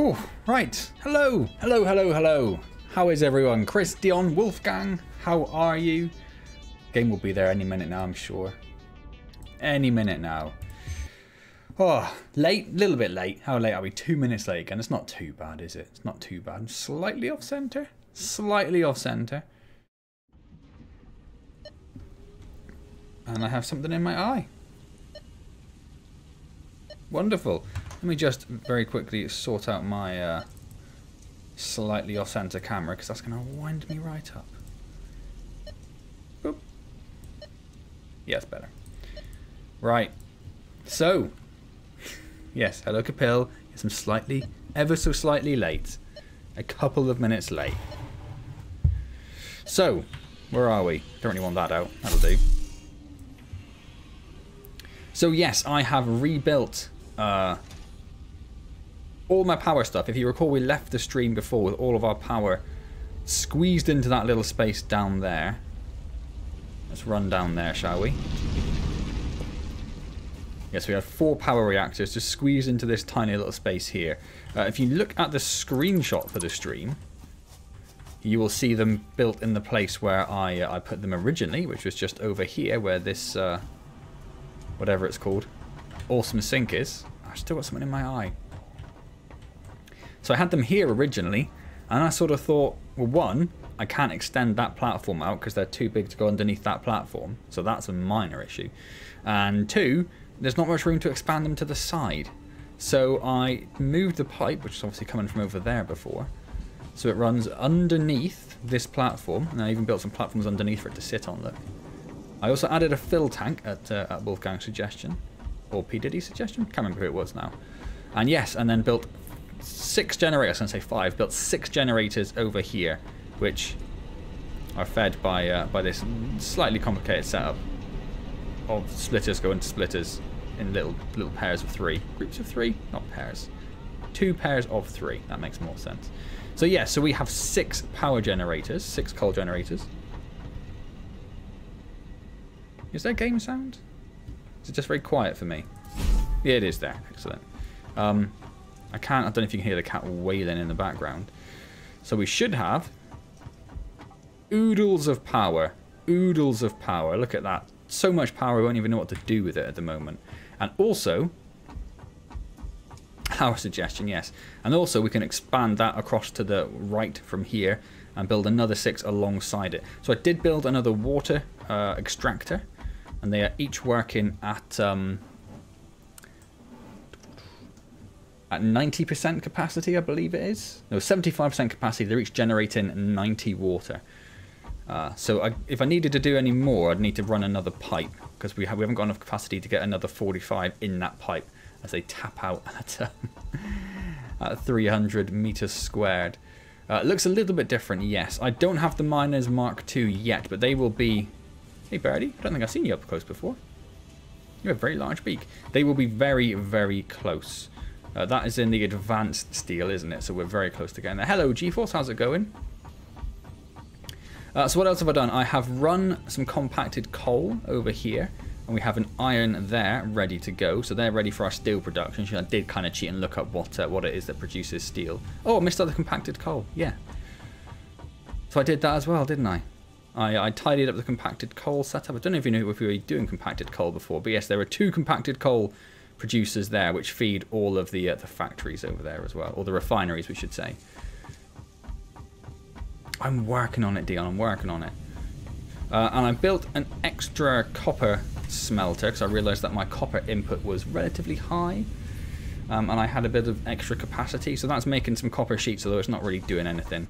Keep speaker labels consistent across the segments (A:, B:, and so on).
A: Oh, right. Hello, hello, hello, hello. How is everyone? Chris, Dion, Wolfgang, how are you? Game will be there any minute now, I'm sure. Any minute now. Oh, late? Little bit late. How late are we? 2 minutes late again. It's not too bad, is it? It's not too bad. Slightly off center. Slightly off center. And I have something in my eye. Wonderful. Let me just very quickly sort out my slightly off-center camera, because that's going to wind me right up. Boop. Yeah, it's better. Right. So, yes, hello Capil. Yes, I'm slightly, ever so slightly late. A couple of minutes late. So, where are we? Don't really want that out. That'll do. So yes, I have rebuilt all my power stuff. If you recall, we left the stream before with all of our power squeezed into that little space down there. Let's run down there, shall we? Yes, we have 4 power reactors just squeezed into this tiny little space here. If you look at the screenshot for the stream, you will see them built in the place where I put them originally, which was just over here where this, whatever it's called, awesome sink is. I've still got something in my eye. So I had them here originally, and I sort of thought, well, one, I can't extend that platform out because they're too big to go underneath that platform, so that's a minor issue. And 2, there's not much room to expand them to the side. So I moved the pipe, which is obviously coming from over there before, so it runs underneath this platform, and I even built some platforms underneath for it to sit on, look. I also added a fill tank at Wolfgang's suggestion, or P. Diddy's suggestion, can't remember who it was now. And yes, and then built 6 generators, I was going to say 5, built 6 generators over here, which are fed by this slightly complicated setup of splitters going to splitters in little pairs of 3. Groups of 3? Not pairs. 2 pairs of 3, that makes more sense. So yeah, so we have 6 power generators, 6 coal generators. Is there game sound? Is it just very quiet for me? Yeah, it is there. Excellent. I don't know if you can hear the cat wailing in the background. So we should have oodles of power. Oodles of power. Look at that. So much power we won't even know what to do with it at the moment. And also, our suggestion, yes. And also we can expand that across to the right from here and build another 6 alongside it. So I did build another water extractor, and they are each working at 90% capacity, I believe it is. No, 75% capacity. They're each generating 90 water. So if I needed to do any more, I'd need to run another pipe, because we haven't got enough capacity to get another 45 in that pipe as they tap out at 300 meters squared. It looks a little bit different, yes. I don't have the miners Mark II yet, but they will be... Hey, Birdie, I don't think I've seen you up close before. You have a very large beak. They will be very, very close. That is in the advanced steel, isn't it? So we're very close to getting there. Hello, GeForce, how's it going? So what else have I done? I have run some compacted coal over here, and we have an iron there ready to go. So they're ready for our steel production. I did kind of cheat and look up what it is that produces steel. Oh, I missed out the compacted coal. Yeah. So I did that as well, didn't I? I tidied up the compacted coal setup. I don't know if you knew if we were doing compacted coal before, but yes, there are 2 compacted coal producers there which feed all of the factories over there as well, or the refineries, we should say. I'm working on it, Dion. I'm working on it. And I built an extra copper smelter because I realised that my copper input was relatively high, and I had a bit of extra capacity, so that's making some copper sheets, although it's not really doing anything.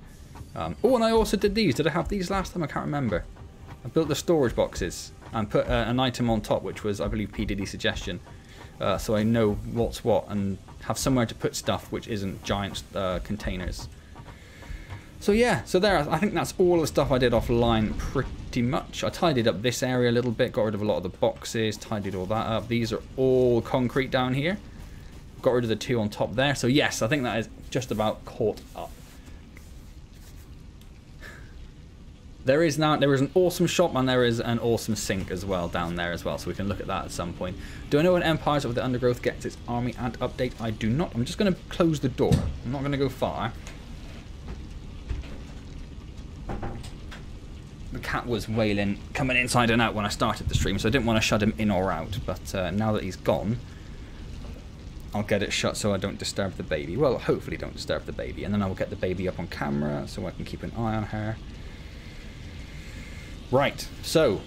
A: Oh, and I also did these. Did I have these last time? I can't remember. I built the storage boxes and put an item on top, which was, I believe, P. Diddy's suggestion. So I know what's what and have somewhere to put stuff which isn't giant containers. So yeah, so there, I think that's all the stuff I did offline pretty much. I tidied up this area a little bit, got rid of a lot of the boxes, tidied all that up. These are all concrete down here. Got rid of the 2 on top there. So yes, I think that is just about caught up. There is an awesome shop and there is an awesome sink as well down there as well, so we can look at that at some point. Do I know when Empires of the Undergrowth gets its army ant update? I do not. I'm just going to close the door. I'm not going to go far. The cat was wailing, coming inside and out when I started the stream, so I didn't want to shut him in or out. But now that he's gone, I'll get it shut so I don't disturb the baby. Well, hopefully don't disturb the baby. And then I will get the baby up on camera so I can keep an eye on her. Right, so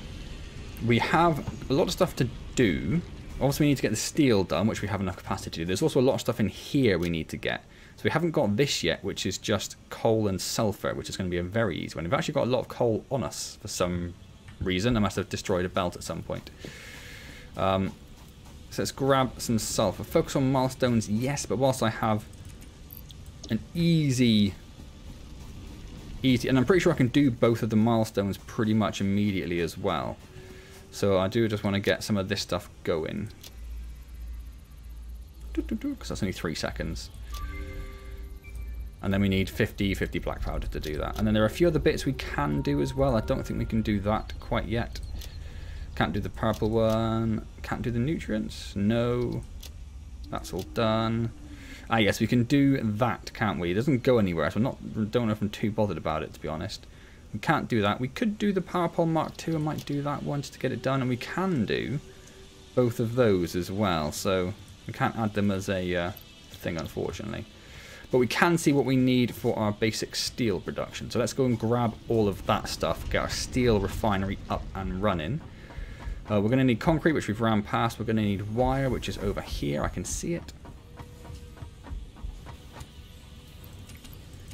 A: we have a lot of stuff to do. Obviously we need to get the steel done, which we have enough capacity to do. There's also a lot of stuff in here we need to get. So we haven't got this yet, which is just coal and sulfur, which is going to be a very easy one. We've actually got a lot of coal on us for some reason. I must have destroyed a belt at some point. So let's grab some sulfur. Focus on milestones, yes, but whilst I have an easy, and I'm pretty sure I can do both of the milestones pretty much immediately as well. So I do just want to get some of this stuff going. Because that's only 3 seconds. And then we need 50 black powder to do that. And then there are a few other bits we can do as well. I don't think we can do that quite yet. Can't do the purple one. Can't do the nutrients. No. That's all done. Ah, yes, we can do that, can't we? It doesn't go anywhere, so don't know if I'm too bothered about it, to be honest. We can't do that. We could do the Power Pole Mark II. I might do that one just to get it done. And we can do both of those as well. So we can't add them as a thing, unfortunately. But we can see what we need for our basic steel production. So let's go and grab all of that stuff. Get our steel refinery up and running. We're going to need concrete, which we've ran past. We're going to need wire, which is over here. I can see it.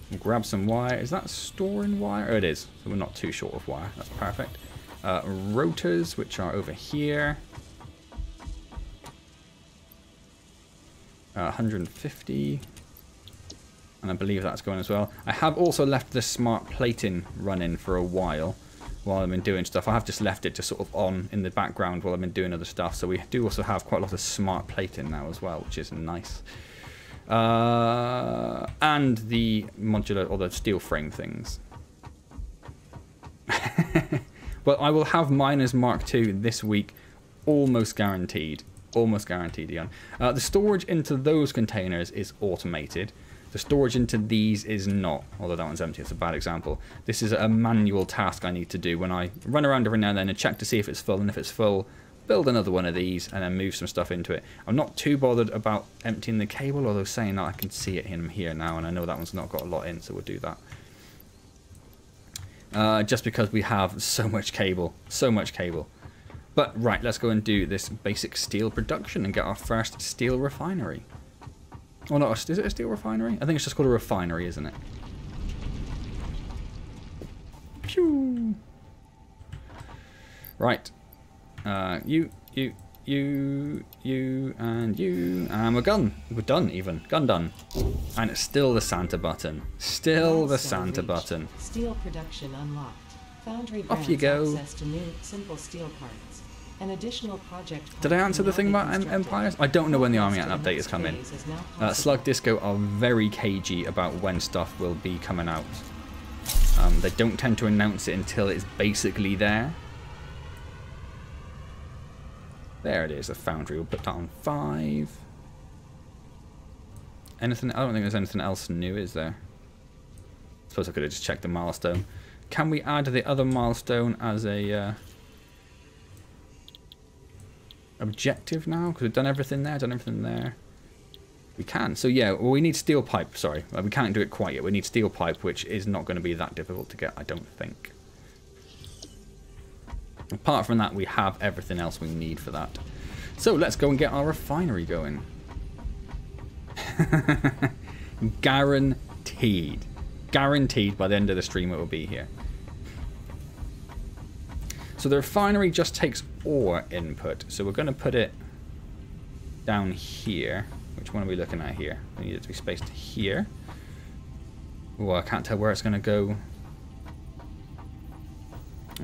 A: We'll grab some wire. Is that storing wire? Oh, it is. So we're not too short of wire. That's perfect. Rotors, which are over here. 150. And I believe that's going as well. I have also left the smart plating running for a while I've been doing stuff. I have just left it just sort of on in the background while I've been doing other stuff. So we do also have quite a lot of smart plating now as well, which is nice. And the modular or the steel frame things. Well, I will have miners Mark II this week, almost guaranteed. Almost guaranteed, Ian. The storage into those containers is automated. The storage into these is not, although that one's empty. It's a bad example. This is a manual task I need to do when I run around every now and then and check to see if it's full, and if it's full, build another one of these and then move some stuff into it. I'm not too bothered about emptying the cable, although saying that I can see it in here now, and I know that one's not got a lot in, so we'll do that. Just because we have so much cable. So much cable. But right, let's go and do this basic steel production and get our first steel refinery. Oh no, is it a steel refinery? I think it's just called a refinery, isn't it? Pew! Right. You, and you, and we're done. We're done, even. Gun done. And it's still the Santa button. Still the Santa button.
B: Steel production unlocked. Foundry
A: off you go.
B: Access to new simple steel parts. An additional project.
A: Did I answer the thing about Empires? I don't know when the Army Ant update is coming. Slug Disco are very cagey about when stuff will be coming out. They don't tend to announce it until it's basically there. There it is, the foundry. We'll put that on 5. Anything? I don't think there's anything else new, is there? I suppose I could have just checked the milestone. Can we add the other milestone as a objective now? Because we've done everything there, done everything there. We can. So yeah, well, we need steel pipe. Sorry, we can't do it quite yet. We need steel pipe, which is not going to be that difficult to get, I don't think. Apart from that, we have everything else we need for that. So let's go and get our refinery going. Guaranteed. Guaranteed by the end of the stream it will be here. So the refinery just takes ore input. So we're going to put it down here. Which one are we looking at here? We need it to be spaced here. Oh, I can't tell where it's going to go.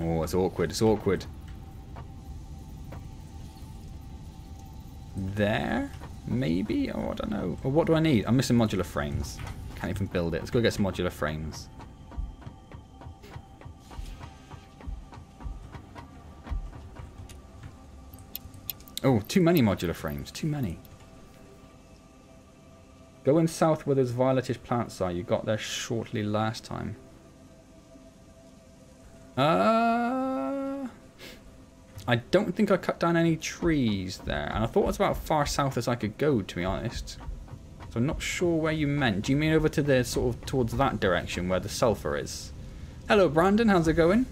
A: Oh, it's awkward. It's awkward. There? Maybe? Oh, I don't know. Well, what do I need? I'm missing modular frames. Can't even build it. Let's go get some modular frames. Oh, too many modular frames. Too many. Going south where those violetish plants are. You got there shortly last time. I don't think I cut down any trees there. And I thought it was about far south as I could go, to be honest. So I'm not sure where you meant. Do you mean over to the sort of towards that direction where the sulfur is? Hello, Brandon. How's it going?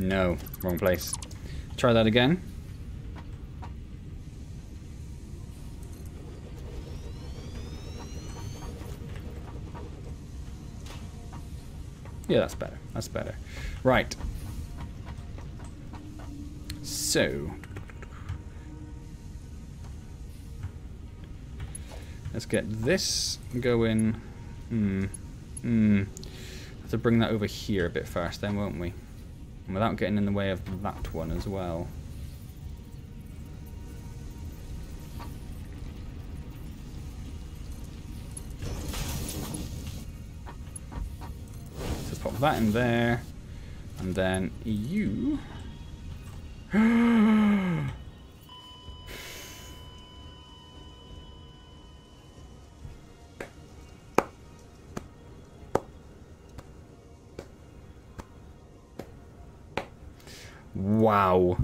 A: No, wrong place. Try that again. Yeah, that's better. That's better. Right. So let's get this going. Have to bring that over here a bit first then, won't we? And without getting in the way of that one as well. So pop that in there. And then you... Wow.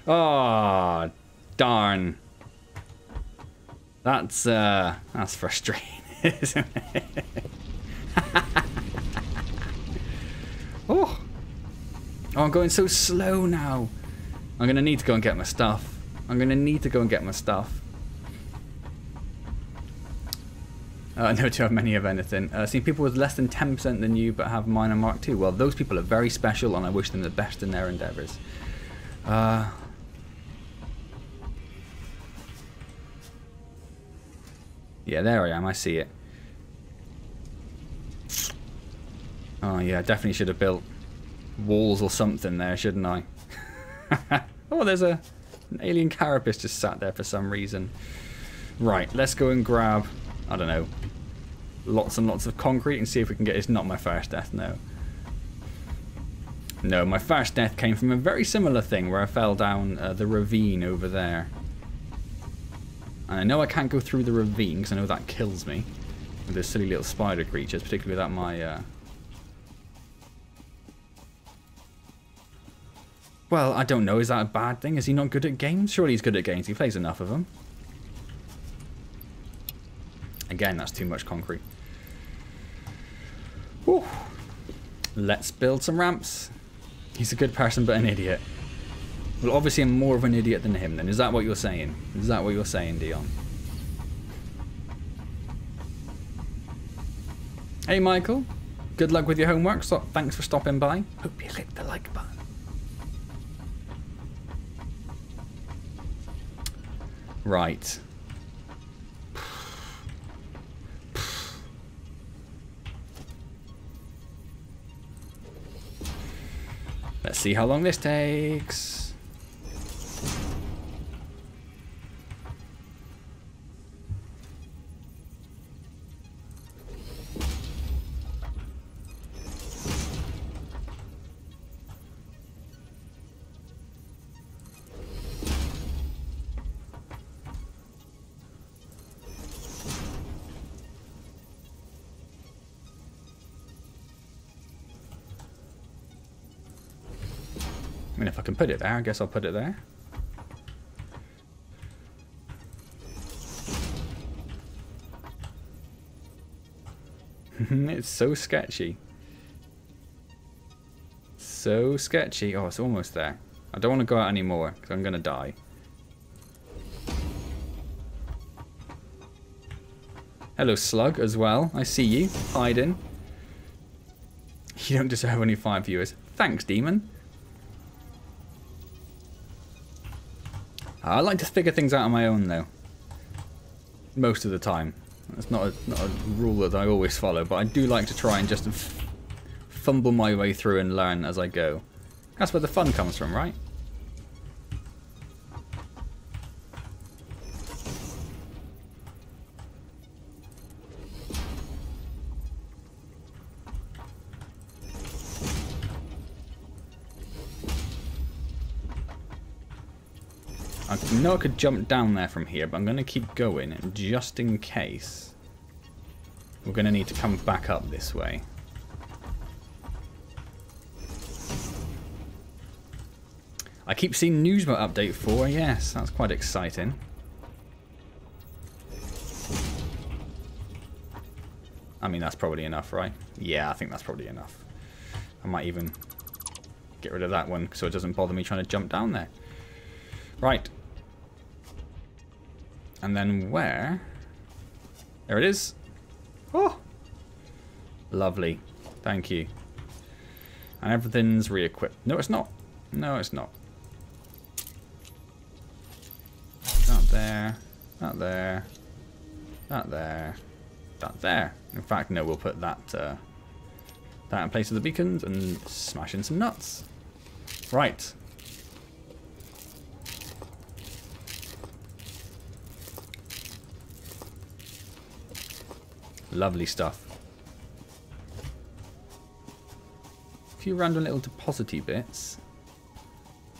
A: Oh, darn. That's frustrating, isn't it? Oh, I'm going so slow now. I'm gonna need to go and get my stuff. No to have many of anything. Seen people with less than 10% than you but have minor Mark II. Well, those people are very special and I wish them the best in their endeavours. Yeah, there I am. I see it. Oh yeah, I definitely should have built walls or something there, shouldn't I? Oh, there's an alien carapace just sat there for some reason. Right, let's go and grab, I don't know, lots and lots of concrete and see if we can get... It's not my first death, no. No, my first death came from a very similar thing where I fell down the ravine over there. And I know I can't go through the ravine because I know that kills me with those silly little spider creatures, particularly without my... Well, I don't know. Is that a bad thing? Is he not good at games? Surely he's good at games. He plays enough of them. Again, that's too much concrete. Whew. Let's build some ramps. He's a good person, but an idiot. Well, obviously I'm more of an idiot than him then. Is that what you're saying? Is that what you're saying, Dion? Hey, Michael. Good luck with your homework. So thanks for stopping by. Hope you click the like button. Right. Let's see how long this takes. I mean, if I can put it there, I guess I'll put it there. It's so sketchy. So sketchy. Oh, it's almost there. I don't want to go out anymore because I'm going to die. Hello, Slug, as well. I see you. Hiding. You don't deserve only 5 viewers. Thanks, Demon. I like to figure things out on my own, though. Most of the time. That's not a rule that I always follow, but I do like to try and just fumble my way through and learn as I go. That's where the fun comes from, right? I know I could jump down there from here, but I'm going to keep going just in case. We're going to need to come back up this way. I keep seeing news about update 4. Yes, that's quite exciting. I mean, that's probably enough, right? Yeah, I think that's probably enough. I might even get rid of that one so it doesn't bother me trying to jump down there. Right. And then where? There it is. Oh! Lovely. Thank you. And everything's re-equipped. No, it's not. No, it's not. That there. That there. That there. That there. In fact, no, we'll put that that in place of the beacons and smash in some nuts. Right. Lovely stuff. A few random little deposity bits.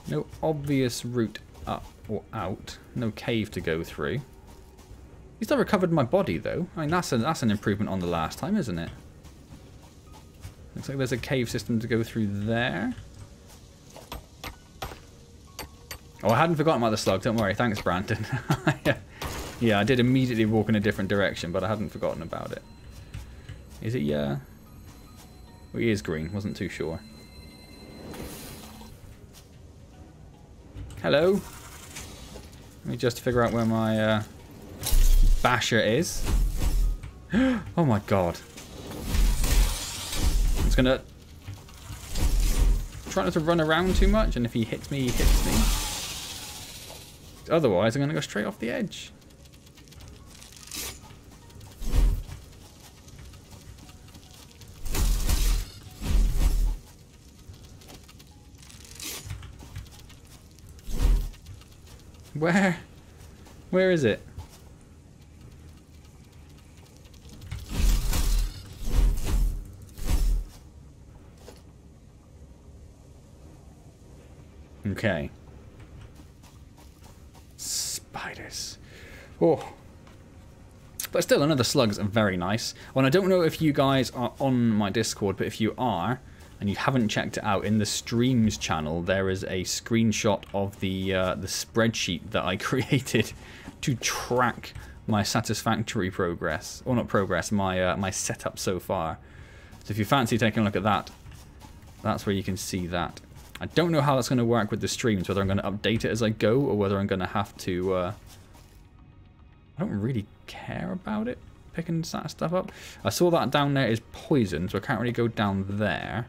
A: No obvious route up or out. No cave to go through. At least I recovered my body though. I mean, that's an improvement on the last time, isn't it? Looks like there's a cave system to go through there. Oh, I hadn't forgotten about the slug. Don't worry. Thanks, Brandon. Yeah, I did immediately walk in a different direction, but I hadn't forgotten about it. Is it, well, he is green. Wasn't too sure. Hello. Let me just figure out where my basher is. Oh my god. I'm just gonna try not to run around too much, and if he hits me, he hits me. Otherwise, I'm gonna go straight off the edge. Where is it? Okay. Spiders. Oh. But still, another slug's very nice. Well, I don't know if you guys are on my Discord, but if you are, and you haven't checked it out, in the streams channel there is a screenshot of the spreadsheet that I created to track my Satisfactory progress, or not progress, my setup so far. So if you fancy taking a look at that, that's where you can see that. I don't know how that's going to work with the streams, whether I'm going to update it as I go or whether I'm going to have to. I don't really care about it picking that stuff up. I saw that down there is poison, so I can't really go down there.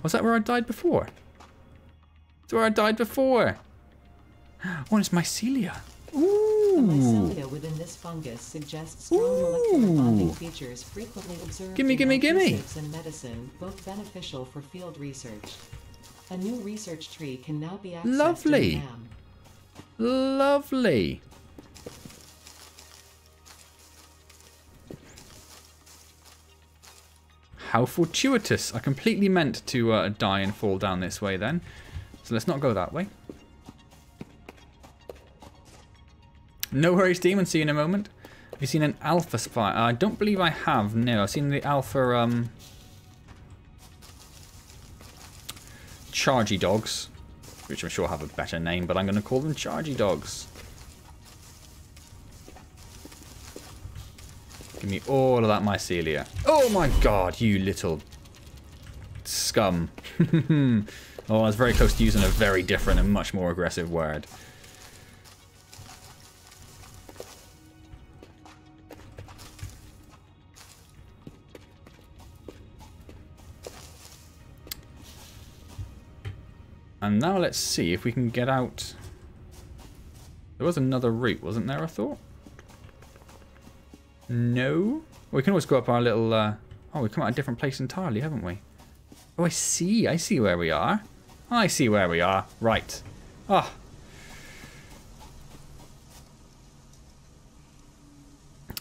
A: Was that where I died before? It's where I died before. Oh, it's mycelia. Ooh.
B: The mycelia within this fungus suggests strong molecular bonding features frequently observed
A: Gimme.
B: in and medicine, both beneficial for field research. A new research tree can now be accessed.
A: Lovely.
B: In NAM.
A: Lovely. How fortuitous. I completely meant to die and fall down this way then. So let's not go that way. No worries, Demon. See you in a moment. Have you seen an alpha spider? I don't believe I have. No, I've seen the alpha chargy dogs, which I'm sure have a better name, but I'm going to call them chargy dogs. Give me all of that mycelia. Oh my god, you little scum. Oh, I was very close to using a very different and much more aggressive word. And now let's see if we can get out There was another route, wasn't there, I thought? No? We can always go up our little... Oh, we've come out a different place entirely, haven't we? Oh, I see. I see where we are. I see where we are. Right. Ah.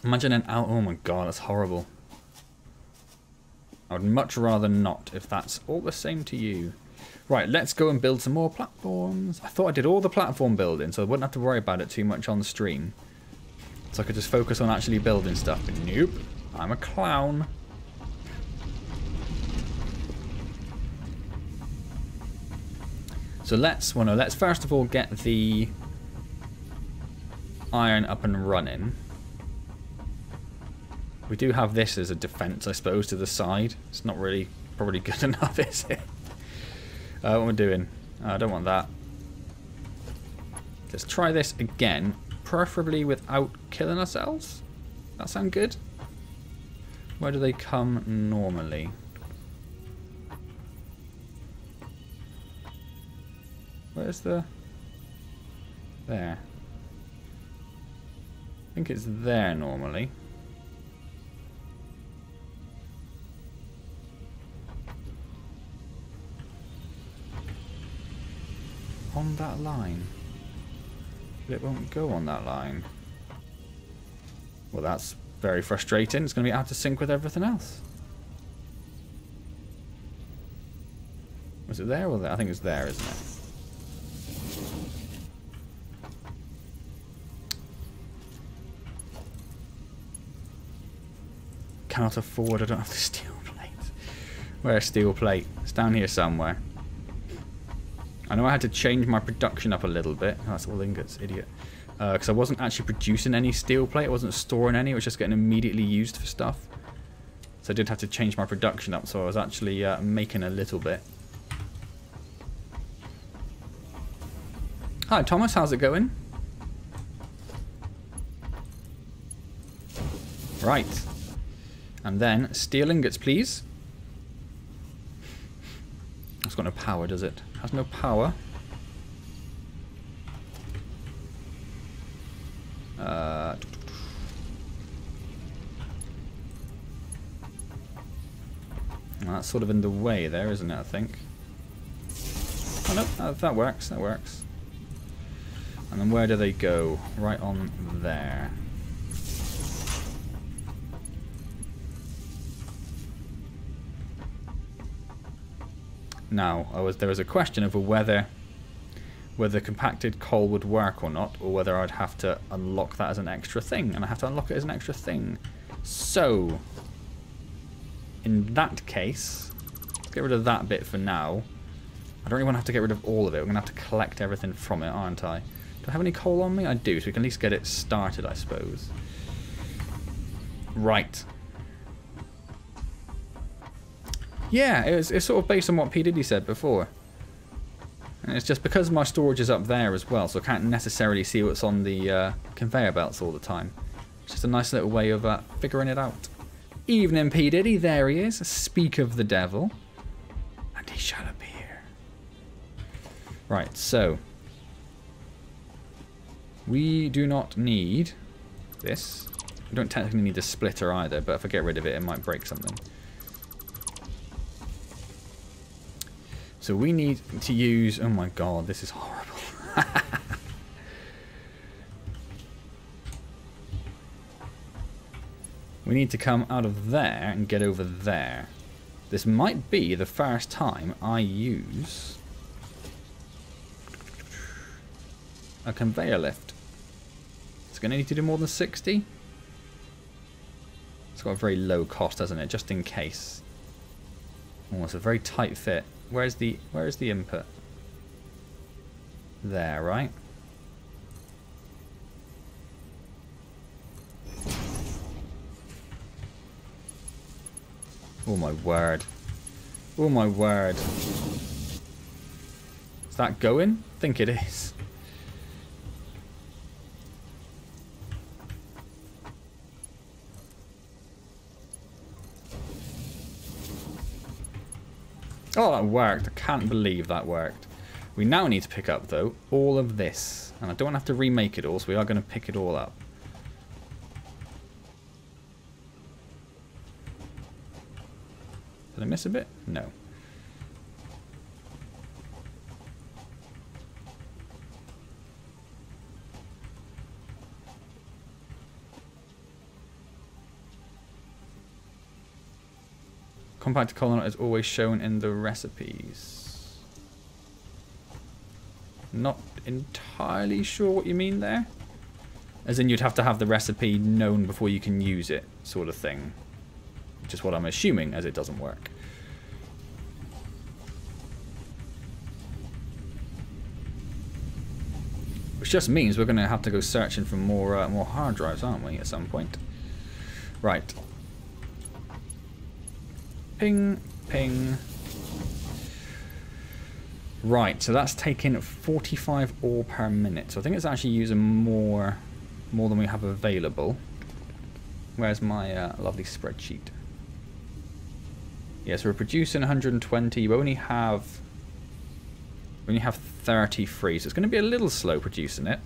A: Imagine an out... Oh my god, that's horrible. I would much rather not, if that's all the same to you. Right, let's go and build some more platforms. I thought I did all the platform building, so I wouldn't have to worry about it too much on the stream. So I could just focus on actually building stuff. But nope, I'm a clown. So let's first of all get the iron up and running. We do have this as a defense, I suppose, to the side. It's not really probably good enough, is it? What am I doing? I don't want that. Let's try this again, preferably without killing ourselves. That sound good? Where do they come normally? Where's the... There. I think it's there normally. On that line. But it won't go on that line. Well, that's very frustrating. It's going to be out of sync with everything else. Was it there or there? I think it's there, isn't it? Cannot afford, I don't have the steel plate. Where's steel plate? It's down here somewhere. I know I had to change my production up a little bit. Oh, that's all ingots, idiot. Because I wasn't actually producing any steel plate. I wasn't storing any. It was just getting immediately used for stuff. So I did have to change my production up. So I was actually making a little bit. Hi, Thomas. How's it going? Right. And then steel ingots, please. It's got no power, does it? Has no power. Well, that's sort of in the way there, isn't it, I think? Oh, no, that works, that works. And then where do they go? Right on there. Now, there was a question over whether compacted coal would work or not, or whether I'd have to unlock that as an extra thing, and I have to unlock it as an extra thing. So, in that case, let's get rid of that bit for now. I don't really want to have to get rid of all of it. I'm going to have to collect everything from it, aren't I? Do I have any coal on me? I do, so we can at least get it started, I suppose. Right. Yeah, it's sort of based on what P. Diddy said before. And it's just because my storage is up there as well, so I can't necessarily see what's on the conveyor belts all the time. It's just a nice little way of figuring it out. Evening, P. Diddy, there he is. Speak of the devil. And he shall appear. Right, so. We do not need this. We don't technically need a splitter either, but if I get rid of it, it might break something. So we need to use... Oh my god, this is horrible. We need to come out of there and get over there. This might be the first time I use a conveyor lift. It's going to need to do more than 60. It's got a very low cost, hasn't it? Just in case. Oh, it's a very tight fit. Where is the input? There, right? Oh my word. Oh my word. Is that going? I think it is. Oh, that worked. I can't believe that worked. We now need to pick up, though, all of this. And I don't want to have to remake it all, so we are going to pick it all up. Did I miss a bit? No. Compacted coal is always shown in the recipes. Not entirely sure what you mean there. As in you'd have to have the recipe known before you can use it, sort of thing. Which is what I'm assuming, as it doesn't work. Which just means we're going to have to go searching for more hard drives, aren't we, at some point? Right. Ping, ping. Right, so that's taking 45 ore per minute. So I think it's actually using more than we have available. Where's my lovely spreadsheet? Yeah, so we're producing 120. We only have 33, so it's going to be a little slow producing it.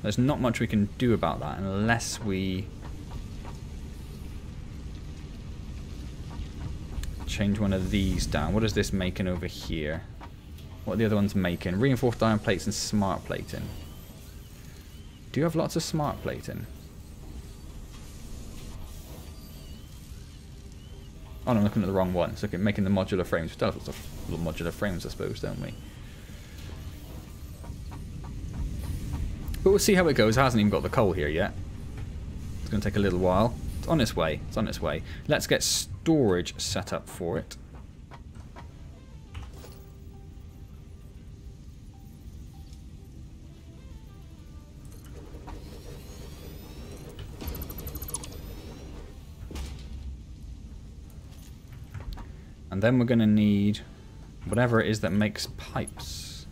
A: There's not much we can do about that unless we change one of these down. What is this making over here? What are the other ones making? Reinforced iron plates and smart plating. Do you have lots of smart plating? Oh no, I'm looking at the wrong one. It's looking making the modular frames. We still have lots of little modular frames, I suppose, don't we? But we'll see how it goes. It hasn't even got the coal here yet. It's going to take a little while. It's on its way. It's on its way. Let's get storage set up for it. And then we're going to need whatever it is that makes pipes.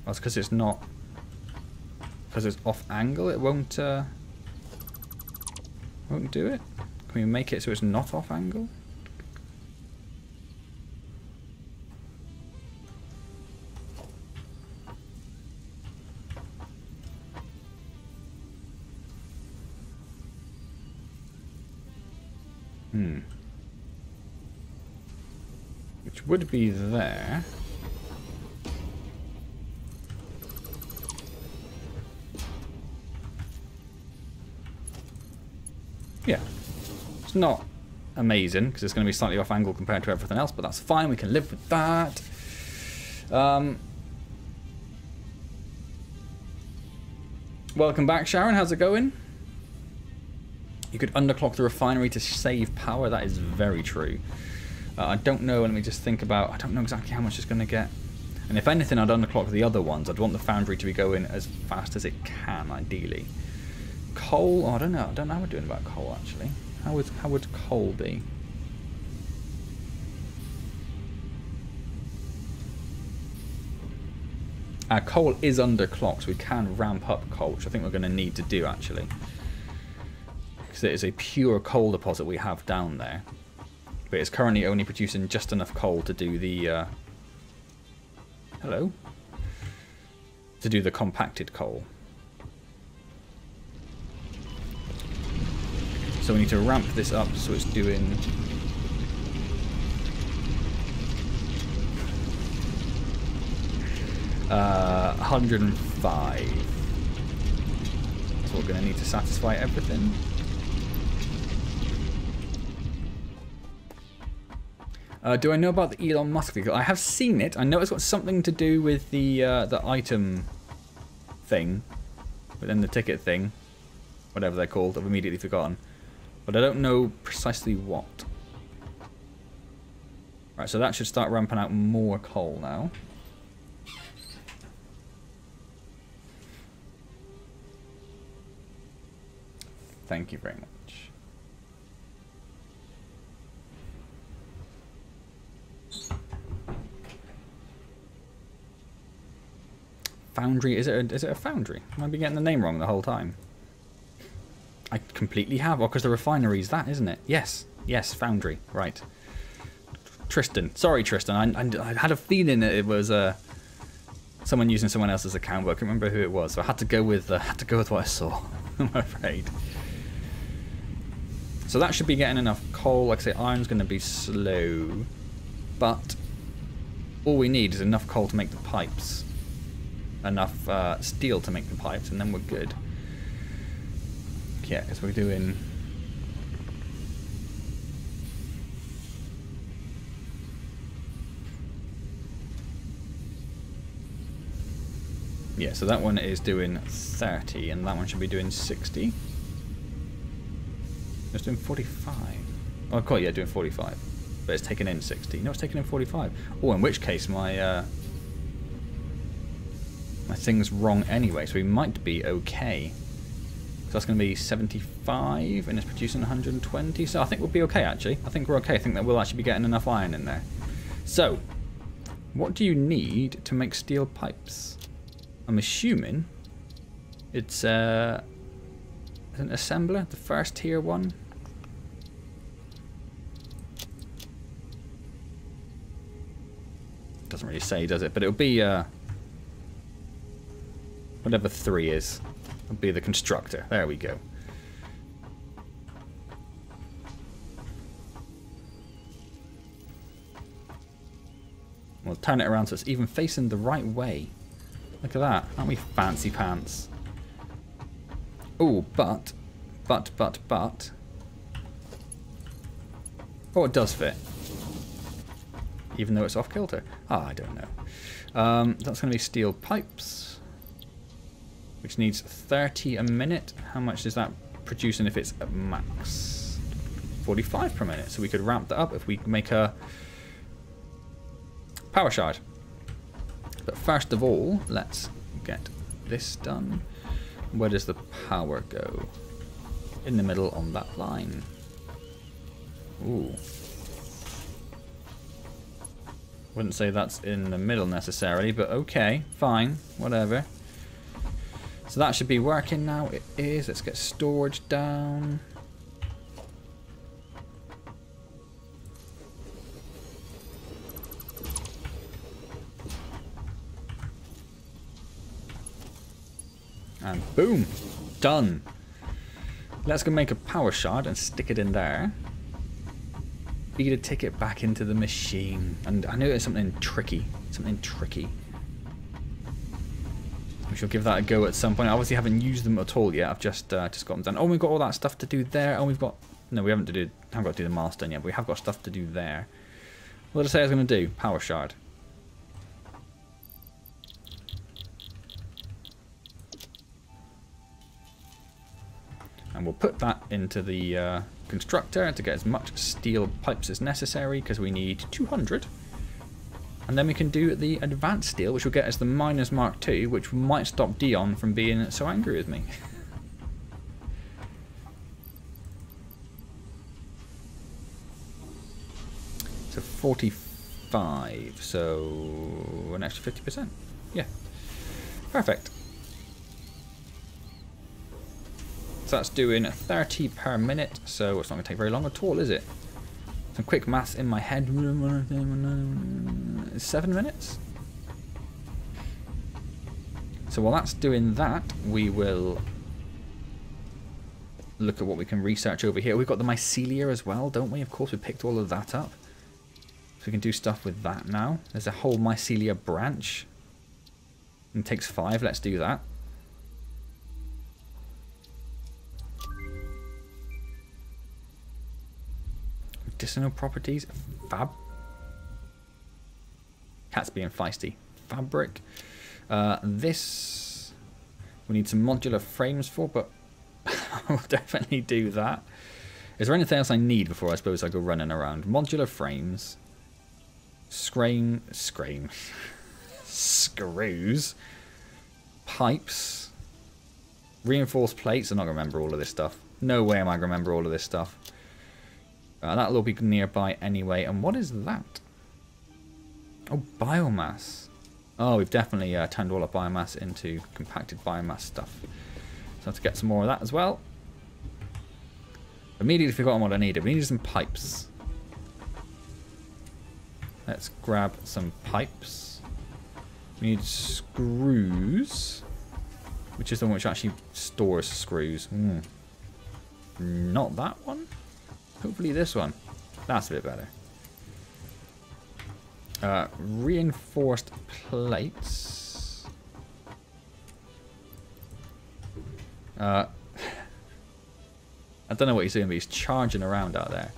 A: That's because it's not... Because it's off angle, it won't do it? Can we make it so it's not off angle? Which would be there. Yeah. It's not amazing, because it's going to be slightly off angle compared to everything else, but that's fine, we can live with that. Welcome back, Sharon, how's it going? You could underclock the refinery to save power, that is very true. I don't know, let me just think about, I don't know exactly how much it's going to get. And if anything, I'd underclock the other ones. I'd want the foundry to be going as fast as it can, ideally. Coal, oh, I don't know how we're doing about coal, actually. How would coal be? Coal is underclocked, so we can ramp up coal, which I think we're going to need to do, actually. Because it is a pure coal deposit we have down there. But it's currently only producing just enough coal to do the... hello? To do the compacted coal. So we need to ramp this up so it's doing... 105. So we're going to need to satisfy everything. Do I know about the Elon Musk vehicle? I have seen it. I know it's got something to do with the item thing, within the ticket thing, whatever they're called. I've immediately forgotten, but I don't know precisely what. Right, so that should start ramping out more coal now. Thank you very much. Foundry, is it a foundry? I might be getting the name wrong the whole time. I completely have. Oh, because the refinery's that, isn't it? Yes. Yes, foundry. Right. Tristan. Sorry, Tristan. I had a feeling that it was someone using someone else's account, but I couldn't remember who it was. So I had to go with what I saw. I'm afraid. So that should be getting enough coal. Like I say, iron's going to be slow, but all we need is enough coal to make the pipes, enough steel to make the pipes, and then we're good. Yeah, because we're doing. Yeah, so that one is doing 30, and that one should be doing 60. It's doing 45. Oh, God, yeah, doing 45. But it's taking in 60. No, it's taking in 45. Oh, in which case my my thing's wrong anyway, so we might be okay. So that's going to be 75, and it's producing 120. So I think we'll be okay, actually. I think we're okay. I think that we'll actually be getting enough iron in there. So, what do you need to make steel pipes? I'm assuming it's an assembler, the first tier one. Doesn't really say, does it? But it'll be whatever 3 is. It'll be the constructor. There we go. We'll turn it around so it's even facing the right way. Look at that. Aren't we fancy pants? Oh, but. Oh, it does fit. Even though it's off kilter. Ah, I don't know. That's going to be steel pipes, which needs 30 a minute. How much is that producing if it's at max? 45 per minute. So we could ramp that up if we make a power shard. But first of all, let's get this done. Where does the power go? In the middle on that line. Ooh. Wouldn't say that's in the middle necessarily, but okay, fine, whatever. So that should be working now. It is. Let's get storage down. And boom, done. Let's go make a power shard and stick it in there. Feed a ticket back into the machine. And I know it's something tricky. We shall give that a go at some point. I obviously haven't used them at all yet. I've just got them done. Oh, we've got all that stuff to do there. Oh, we've got... No, we haven't got to do the milestone yet, but we have got stuff to do there. What did I say I was going to do? Power shard. And we'll put that into the constructor to get as much steel pipes as necessary, because we need 200. And then we can do the advanced steel, which will get us the miners Mark II, which might stop Dion from being so angry with me. So 45, so an extra 50%. Yeah, perfect. So that's doing 30 per minute, so it's not going to take very long at all, is it? Some quick maths in my head. 7 minutes? So while that's doing that, we will look at what we can research over here. We've got the mycelia as well, don't we? Of course, we picked all of that up. So we can do stuff with that now. There's a whole mycelia branch. It takes 5, let's do that. Medicinal properties, Cat's being feisty. Fabric. This we need some modular frames for, but I'll definitely do that. Is there anything else I need before I suppose I go running around? Modular frames, screws, pipes, reinforced plates. I'm not gonna remember all of this stuff. No way am I gonna remember all of this stuff. That'll all be nearby anyway. And what is that? Oh, biomass. Oh, we've definitely turned all our biomass into compacted biomass stuff. So I have to get some more of that as well. Immediately forgotten what I needed. We needed some pipes. Let's grab some pipes. We need screws, which is the one which actually stores screws. Not that one. Hopefully this one. That's a bit better. Reinforced plates. I don't know what he's doing, but he's charging around out there.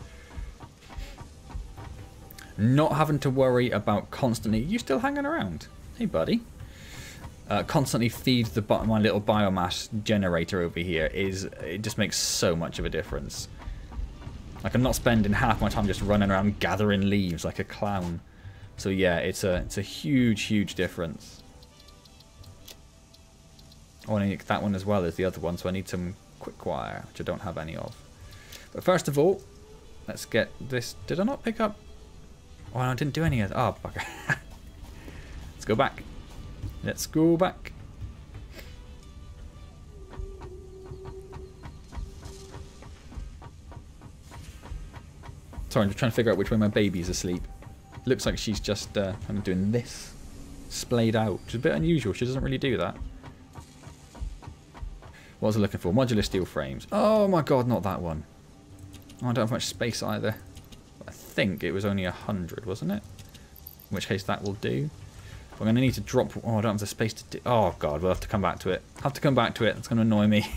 A: Not having to worry about constantly... You still hanging around? Hey, buddy. Constantly feed my little biomass generator over here. It just makes so much of a difference. Like, I'm not spending half my time just running around gathering leaves like a clown. So yeah, it's a huge, huge difference. Oh, I need that one as well as the other one, so I need some quick wire, which I don't have any of. But first of all, let's get this. Did I not pick up? Oh, I didn't do any of that. Oh, bugger. Let's go back. Let's go back. Sorry, I'm just trying to figure out which way my baby's asleep. Looks like she's just kind of doing this. Splayed out, which is a bit unusual. She doesn't really do that. What was I looking for? Modular steel frames. Oh my god, not that one. Oh, I don't have much space either. I think it was only 100, wasn't it? In which case that will do. I'm going to need to drop... Oh, I don't have the space to do... Oh god, we'll have to come back to it. I'll have to come back to it. That's going to annoy me.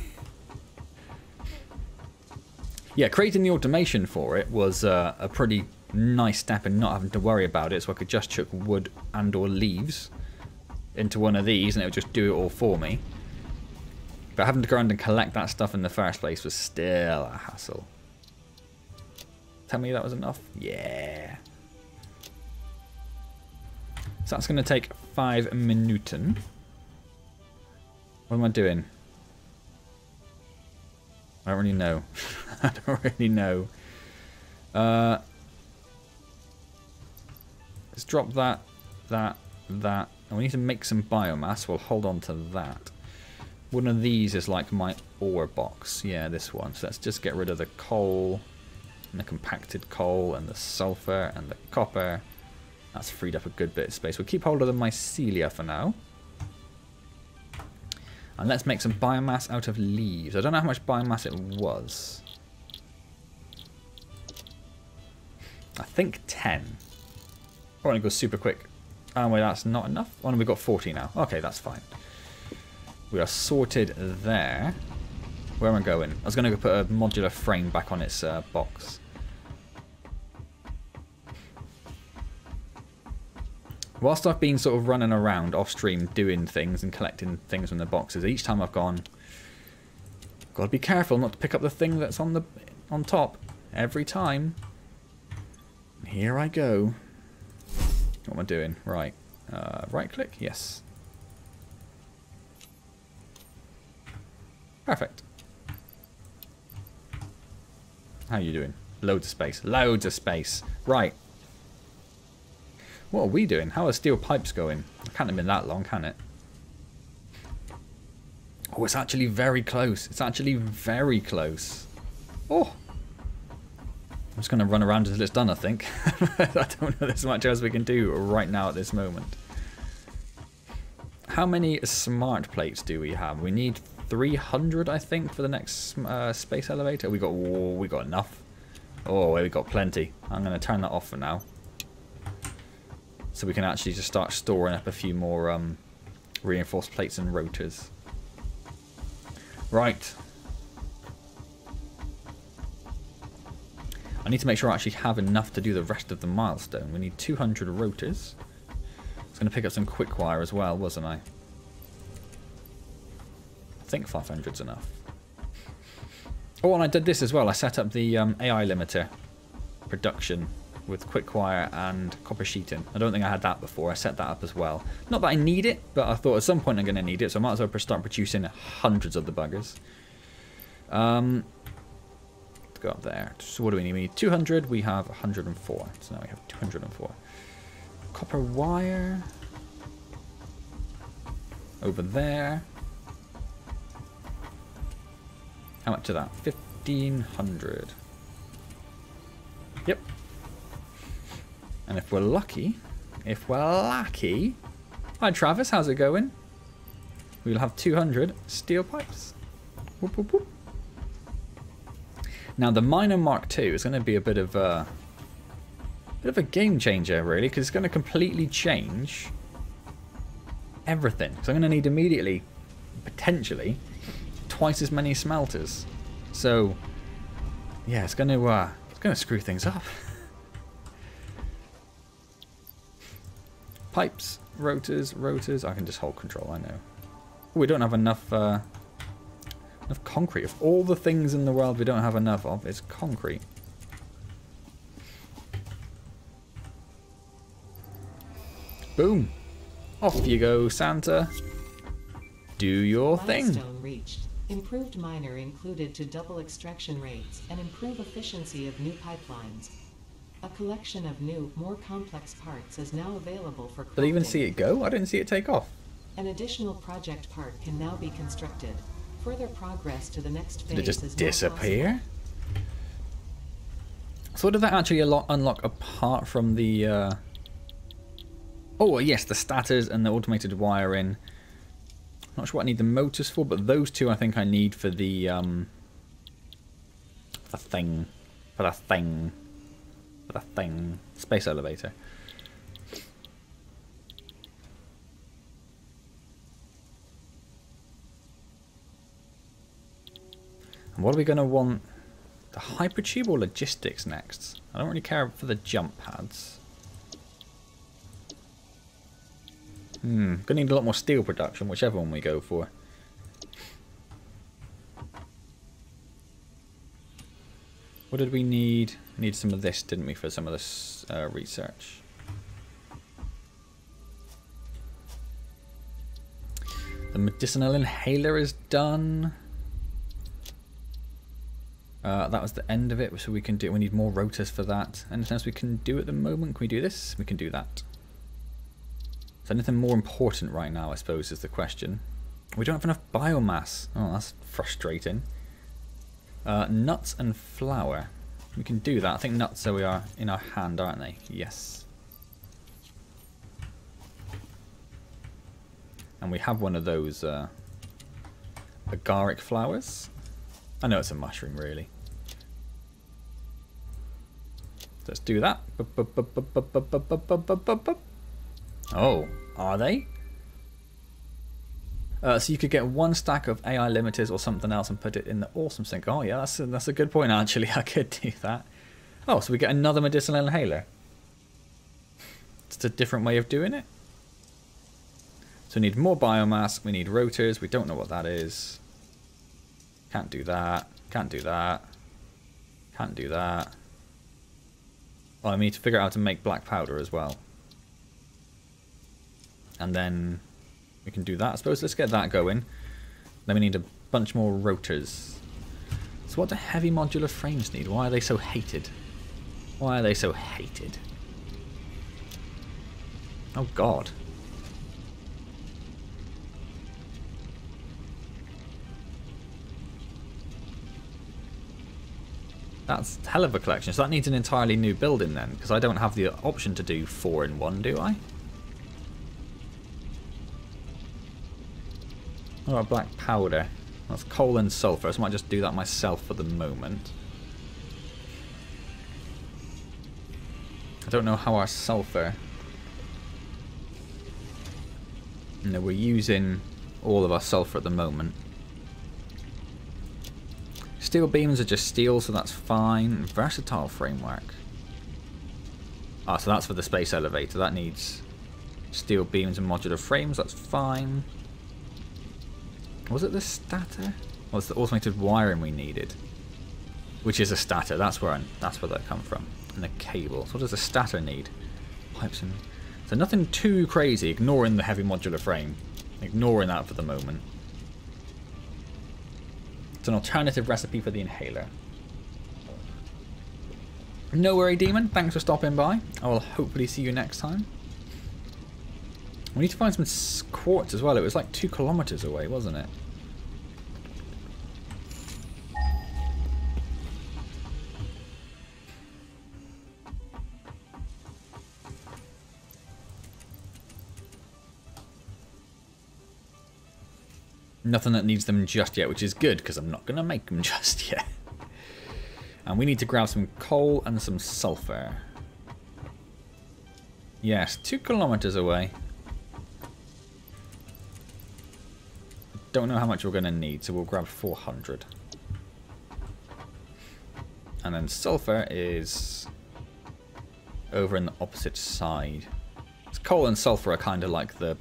A: Yeah, creating the automation for it was a pretty nice step in not having to worry about it. So I could just chuck wood and or leaves into one of these and it would just do it all for me. But having to go around and collect that stuff in the first place was still a hassle. Tell me that was enough? Yeah. So that's going to take 5 minuten. What am I doing? I don't really know. I don't really know. Let's drop that, that. And we need to make some biomass. We'll hold on to that. One of these is like my ore box. Yeah, this one. So let's just get rid of the coal, and the compacted coal, and the sulfur, and the copper. That's freed up a good bit of space. We'll keep hold of the mycelia for now. And let's make some biomass out of leaves. I don't know how much biomass it was. I think 10. I want to go super quick. Oh, wait, that's not enough. Oh, no, we've got 40 now. Okay, that's fine. We are sorted there. Where am I going? I was going to go put a modular frame back on its box. Whilst I've been sort of running around off stream doing things and collecting things from the boxes, each time I've gone, gotta be careful not to pick up the thing that's on top every time. Here I go. What am I doing? Right. Right click? Yes. Perfect. How are you doing? Loads of space. Loads of space. Right. What are we doing? How are steel pipes going? It can't have been that long, can it? Oh, it's actually very close. It's actually very close. Oh. I'm just going to run around until it's done, I think. I don't know there's much else we can do right now at this moment. How many smart plates do we have? We need 300, I think, for the next space elevator. We got enough. Oh, we got plenty. I'm going to turn that off for now. So we can actually just start storing up a few more reinforced plates and rotors. Right. I need to make sure I actually have enough to do the rest of the milestone. We need 200 rotors. I was going to pick up some quick wire as well, wasn't I? I think 500's enough. Oh, and I did this as well. I set up the AI limiter production with quick wire and copper sheeting. I don't think I had that before. I set that up as well. Not that I need it, but I thought at some point I'm going to need it, so I might as well start producing hundreds of the buggers. Let's go up there. So what do we need? We need 200. We have 104. So now we have 204. Copper wire. Over there. How much is that? 1500. Yep. And if we're lucky, hi Travis, how's it going? We'll have 200 steel pipes. Whoop, whoop, whoop. Now the Miner Mark II is going to be a bit of a game changer, really, because it's going to completely change everything. So I'm going to need immediately, potentially, twice as many smelters. So yeah, it's going to screw things up. Pipes, rotors. I can just hold control. I know. Ooh, we don't have enough concrete. Of all the things in the world we don't have enough of, it's concrete. Boom. Off you go, Santa. Do your thing.
B: Milestone reached. Improved miner included to double extraction rates and improve efficiency of new pipelines. A collection of new, more complex parts is now available for crafting.
A: Did I even see it go? I didn't see it take off.
B: An additional project part can now be constructed. Further progress to the next phase.
A: Did it just
B: is
A: disappear? So what did that actually unlock apart from the... Oh, yes, the stators and the automated wiring. Not sure what I need the motors for, but those two I think I need for the thing. Space elevator. And what are we going to want? The hypertube or logistics next? I don't really care for the jump pads. Gonna need a lot more steel production, whichever one we go for. What did we need? We needed some of this, didn't we, for some of this research? The medicinal inhaler is done. That was the end of it, so we can do. We need more rotors for that. Anything else we can do at the moment? Can we do this? We can do that. So anything more important right now, I suppose, is the question. We don't have enough biomass. Oh, that's frustrating. Nuts and flour. We can do that. I think nuts are in our hand, aren't they? Yes. And we have one of those agaric flowers. I know it's a mushroom, really. Let's do that. Oh, are they? So you could get one stack of AI limiters or something else and put it in the awesome sink. Oh yeah, that's a good point actually. I could do that. Oh, so we get another medicinal inhaler. It's a different way of doing it. So we need more biomass. We need rotors. We don't know what that is. Can't do that. Can't do that. Can't do that. Oh, I need to figure out how to make black powder as well. And then we can do that. I suppose let's get that going. Then we need a bunch more rotors. So what do heavy modular frames need? Why are they so hated? Why are they so hated? Oh god. That's a hell of a collection. So that needs an entirely new building then, because I don't have the option to do 4 in 1, do I? What about black powder? That's coal and sulfur, so I might just do that myself for the moment. I don't know how our sulfur... No, we're using all of our sulfur at the moment. Steel beams are just steel, so that's fine. Versatile framework. Ah, so that's for the space elevator. That needs steel beams and modular frames. That's fine. Was it the stator? Or was it the automated wiring we needed? Which is a stator. That's where that come from. And the cables. What does a stator need? Pipes and... So nothing too crazy. Ignoring the heavy modular frame. Ignoring that for the moment. It's an alternative recipe for the inhaler. No worry, Demon. Thanks for stopping by. I will hopefully see you next time. We need to find some quartz as well. It was like 2 kilometers away, wasn't it? Nothing that needs them just yet, which is good, because I'm not going to make them just yet. And we need to grab some coal and some sulfur. Yes, 2 kilometers away. Don't know how much we're going to need, so we'll grab 400. And then sulfur is over in the opposite side. Coal and sulfur are kind of like the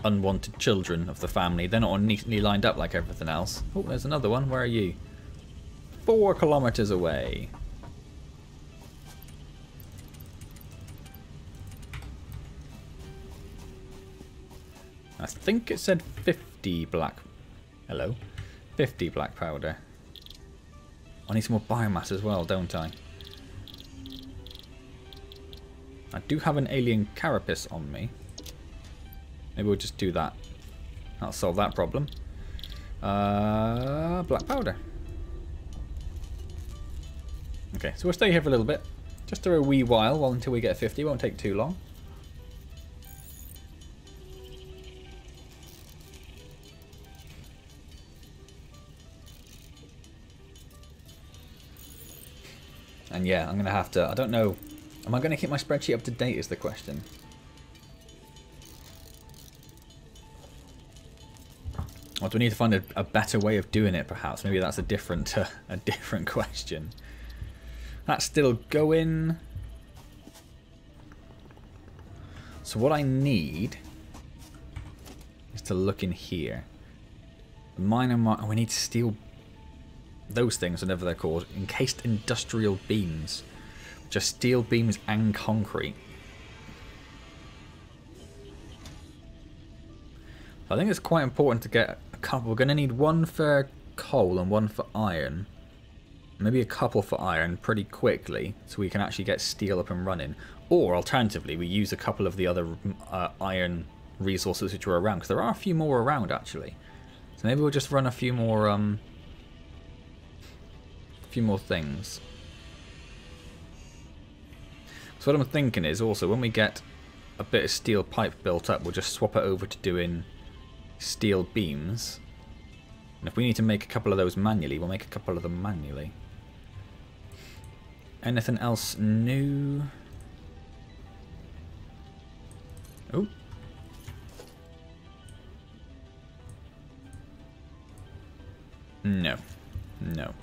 A: unwanted children of the family. They're not all neatly lined up like everything else. Oh, there's another one. Where are you? 4 kilometers away. I think it said 50 black... Hello? 50 black powder. I need some more biomass as well, don't I? I do have an alien carapace on me. Maybe we'll just do that. That'll solve that problem. Black powder. Okay, so we'll stay here for a little bit. Just for a wee while until we get 50. Won't take too long. And yeah, I'm going to have to... I don't know... Am I going to keep my spreadsheet up to date is the question. Or do we need to find a better way of doing it, perhaps? Maybe that's a different question. That's still going. So what I need is to look in here. Oh, we need steel... Those things, whatever they're called. Encased industrial beams. Just steel beams and concrete. I think it's quite important to get a couple. We're going to need one for coal and one for iron. Maybe a couple for iron pretty quickly so we can actually get steel up and running. Or alternatively, we use a couple of the other iron resources which are around. Because there are a few more around actually. So maybe we'll just run a few more things. So what I'm thinking is also when we get a bit of steel pipe built up, we'll just swap it over to doing steel beams. And if we need to make a couple of those manually, we'll make a couple of them manually. Anything else new? Oh. No. No.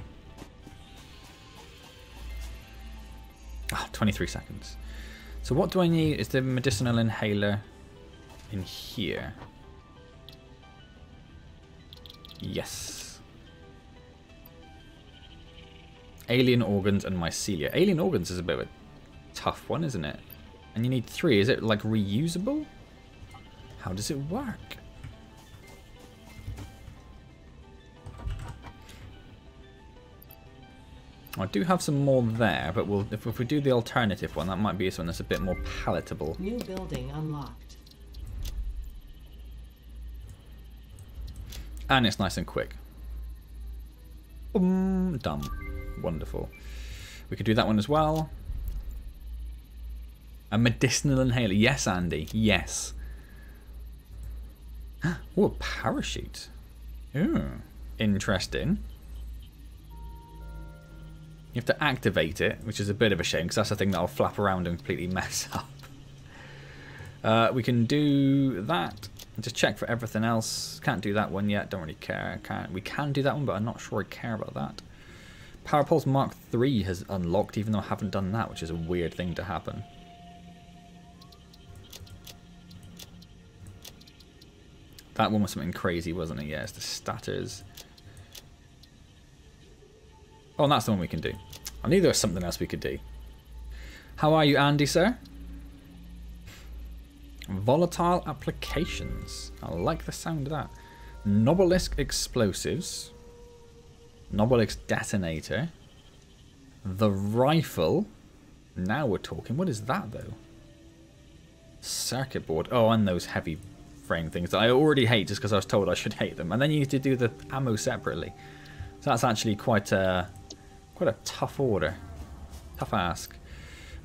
A: Ah, 23 seconds. So what do I need? Is the medicinal inhaler in here? Yes. Alien organs and mycelia. Alien organs is a bit of a tough one, isn't it? And you need 3. Is it like reusable? How does it work? I do have some more there, but if we do the alternative one, that might be something that's a bit more palatable.
B: New building unlocked.
A: And it's nice and quick. Boom, done. Wonderful. We could do that one as well. A medicinal inhaler. Yes, Andy. Yes. Oh, a parachute. Ooh, interesting. You have to activate it, which is a bit of a shame, because that's the thing that'll flap around and completely mess up. We can do that. Just check for everything else. Can't do that one yet. Don't really care. We can do that one, but I'm not sure I care about that. Power Pulse Mark III has unlocked, even though I haven't done that, which is a weird thing to happen. That one was something crazy, wasn't it? Yeah, it's the statters. Oh, and that's the one we can do. I knew there was something else we could do. How are you, Andy, sir? Volatile applications. I like the sound of that. Nobelisk explosives. Nobelisk detonator. The rifle. Now we're talking. What is that, though? Circuit board. Oh, and those heavy frame things that I already hate just because I was told I should hate them. And then you need to do the ammo separately. So that's actually quite a tough order. Tough ask.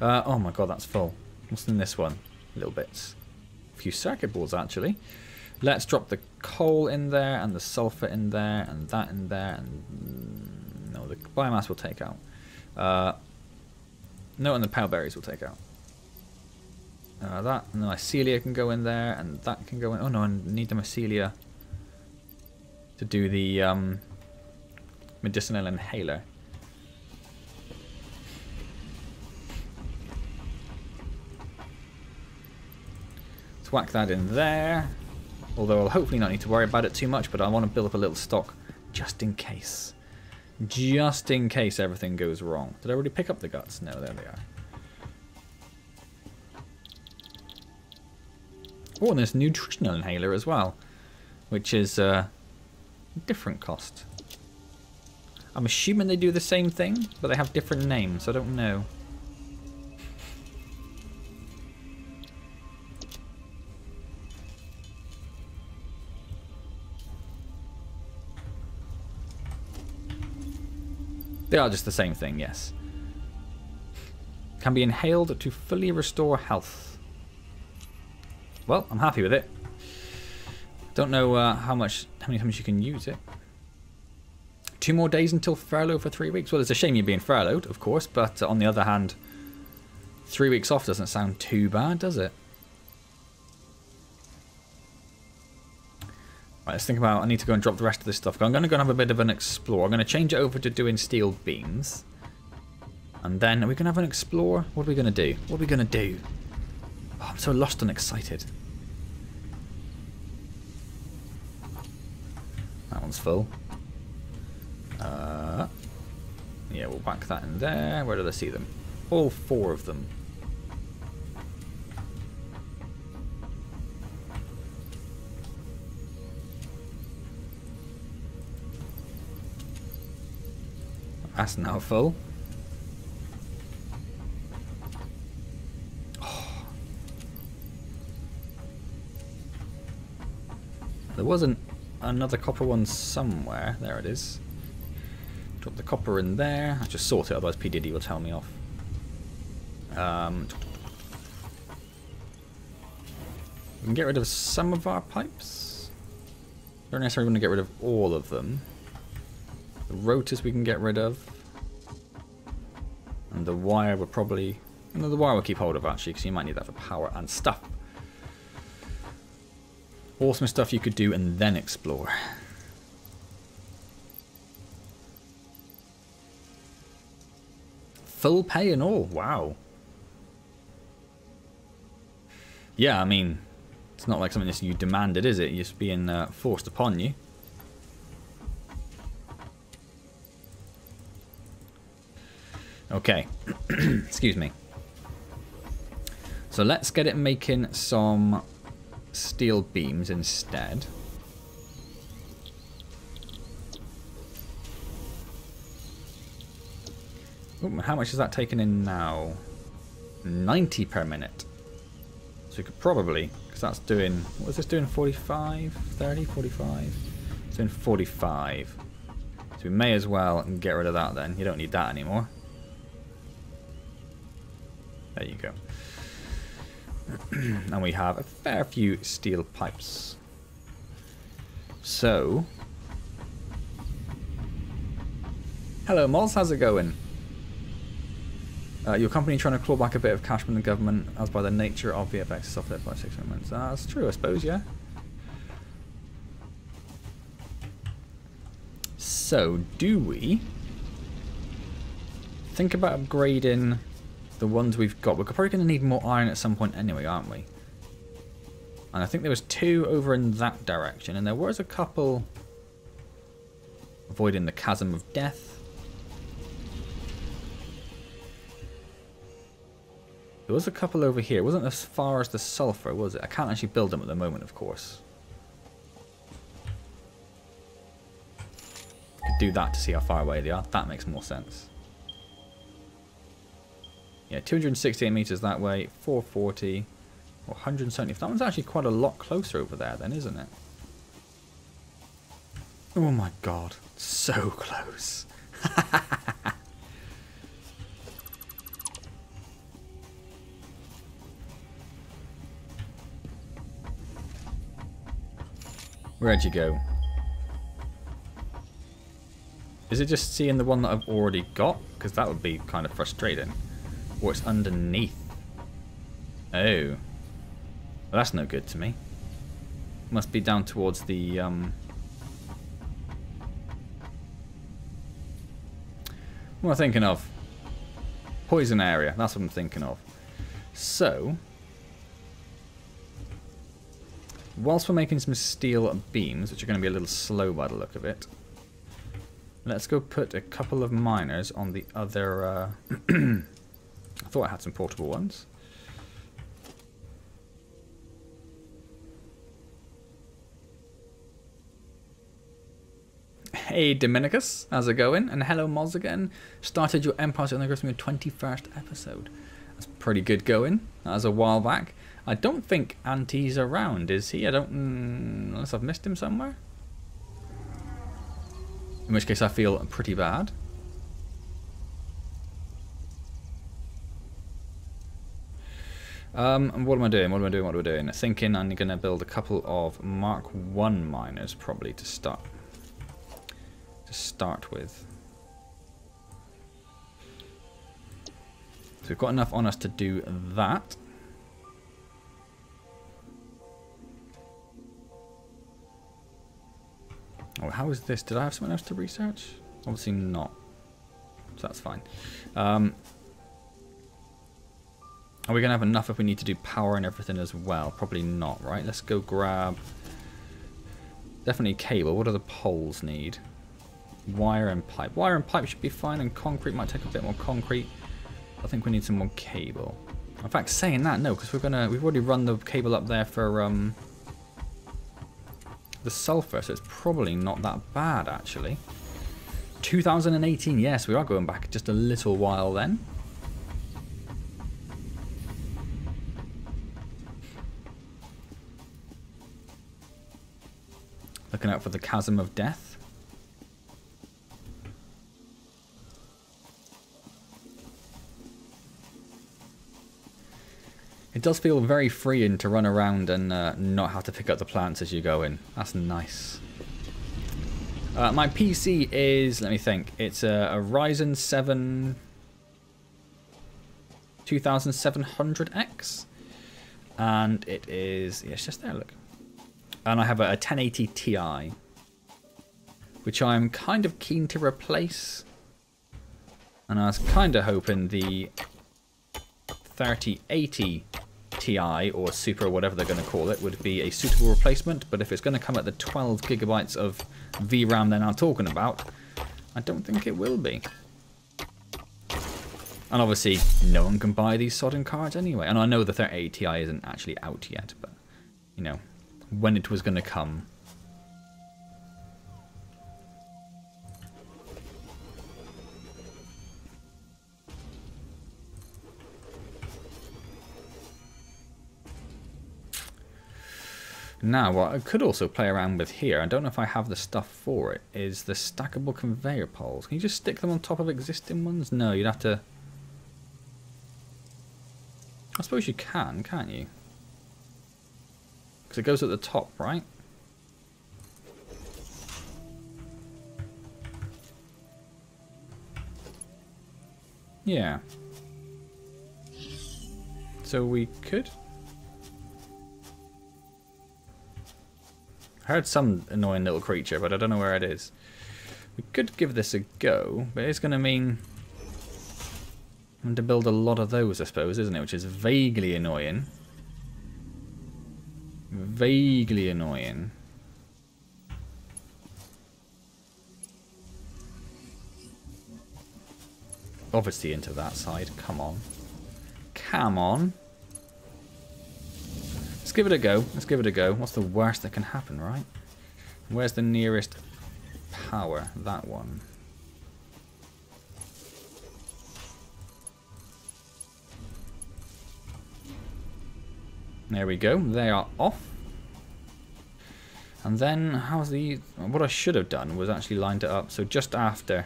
A: Oh my god, that's full. What's in this one? Little bits. A few circuit boards, actually. Let's drop the coal in there, and the sulfur in there, and that in there, and no, the biomass we'll take out. No, and the pale berries we'll take out. That, and the mycelia can go in there, and that can go in. Oh no, I need the mycelia to do the medicinal inhaler. Let's whack that in there. Although I'll hopefully not need to worry about it too much, but I want to build up a little stock just in case. Just in case everything goes wrong. Did I already pick up the guts? No, there they are. Oh, and there's nutritional inhaler as well, which is a different cost. I'm assuming they do the same thing, but they have different names. I don't know. They are just the same thing, yes. Can be inhaled to fully restore health. Well, I'm happy with it. Don't know how many times you can use it. 2 more days until furlough for 3 weeks. Well, it's a shame you're being furloughed, of course, but on the other hand, 3 weeks off doesn't sound too bad, does it? Right, let's think about, I need to go and drop the rest of this stuff. I'm going to go and have a bit of an explore. I'm going to change it over to doing steel beams. And then, are we going to have an explore? What are we going to do? What are we going to do? Oh, I'm so lost and excited. That one's full. Yeah, we'll whack that in there. Where did I see them? All 4 of them. That's now full. Oh. There wasn't another copper one somewhere. There it is. Drop the copper in there. I just sort it, otherwise P. Diddy will tell me off. We can get rid of some of our pipes. Don't necessarily want to get rid of all of them. The rotors we can get rid of. And the wire we'll probably... No, the wire we'll keep hold of actually, because you might need that for power and stuff. Awesome stuff you could do and then explore. Full pay and all, wow. Yeah, I mean, it's not like something that you demanded, is it? You're just being forced upon you. Okay, excuse me. So let's get it making some steel beams instead. Ooh, how much is that taking in now? 90 per minute. So we could probably, because that's doing, what is this doing, 45, 30, 45? It's doing 45. So we may as well get rid of that then. You don't need that anymore. There you go. And we have a fair few steel pipes. So, hello Moz, how's it going? Your company trying to claw back a bit of cash from the government, as by the nature of VFX software by 6 months. That's true, I suppose, yeah. So, do we think about upgrading the ones we've got? We're probably going to need more iron at some point anyway, aren't we? And I think there was 2 over in that direction, and there was a couple avoiding the chasm of death. There was a couple over here. It wasn't as far as the sulfur, was it? I can't actually build them at the moment, of course. Could do that to see how far away they are. That makes more sense. Yeah, 268 meters that way, 440, or 170. That one's actually quite a lot closer over there then, isn't it? Oh my god, so close. Where'd you go? Is it just seeing the one that I've already got? Because that would be kind of frustrating. Or it's underneath. Oh. Well, that's no good to me. Must be down towards the... What am I thinking of? Poison area. That's what I'm thinking of. So... whilst we're making some steel beams, which are going to be a little slow by the look of it, let's go put a couple of miners on the other... I thought I had some portable ones. Hey Dominicus, how's it going? And hello Moz again. Started your Empire on the 21st episode. That's pretty good going. That was a while back. I don't think Antz around, is he? I don't... unless I've missed him somewhere. In which case I feel pretty bad. What am I doing? What am I doing? What am I doing? Thinking I'm going to build a couple of Mark 1 miners probably to start with. So we've got enough on us to do that. Oh, how is this? Did I have something else to research? Obviously not. So that's fine. Are we going to have enough if we need to do power and everything as well? Probably not, right? Let's go grab... definitely cable. What do the poles need? Wire and pipe. Wire and pipe should be fine, and concrete might take a bit more concrete. I think we need some more cable. In fact, saying that, no, because we've already run the cable up there for the sulfur, so it's probably not that bad actually. 2018, yes, we are going back just a little while then. Looking out for the chasm of death. It does feel very freeing to run around and not have to pick up the plants as you go in. That's nice. My PC is, let me think, it's a Ryzen 7 2700X. And it is, yeah, it's just there, look. And I have a 1080 Ti, which I'm kind of keen to replace. And I was kind of hoping the 3080 Ti or Super, whatever they're going to call it, would be a suitable replacement. But if it's going to come at the 12 gigabytes of VRAM they're now talking about, I don't think it will be. And obviously, no one can buy these sodding cards anyway. And I know the 3080 Ti isn't actually out yet, but, you know, when it was going to come. Now, what I could also play around with here, I don't know if I have the stuff for it, is the stackable conveyor poles. Can you just stick them on top of existing ones? No, you'd have to... I suppose you can, can't you? Because it goes at the top, right? Yeah. So we could... I heard some annoying little creature, but I don't know where it is. We could give this a go, but it's going to mean I'm to build a lot of those, I suppose, isn't it? Which is vaguely annoying. Vaguely annoying. Obviously into that side. Come on. Come on. Let's give it a go. Let's give it a go. What's the worst that can happen, right? Where's the nearest power? That one. There we go. They are off. And then, how's the... what I should have done was actually lined it up. So just after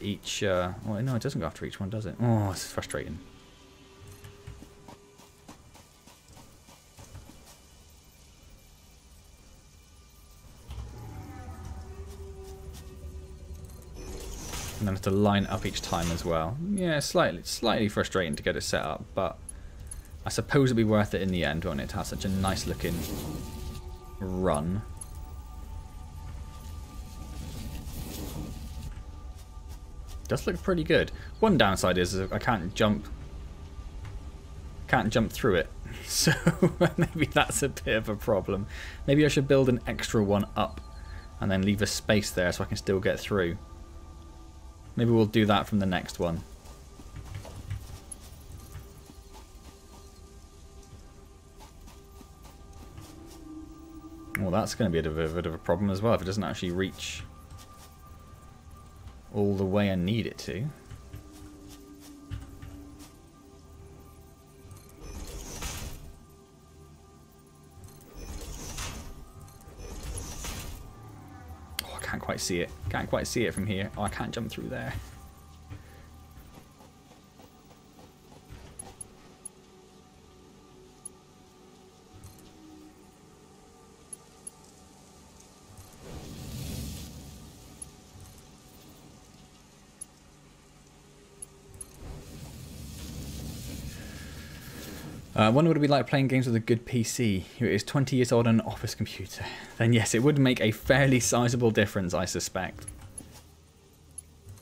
A: each... well, no, it doesn't go after each one, does it? Oh, it's frustrating. And then have to line up each time as well. Yeah, slightly frustrating to get it set up, but I suppose it'll be worth it in the end, won't it, to have such a nice looking run. Does look pretty good. One downside is I can't jump through it. So maybe that's a bit of a problem. Maybe I should build an extra one up and then leave a space there so I can still get through. Maybe we'll do that from the next one. Well, that's going to be a bit of a problem as well if it doesn't actually reach all the way I need it to. Oh, I can't quite see it. Can't quite see it from here. Oh, I can't jump through there. I wonder what it would be like playing games with a good PC who is 20 years old on an office computer. Then yes, it would make a fairly sizable difference, I suspect.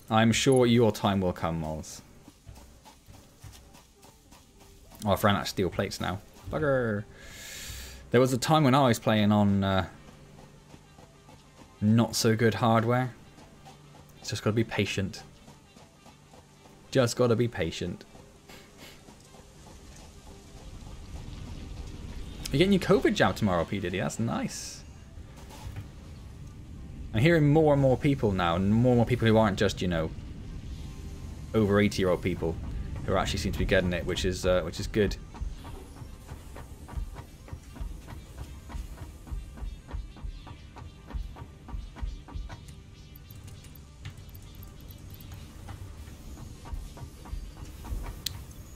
A: I'm sure your time will come, Moles. Oh, I've ran out of steel plates now. Bugger. There was a time when I was playing on not so good hardware. It's just got to be patient. Just got to be patient. You're getting your COVID jab tomorrow, P. Diddy. That's nice. I'm hearing more and more people now, and more people who aren't just, you know, over 80-year-old people who actually seem to be getting it, which is good.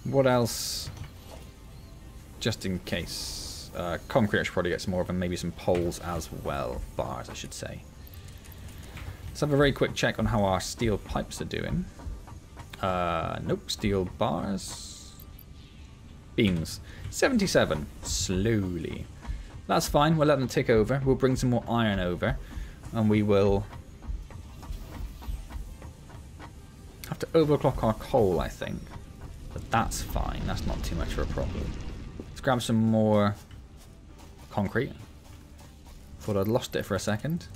A: What else? Just in case. Concrete I should probably get some more of them, maybe some poles as well. Bars, I should say. Let's have a very quick check on how our steel pipes are doing. Nope, steel bars. Beams. 77. Slowly. That's fine, we'll let them tick over. We'll bring some more iron over. And we will have to overclock our coal, I think. But that's fine, that's not too much of a problem. Let's grab some more concrete. Thought I'd lost it for a second.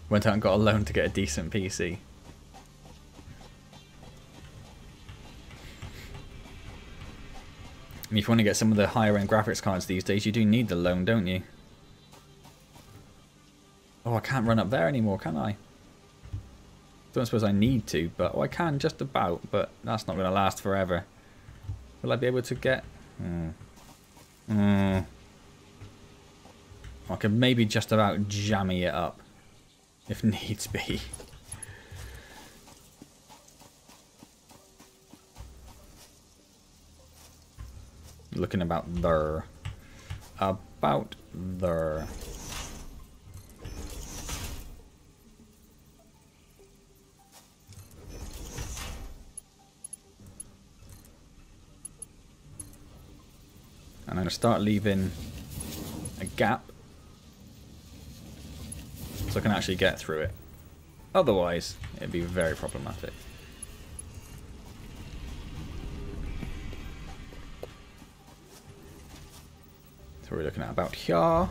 A: Went out and got a loan to get a decent PC. I mean, if you want to get some of the higher end graphics cards these days, you do need the loan, don't you? Oh, I can't run up there anymore, can I? Don't suppose I need to, but I can just about, but that's not going to last forever. Will I be able to get... I could maybe just about jammy it up, if needs be. Looking about there. About there. And I'm going to start leaving a gap so I can actually get through it. Otherwise, it'd be very problematic. So we're looking at about here.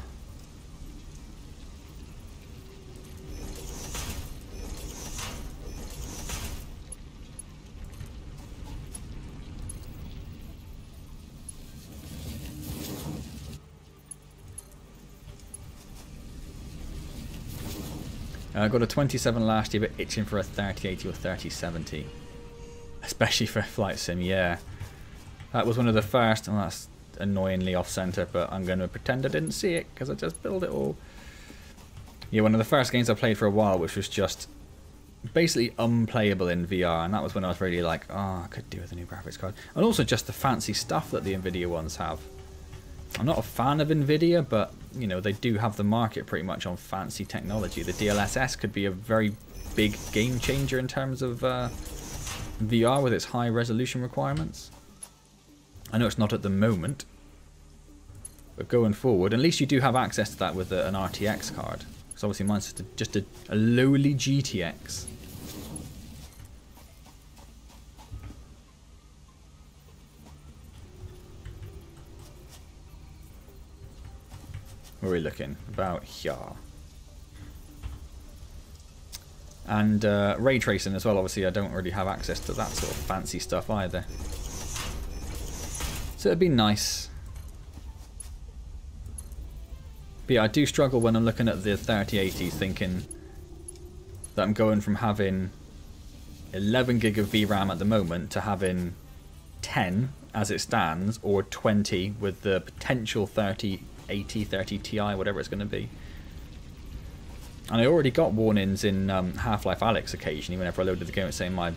A: I got a 27 last year, but itching for a 3080 or 3070. Especially for Flight Sim, yeah. That was one of the first, and that's annoyingly off-center, but I'm going to pretend I didn't see it, because I just built it all. Yeah, one of the first games I played for a while, which was just basically unplayable in VR, and that was when I was really like, oh, I could do with a new graphics card. And also just the fancy stuff that the Nvidia ones have. I'm not a fan of Nvidia, but you know, they do have the market pretty much on fancy technology. The DLSS could be a very big game changer in terms of VR with its high resolution requirements. I know it's not at the moment, but going forward, at least you do have access to that with an RTX card. Because obviously mine's just a lowly GTX. Where are we looking? About here. And ray tracing as well. Obviously I don't really have access to that sort of fancy stuff either. So it'd be nice. But yeah, I do struggle when I'm looking at the 3080s thinking that I'm going from having 11 gig of VRAM at the moment to having 10 as it stands, or 20 with the potential 3080, 30 Ti, whatever it's going to be. And I already got warnings in Half-Life Alyx occasionally whenever I loaded the game saying my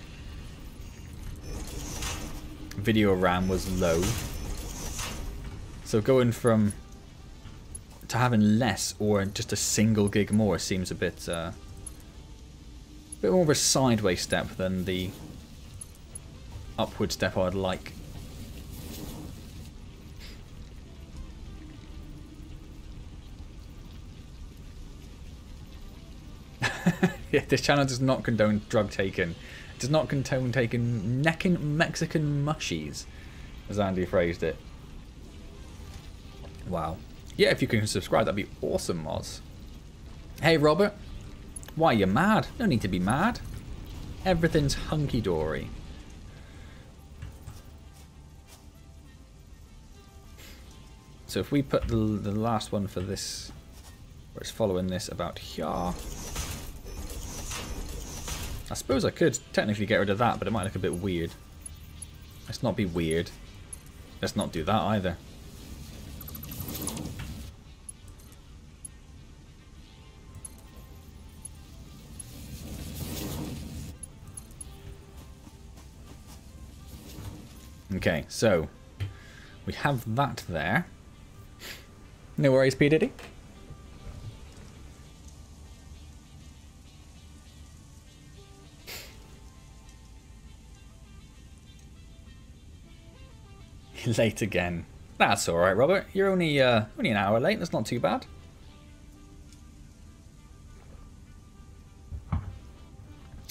A: video RAM was low. So going from to having less or just a single gig more seems a bit more of a sideways step than the upward step I'd like. Yeah, this channel does not condone drug taking. It does not condone taking Mexican mushies, as Andy phrased it. Wow. Yeah, if you can subscribe, that'd be awesome, Moz. Hey, Robert. Why, you're mad? No need to be mad. Everything's hunky-dory. So if we put the last one for this, where it's following this about here. I suppose I could technically get rid of that, but it might look a bit weird. Let's not be weird. Let's not do that either. Okay, so we have that there. No worries, P. Diddy. Late again. That's alright, Robert. You're only an hour late. That's not too bad.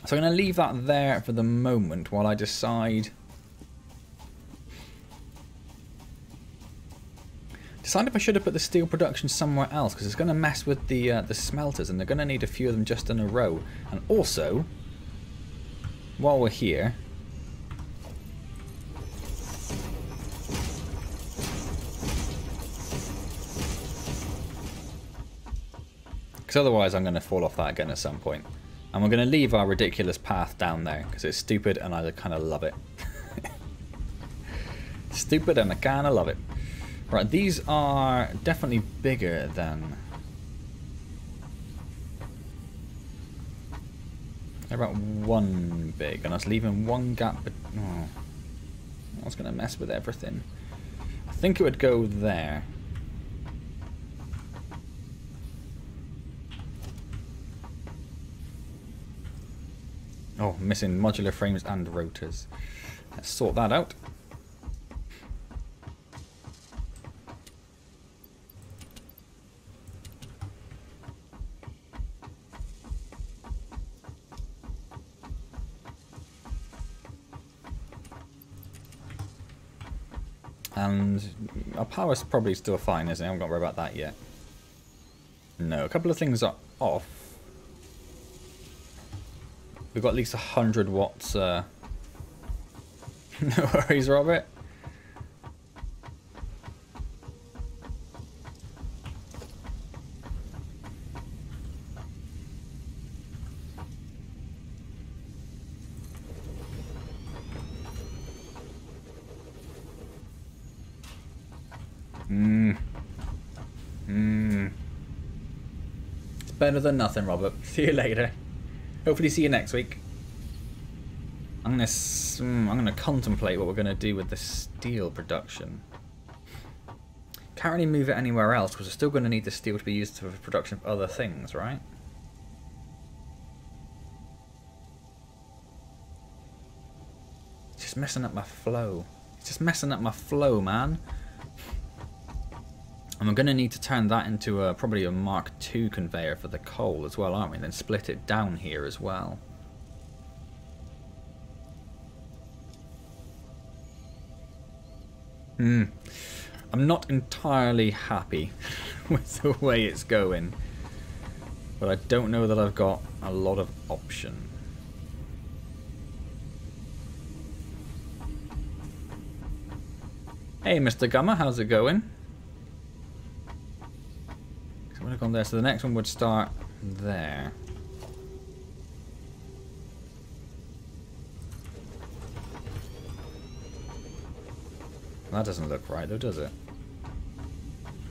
A: So I'm going to leave that there for the moment while I decide if I should have put the steel production somewhere else, because it's going to mess with the smelters, and they're going to need a few of them just in a row. And also, while we're here, because otherwise I'm going to fall off that again at some point. And we're going to leave our ridiculous path down there, because it's stupid and I kind of love it. Stupid and I kind of love it. Right, these are definitely bigger than... They're about one big, and I was leaving one gap, but... Oh, I was going to mess with everything. I think it would go there. Oh, missing modular frames and rotors. Let's sort that out. And our power's probably still fine, isn't it? I haven't got to worry about that yet. No, a couple of things are off. We've got at least 100 watts. No worries, Robert. It's better than nothing, Robert. See you later. Hopefully see you next week. I'm gonna contemplate what we're gonna do with the steel production. Can't really move it anywhere else because we're still gonna need the steel to be used for production of other things, right? It's just messing up my flow. It's just messing up my flow, man. And we're gonna need to turn that into probably a Mark II conveyor for the coal as well, aren't we? And then split it down here as well. I'm not entirely happy with the way it's going, but I don't know that I've got a lot of option. Hey, Mr. Gummer, how's it going? So I'm gonna go on there. So the next one would start there. That doesn't look right though, does it?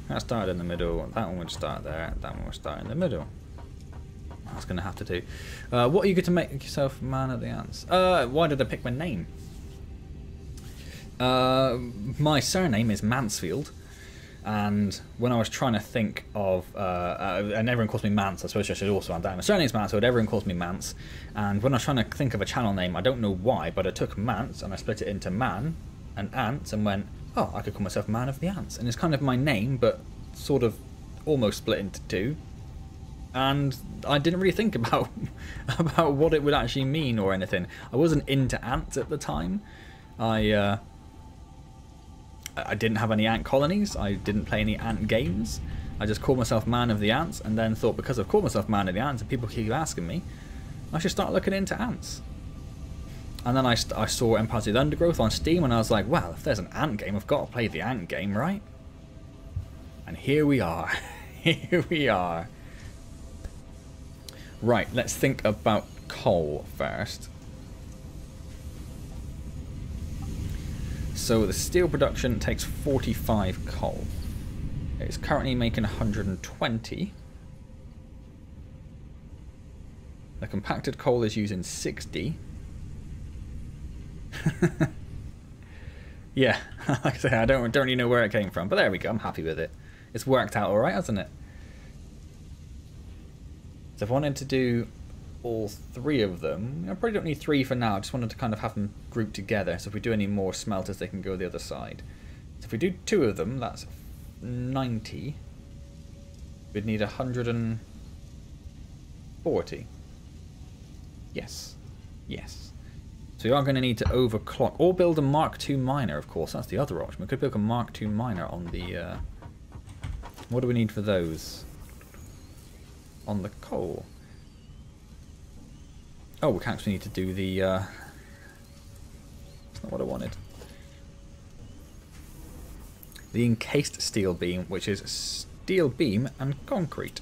A: That started in the middle, that one would start there, that one would start in the middle. That's going to have to do. What are you going to make yourself man of the ants? Why did I pick my name? My surname is Mansfield, and when I was trying to think of, and everyone calls me Mance, I suppose I should also add that. My surname's Mansfield, everyone calls me Mance, and when I was trying to think of a channel name, I don't know why, but I took Mance and I split it into Man and Ants and went, oh, I could call myself Man of the Ants. And it's kind of my name, but sort of almost split into two. And I didn't really think about about what it would actually mean or anything. I wasn't into ants at the time. I didn't have any ant colonies. I didn't play any ant games. I just called myself Man of the Ants, and then thought because I've called myself Man of the Ants and people keep asking me, I should start looking into ants. And then I saw Empire of the Undergrowth on Steam, and I was like, well, if there's an ant game, I've got to play the ant game, right? And here we are. Here we are. Right, let's think about coal first. So the steel production takes 45 coal. It's currently making 120. The compacted coal is using 60. Yeah, like I say, I don't really know where it came from, but there we go. I'm happy with it. It's worked out all right, hasn't it? So if I wanted to do all three of them, I probably don't need three for now. I just wanted to kind of have them grouped together. So if we do any more smelters, they can go the other side. So if we do two of them, that's 90. We'd need 140. Yes. Yes. So we are going to need to overclock, or build a Mark II miner, of course. That's the other option. We could build a Mark II miner on the... what do we need for those? On the coal. Oh, we actually need to do the... That's not what I wanted. The encased steel beam, which is steel beam and concrete.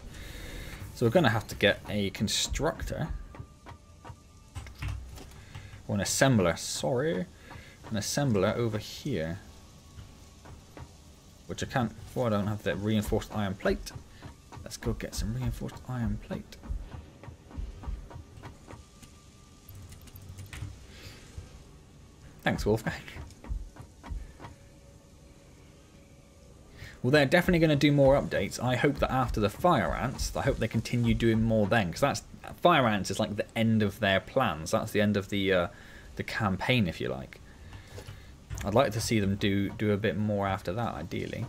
A: So we're going to have to get a constructor. Or an assembler, sorry. An assembler over here. Which I can't, I don't have that reinforced iron plate. Let's go get some reinforced iron plate. Thanks, Wolfgang. Well, they're definitely going to do more updates. I hope that after the fire ants, I hope they continue doing more then, because that's fire ants is like the end of their plans. That's the end of the campaign, if you like. I'd like to see them do a bit more after that, ideally.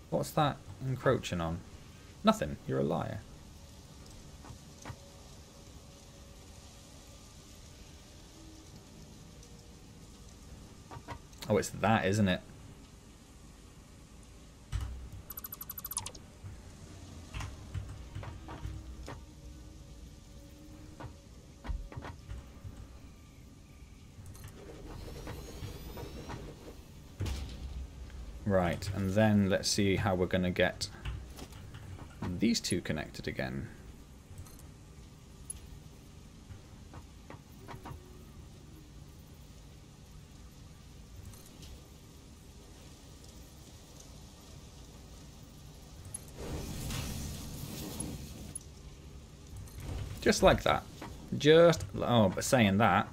A: What's that encroaching on? Nothing. You're a liar. Oh, it's that, isn't it? Right, and then let's see how we're going to get these two connected again. Just like that. Just, oh, but saying that,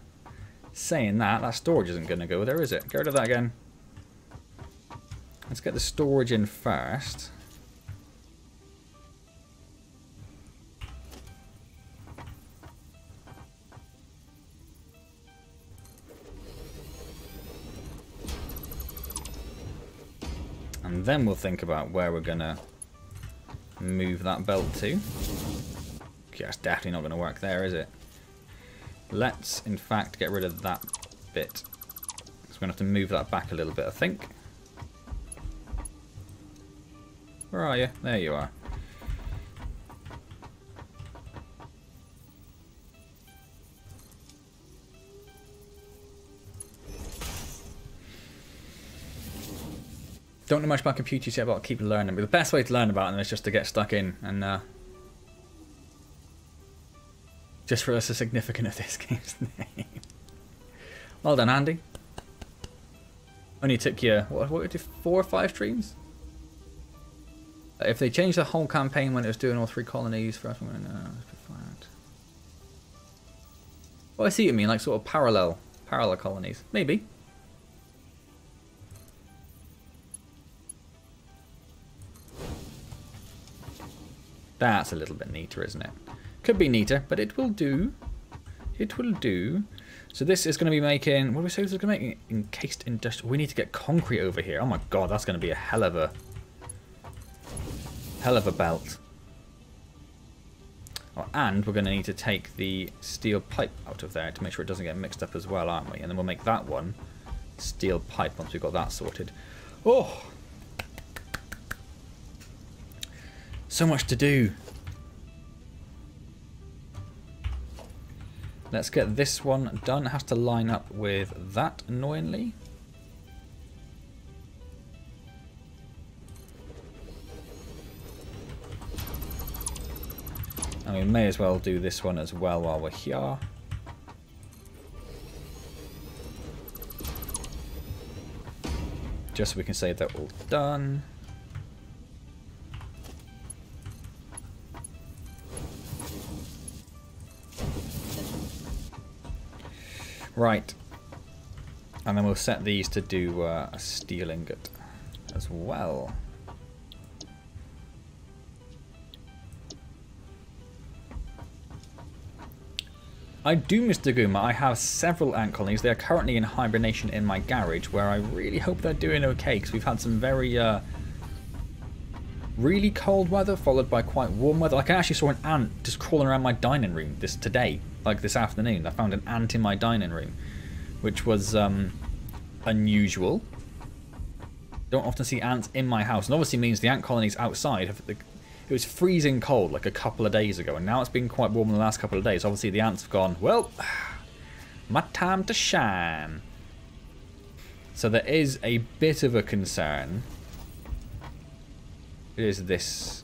A: that storage isn't going to go there, is it? Get rid of that again. Let's get the storage in first. And then we'll think about where we're going to move that belt to. Okay, that's definitely not going to work there, is it? Let's, in fact, get rid of that bit. So we're going to have to move that back a little bit, I think. Where are you? There you are. Don't know much about computers yet, but I'll keep learning. But the best way to learn about them is just to get stuck in and just realize the significance of this game's name. Well done, Andy. Only took you, what did you, 4 or 5 streams? If they changed the whole campaign when it was doing all 3 colonies, first one, well, I see what you mean, like sort of parallel colonies. Maybe. That's a little bit neater, isn't it? Could be neater, but it will do. It will do. So this is going to be making, what do we say this is going to make? Encased industrial. We need to get concrete over here. Oh my god, that's going to be a hell of a belt. Oh, and we're going to need to take the steel pipe out of there to make sure it doesn't get mixed up as well, aren't we? And then we'll make that one steel pipe once we've got that sorted. Oh! So much to do. Let's get this one done. It has to line up with that, annoyingly. And we may as well do this one as well while we're here. Just so we can say they're all done. Right, and then we'll set these to do a steel ingot as well. I do, Mr. Guma. I have several ant colonies. They are currently in hibernation in my garage, where I really hope they're doing okay, because we've had some very really cold weather followed by quite warm weather. Like I actually saw an ant just crawling around my dining room today. Like this afternoon, I found an ant in my dining room, which was unusual. Don't often see ants in my house, and obviously means the ant colonies outside it was freezing cold like a couple of days ago, and now it's been quite warm in the last couple of days. Obviously the ants have gone, well, my time to shine. So there is a bit of a concern. It is this,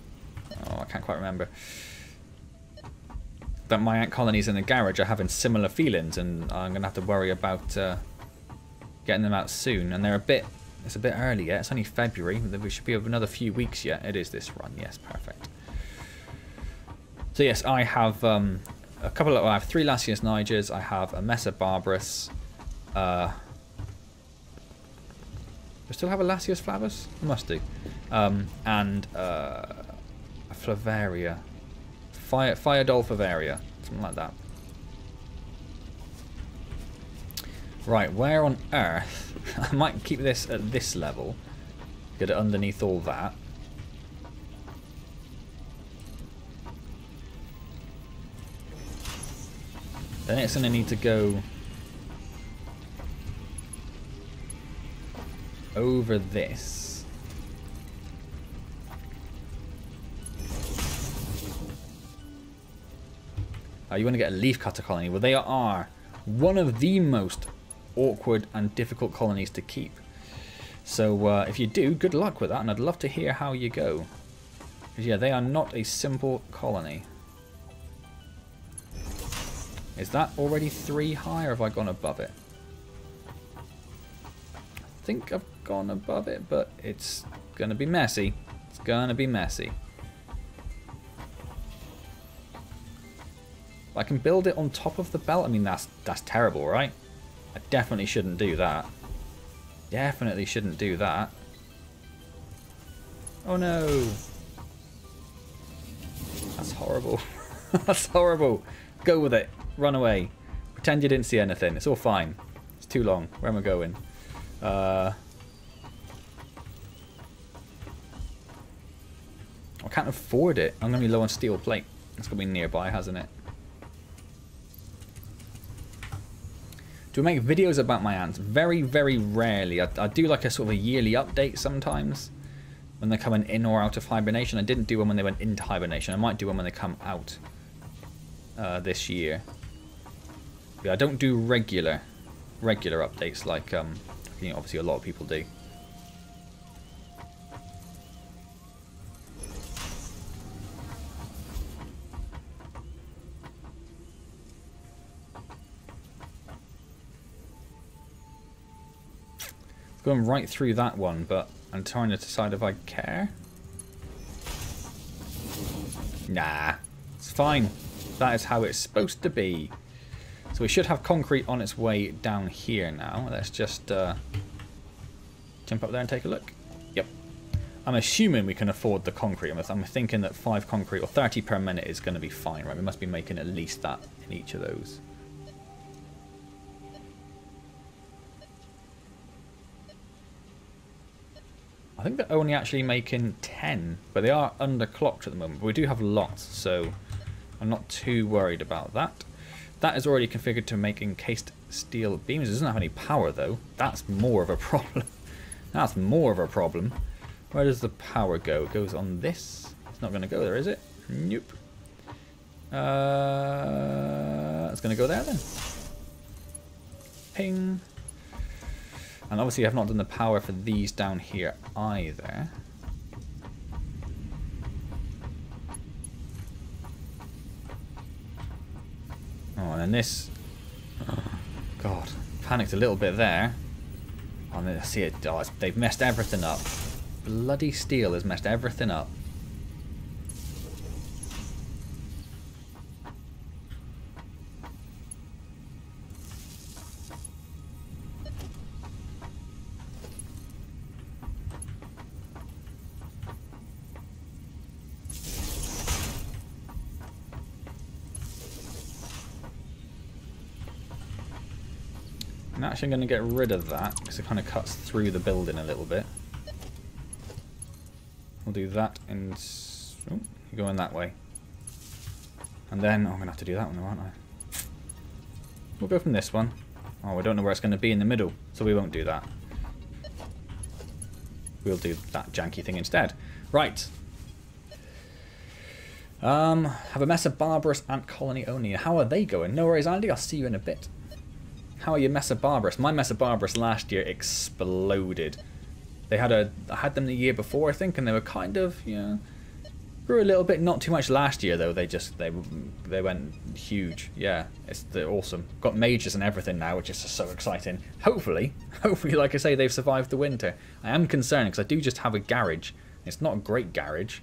A: oh, I can't quite remember, that my ant colonies in the garage are having similar feelings, and I'm going to have to worry about getting them out soon. And it's a bit early yet. It's only February. We should be over another few weeks yet. It is this run. Yes, perfect. So yes, I have I have 3 Lasius Nigers. I have a Mesa Barbarus. Do I still have a Lasius Flavus? I must do. And a Flavaria. Firedol Favaria, something like that. Right, where on earth? I might keep this at this level. Get it underneath all that. Then it's going to need to go over this. You want to get a leaf cutter colony. Well, they are one of the most awkward and difficult colonies to keep. So if you do, good luck with that, and I'd love to hear how you go. Because yeah, they are not a simple colony. Is that already 3 high, or have I gone above it? I think I've gone above it, but it's going to be messy. It's going to be messy. I can build it on top of the belt. I mean, that's terrible, right? I definitely shouldn't do that. Definitely shouldn't do that. Oh no. That's horrible. That's horrible. Go with it. Run away. Pretend you didn't see anything. It's all fine. It's too long. Where am I going? I can't afford it. I'm going to be low on steel plate. It's going to be nearby, hasn't it? Do I make videos about my ants? Very, very rarely. I do like a sort of a yearly update sometimes. When they're coming in or out of hibernation. I didn't do one when they went into hibernation. I might do one when they come out this year. But I don't do regular updates like you know, obviously a lot of people do. Going right through that one, but I'm trying to decide if I care. Nah, it's fine. That is how it's supposed to be. So we should have concrete on its way down here now. Let's just jump up there and take a look. Yep. I'm assuming we can afford the concrete. I'm thinking that 5 concrete or 30 per minute is going to be fine, right? We must be making at least that in each of those. I think they're only actually making 10, but they are underclocked at the moment. But we do have lots, so I'm not too worried about that. That is already configured to make encased steel beams. It doesn't have any power, though. That's more of a problem. That's more of a problem. Where does the power go? It goes on this. It's not going to go there, is it? Nope. It's going to go there, then. Ping. And obviously I've not done the power for these down here either. Oh, and then this... Oh, God. Panicked a little bit there. Oh, I see it. Oh, they've messed everything up. Bloody steel has messed everything up. I'm actually going to get rid of that because it kind of cuts through the building a little bit. We'll do that and oh, you're going that way. And then I'm going to have to do that one, aren't I? We'll go from this one. Oh, we don't know where it's going to be in the middle, so we won't do that. We'll do that janky thing instead. Right. Have a mess of barbarous ant colony only. How are they going? No worries, Andy. I'll see you in a bit. How are your Mesa Barbarous? My Mesa Barbarous last year exploded. I had them the year before, I think, and they were kind of, you know, grew a little bit. Not too much last year though. They went huge. Yeah, they're awesome. Got majors and everything now, which is just so exciting. Hopefully, like I say, they've survived the winter. I am concerned because I do just have a garage. It's not a great garage,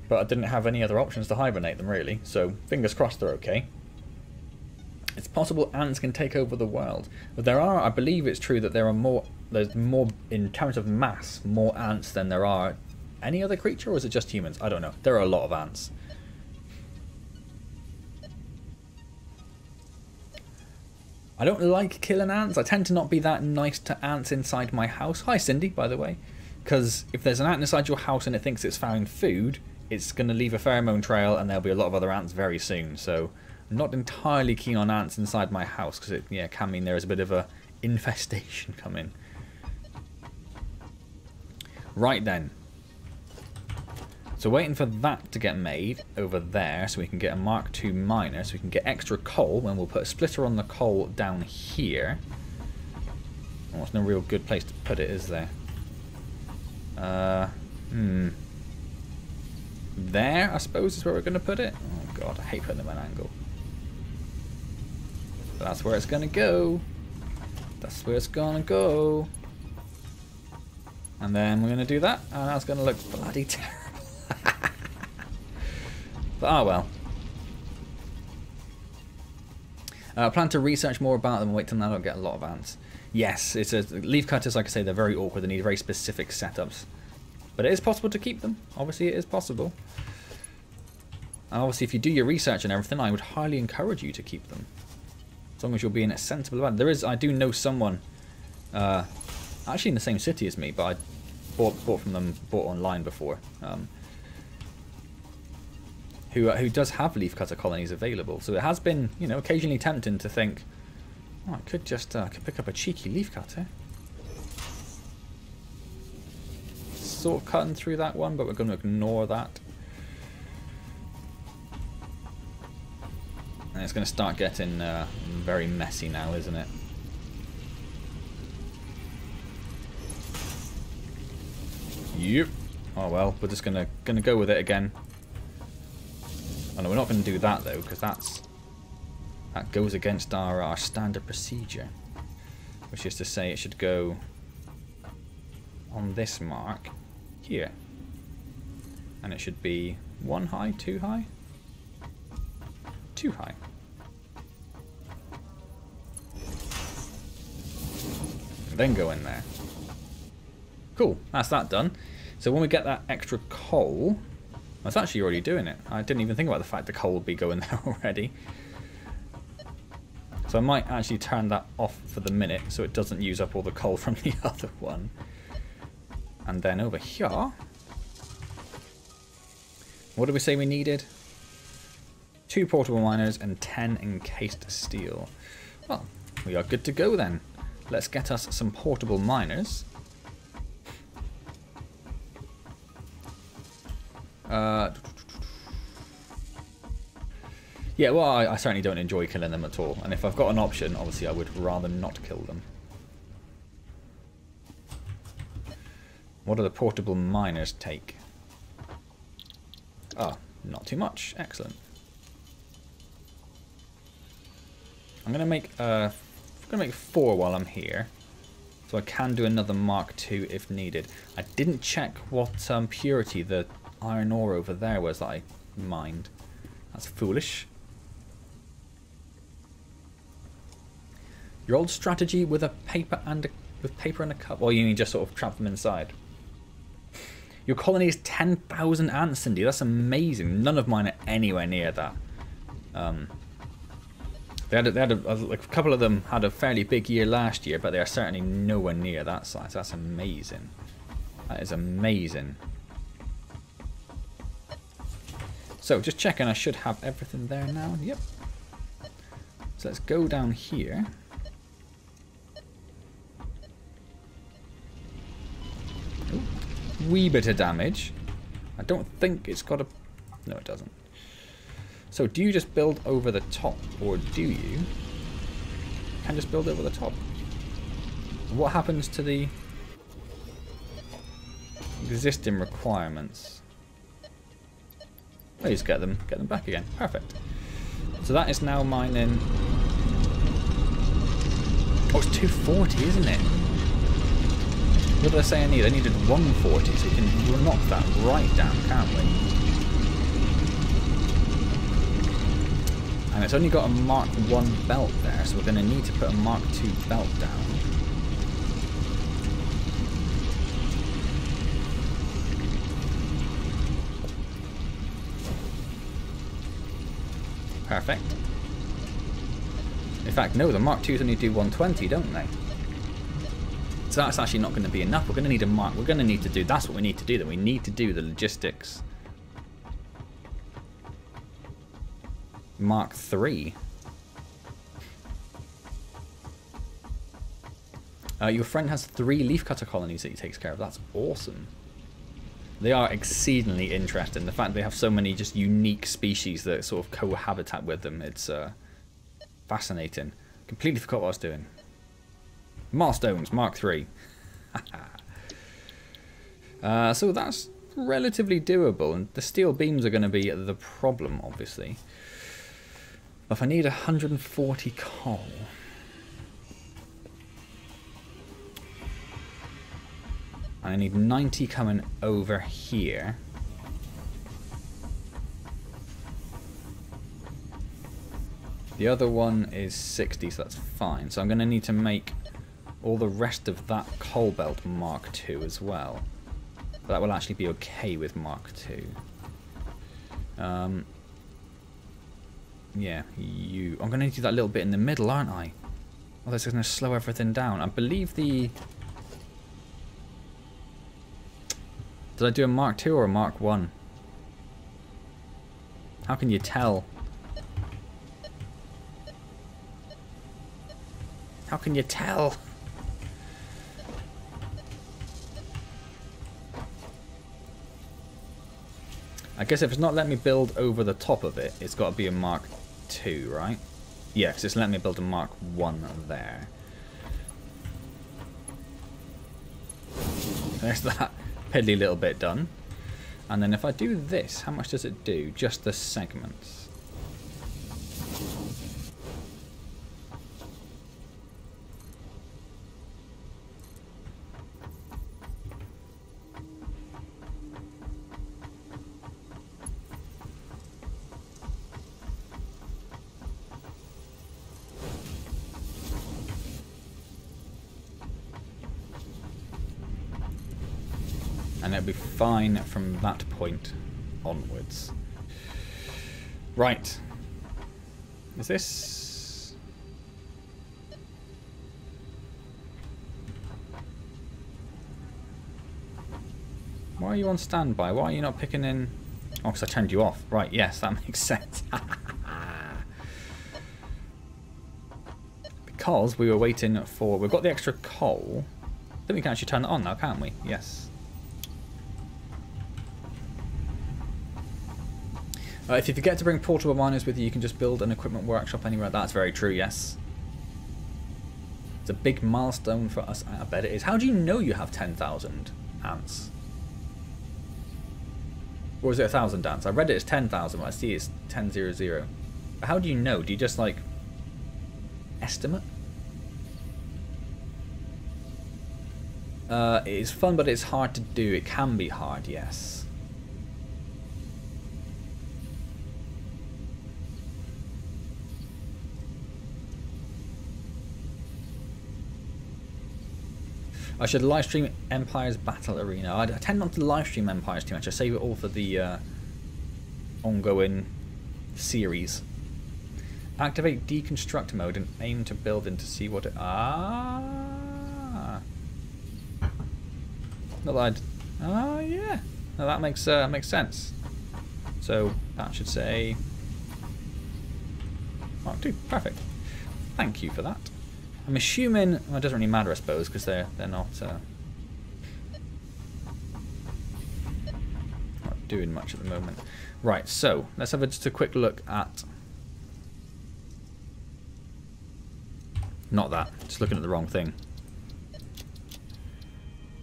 A: but I didn't have any other options to hibernate them really. So fingers crossed they're okay. It's possible ants can take over the world. But there are, I believe it's true that there's more, in terms of mass, more ants than there are any other creature, or is it just humans? I don't know. There are a lot of ants. I don't like killing ants. I tend to not be that nice to ants inside my house. Hi Cindy, by the way. Because if there's an ant inside your house and it thinks it's found food, it's going to leave a pheromone trail and there'll be a lot of other ants very soon. So I'm not entirely keen on ants inside my house because it can mean there is a bit of a infestation coming. Right then. So waiting for that to get made over there so we can get a Mark II miner, so we can get extra coal, and we'll put a splitter on the coal down here. Oh, there's no real good place to put it, is there? There, I suppose, is where we're going to put it. Oh god, I hate putting them at an angle. But that's where it's going to go. That's where it's going to go. And then we're going to do that, and that's going to look bloody terrible. But ah well. I plan to research more about them and wait till now I don't get a lot of ants. Yes, it's a leaf cutters, like I say, they're very awkward. They need very specific setups. But it is possible to keep them. Obviously, it is possible. And obviously, if you do your research and everything, I would highly encourage you to keep them. As long as you're being sensible about it. There is, I do know someone, actually in the same city as me, but I bought from them, bought online before, who does have leafcutter colonies available. So it has been, you know, occasionally tempting to think, oh, I could just could pick up a cheeky leafcutter. Sort of cutting through that one, but we're going to ignore that. And it's going to start getting very messy now, isn't it? Yep. Oh well, we're just gonna go with it again. Oh no, we're not going to do that though, because that goes against our standard procedure, which is to say it should go on this mark here, and it should be 1 high, 2 high, 2 high. And then go in there. Cool, that's that done. So when we get that extra coal, that's actually already doing it. I didn't even think about the fact the coal would be going there already. So I might actually turn that off for the minute so it doesn't use up all the coal from the other one. And then over here, what did we say we needed? 2 portable miners and 10 encased steel. Well, we are good to go then. Let's get us some portable miners. Yeah, well, I certainly don't enjoy killing them at all. And if I've got an option, obviously I would rather not kill them. What do the portable miners take? Ah, not too much. Excellent. I'm gonna make 4 while I'm here, so I can do another Mark II if needed. I didn't check what purity the iron ore over there was that I mined. That's foolish. Your old strategy with a paper and a cup. Well, you mean just sort of trap them inside. Your colony is 10,000 ants, Cindy. That's amazing. None of mine are anywhere near that. They had like a couple of them had a fairly big year last year, but they are certainly nowhere near that size. That's amazing. That is amazing. So just checking, I should have everything there now. Yep. So let's go down here. Ooh, wee bit of damage. I don't think it's got a... No, it doesn't. So do you just build over the top, or do you can just build over the top? What happens to the existing requirements? Please get them back again. Perfect. So that is now mining. Oh, it's 240, isn't it? What did I say I need? I needed 140, so we can knock that right down, can't we? And it's only got a Mark 1 belt there, so we're going to need to put a Mark 2 belt down. Perfect. In fact, no, the Mark 2s only do 120, don't they? So that's actually not going to be enough. We're going to need a Mark. We're going to need to do. That's what we need to do. Then we need to do the logistics. Mark 3. Your friend has 3 leafcutter colonies that he takes care of. That's awesome. They are exceedingly interesting. The fact they have so many just unique species that sort of cohabitat with them. It's fascinating. Completely forgot what I was doing. Milestones, Mark 3. So that's relatively doable. And the steel beams are going to be the problem, obviously. If I need 140 coal, and I need 90 coming over here, The other one is 60, so that's fine. So I'm going to need to make all the rest of that coal belt Mark II as well. But that will actually be okay with Mark II. Yeah, I'm going to need to do that little bit in the middle, aren't I? Oh, this is going to slow everything down. I believe the... Did I do a Mark II or a Mark I? How can you tell? How can you tell? I guess if it's not letting me build over the top of it, it's got to be a Mark II, right? Yes, it's letting me build a Mark I there. There's that piddly little bit done. And then if I do this, how much does it do? Just the segments. And it'll be fine from that point onwards. Right. Is this... Why are you on standby? Why are you not picking in... Oh, because I turned you off. Right, yes, that makes sense. Because we were waiting for... We've got the extra coal. Then we can actually turn it on now, can't we? Yes. If you forget to bring portable miners with you, you can just build an equipment workshop anywhere. That's very true, yes. It's a big milestone for us, I bet it is. How do you know you have 10,000 ants? Or is it 1,000 ants? I read it as 10,000, but I see it's 10,000. How do you know? Do you just, like, estimate? It's fun, but it's hard to do. It can be hard, yes. I should live stream Empire's Battle Arena. I tend not to live stream Empires too much. I save it all for the ongoing series. Activate deconstruct mode and aim to build in to see what it... Ah. Not that I'd... Ah, yeah. No, that makes sense. So that should say... Mark II. Perfect. Thank you for that. I'm assuming, well, it doesn't really matter, I suppose, because they're not doing much at the moment. Right, so let's have just a quick look at. Not that, just looking at the wrong thing.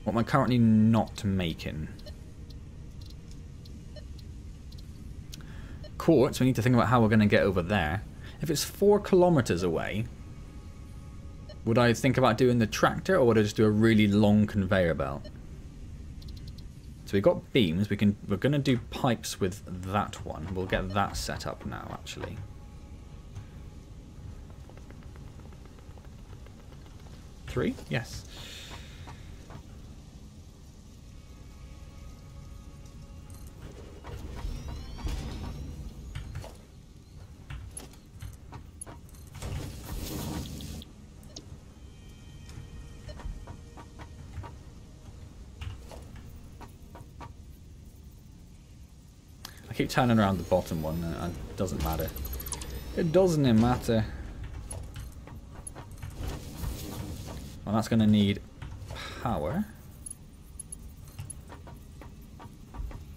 A: What am I currently not making? Quartz. We need to think about how we're going to get over there. If it's 4 kilometers away. Would I think about doing the tractor, or would I just do a really long conveyor belt? So we've got beams. We're going to do pipes with that one. We'll get that set up now, actually. Three? Yes. I keep turning around the bottom one, and it doesn't matter. It doesn't matter. Well, that's going to need power.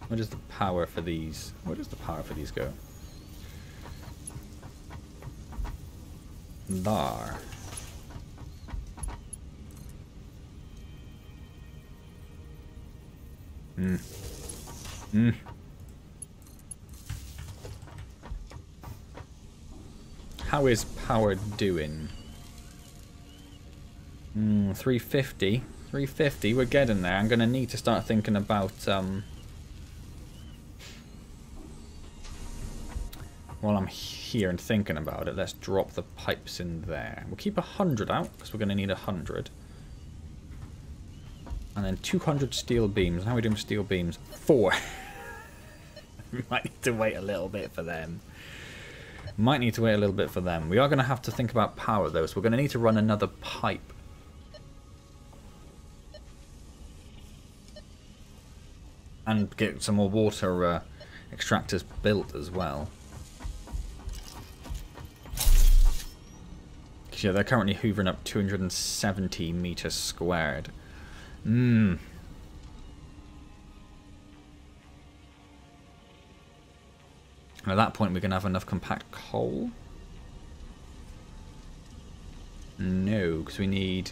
A: Where does the power for these? Where does the power for these go? There. How is power doing? 350. 350, we're getting there. I'm going to need to start thinking about while I'm here and thinking about it, let's drop the pipes in there. We'll keep 100 out, because we're going to need 100. And then 200 steel beams. How are we doing with steel beams? 4. We might need to wait a little bit for them. Might need to wait a little bit for them. We are going to have to think about power, though, so we're going to need to run another pipe. And get some more water extractors built as well. Because, yeah, they're currently hoovering up 270 meters squared. And at that point, we can have enough compact coal. No, because we need...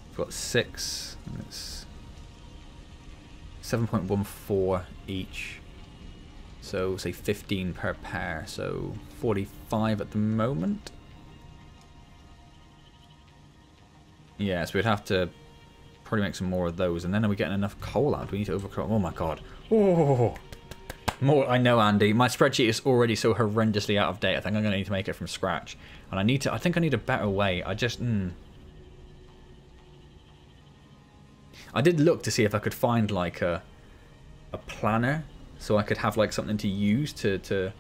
A: We've got 6. And it's 7.14 each. So, say 15 per pair. So, 45 at the moment. Yeah, so we'd have to probably make some more of those. And then are we getting enough coal out? We need to overclock. Oh my god. Oh! More, I know, Andy. My spreadsheet is already so horrendously out of date. I think I'm going to need to make it from scratch. And I think I need a better way. I did look to see if I could find like a planner so I could have like something to use to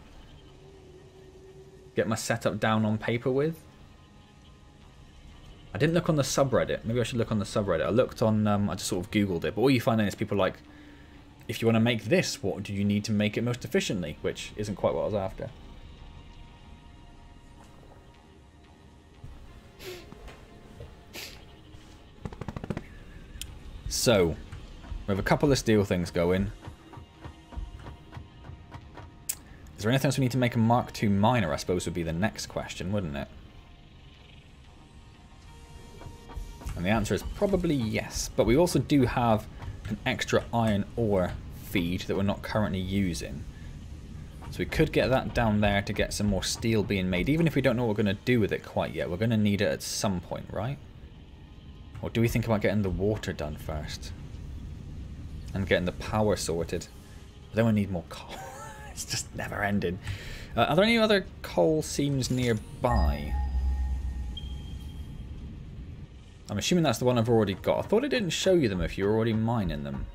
A: get my setup down on paper with. I didn't look on the subreddit. Maybe I should look on the subreddit. I looked on, I just sort of Googled it. But all you find then is people like, if you want to make this, what do you need to make it most efficiently? Which isn't quite what I was after. So, we have a couple of steel things going. Is there anything else we need to make a Mark II miner, I suppose would be the next question, wouldn't it? And the answer is probably yes. But we also do have an extra iron ore feed that we're not currently using. So we could get that down there to get some more steel being made. Even if we don't know what we're going to do with it quite yet, we're going to need it at some point, right? Or do we think about getting the water done first? And getting the power sorted? But then we need more coal. It's just never ending. Are there any other coal seams nearby? I'm assuming that's the one I've already got. I thought it didn't show you them if you were already mining them.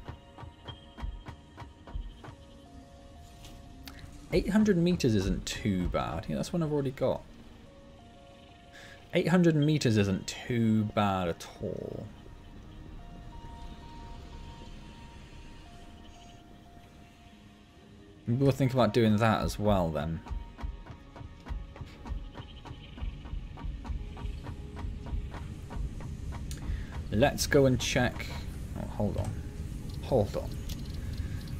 A: 800 meters isn't too bad. Yeah, that's one I've already got. 800 meters isn't too bad at all. Maybe we'll think about doing that as well then. Let's go and check. Oh, hold on. Hold on.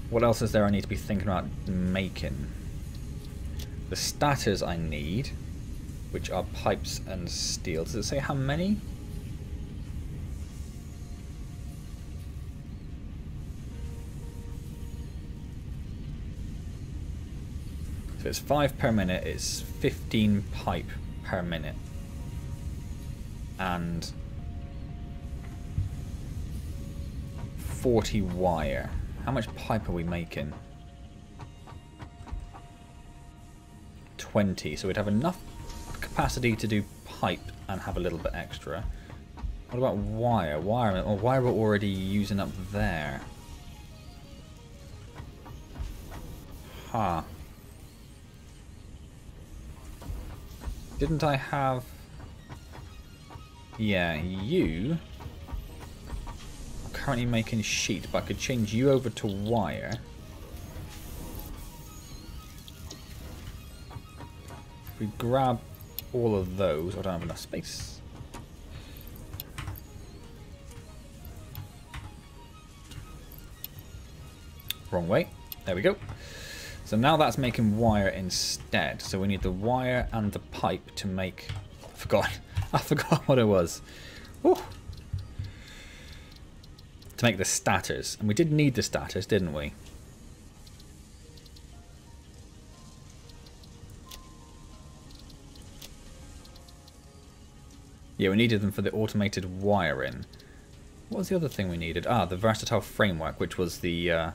A: What else is there I need to be thinking about making? The starters I need, which are pipes and steel. Does it say how many? So it's 5 per minute, it's 15 pipe per minute. And 40 wire. How much pipe are we making? 20. So we'd have enough capacity to do pipe and have a little bit extra. What about wire? Wire we're already using up there. Huh. Didn't I have... Yeah, you... currently making sheet, but I could change you over to wire. If we grab all of those, I don't have enough space. Wrong way. There we go. So now that's making wire instead. So we need the wire and the pipe to make... I forgot what it was. Whew. To make the starters. And we did need the starters, didn't we? Yeah, we needed them for the automated wiring. What was the other thing we needed? Ah, the versatile framework, which was the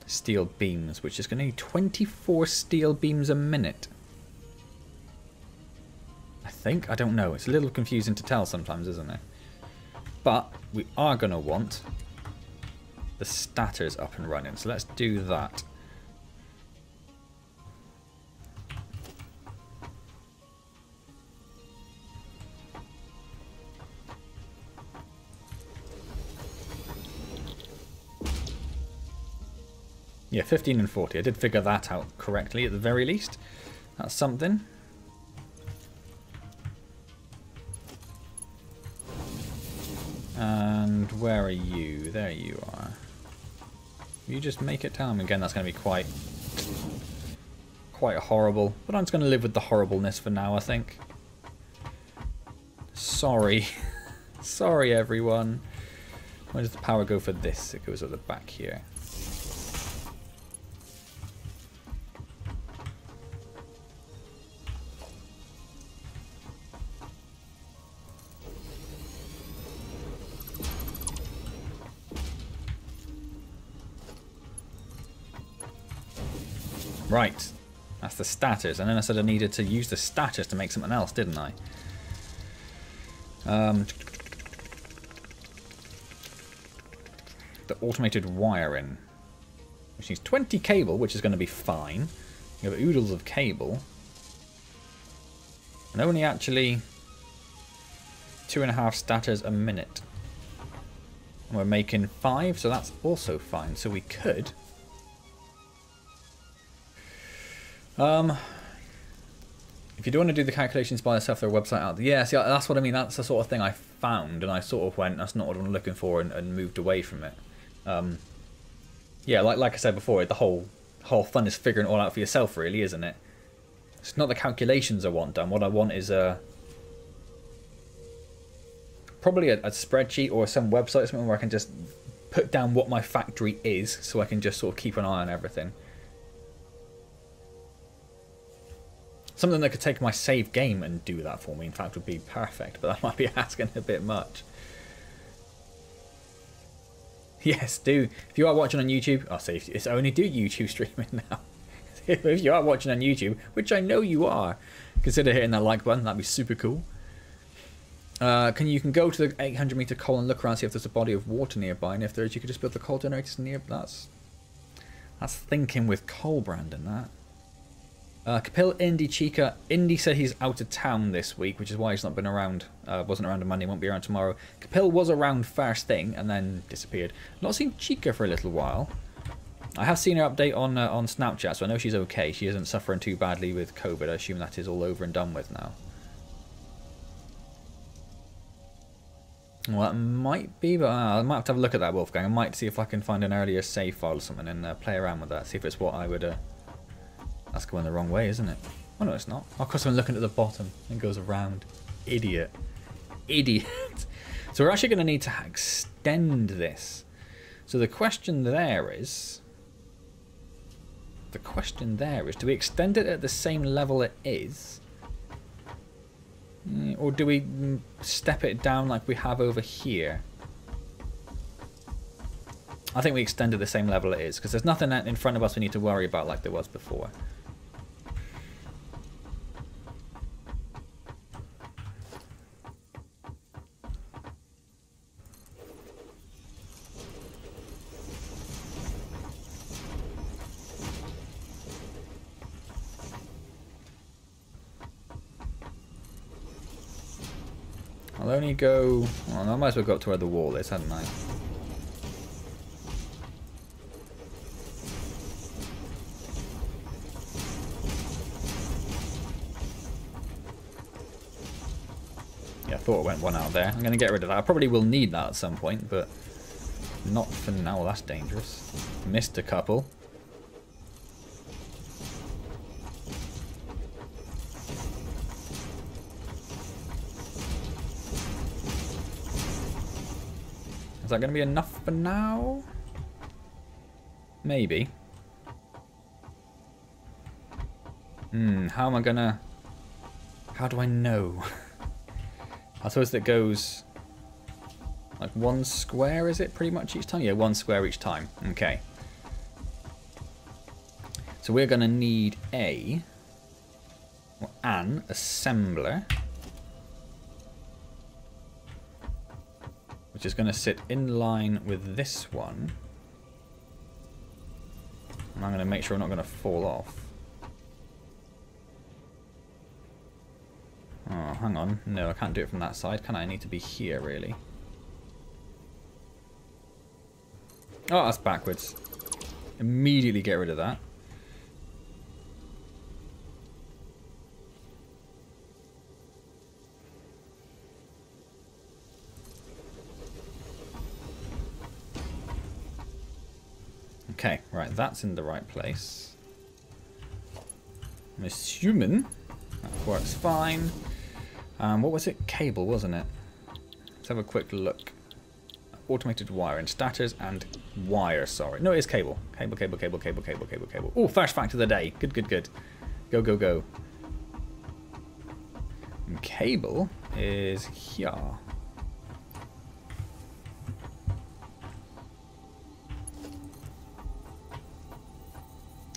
A: steel beams, which is going to need 24 steel beams a minute. I think. I don't know. It's a little confusing to tell sometimes, isn't it? But we are going to want the statters up and running. So let's do that. Yeah, 15 and 40. I did figure that out correctly at the very least. That's something. And where are you? There you are. You just make it down. Again, that's going to be quite horrible. But I'm just going to live with the horribleness for now, I think. Sorry. Sorry, everyone. Where does the power go for this? It goes at the back here. Right, that's the status, and then I said I needed to use the status to make something else, didn't I? The automated wiring, which needs 20 cable, which is going to be fine. You have oodles of cable, and only actually 2.5 statters a minute. And we're making 5, so that's also fine. So we could. If you do want to do the calculations by yourself, their website out there. Yeah, see, that's what I mean. That's the sort of thing I found, and I sort of went, that's not what I'm looking for, and moved away from it. Yeah, like I said before, the whole fun is figuring it all out for yourself, really, isn't it? It's not the calculations I want done. What I want is probably a spreadsheet or some website or something where I can just put down what my factory is, so I can just sort of keep an eye on everything. Something that could take my save game and do that for me, in fact, would be perfect, but that might be asking a bit much. Yes, do. If you are watching on YouTube, I'll say it's only do YouTube streaming now. If you are watching on YouTube, which I know you are, consider hitting that like button, that'd be super cool. You can go to the 800 meter coal and look around, see if there's a body of water nearby, and if there is, you could just build the coal generators near. That's thinking with coal, Brandon, that. Kapil, Indy, Chica. Indy said he's out of town this week, which is why he's not been around. Wasn't around on Monday, won't be around tomorrow. Kapil was around first thing and then disappeared. Not seen Chica for a little while. I have seen her update on Snapchat, so I know she's okay. She isn't suffering too badly with COVID. I assume that is all over and done with now. Well, that might be, but I might have to have a look at that, Wolfgang. I might see if I can find an earlier save file or something and play around with that. See if it's what I would... That's going the wrong way, isn't it? Oh, no, it's not. Of course, I'm looking at the bottom. It goes around. Idiot. Idiot. So we're actually going to need to extend this. So the question there is... do we extend it at the same level it is? Or do we step it down like we have over here? I think we extend it the same level it is, because there's nothing in front of us we need to worry about like there was before. I'll only go... Well, I might as well go up to where the wall is, hadn't I? Yeah, I thought it went one out there. I'm going to get rid of that. I probably will need that at some point, but not for now. That's dangerous. Missed a couple. Is that going to be enough for now? Maybe. How am I going to... How do I know? I suppose that goes... Like 1 square, is it, pretty much each time? Yeah, 1 square each time. Okay. So we're going to need an assembler, which is going to sit in line with this one. And I'm going to make sure I'm not going to fall off. Oh, hang on. No, I can't do it from that side, can I? I need to be here, really. Oh, that's backwards. Immediately get rid of that. Okay, right, that's in the right place. I'm assuming that works fine. What was it? Cable, wasn't it? Let's have a quick look. Automated wiring, status and wire, sorry. No, it is cable. Cable. Oh, first fact of the day. Good. Go. And cable is here.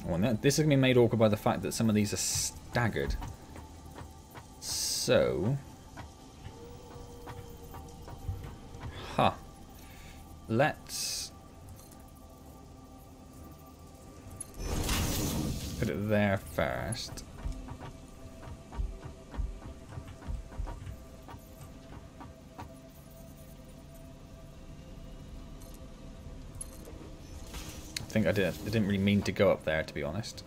A: Oh, and this is going to be made awkward by the fact that some of these are staggered. So... let's put it there first. I think I didn't really mean to go up there, to be honest.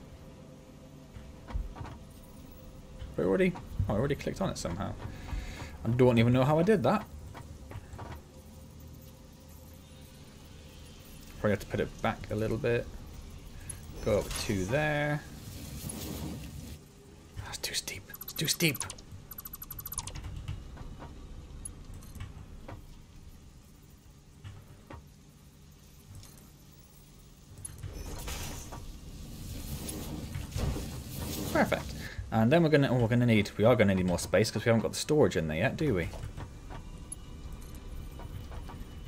A: But I already clicked on it somehow. I don't even know how I did that. Probably have to put it back a little bit. Go up to there. That's too steep. It's too steep. Perfect. And then we are gonna need more space because we haven't got the storage in there yet, do we?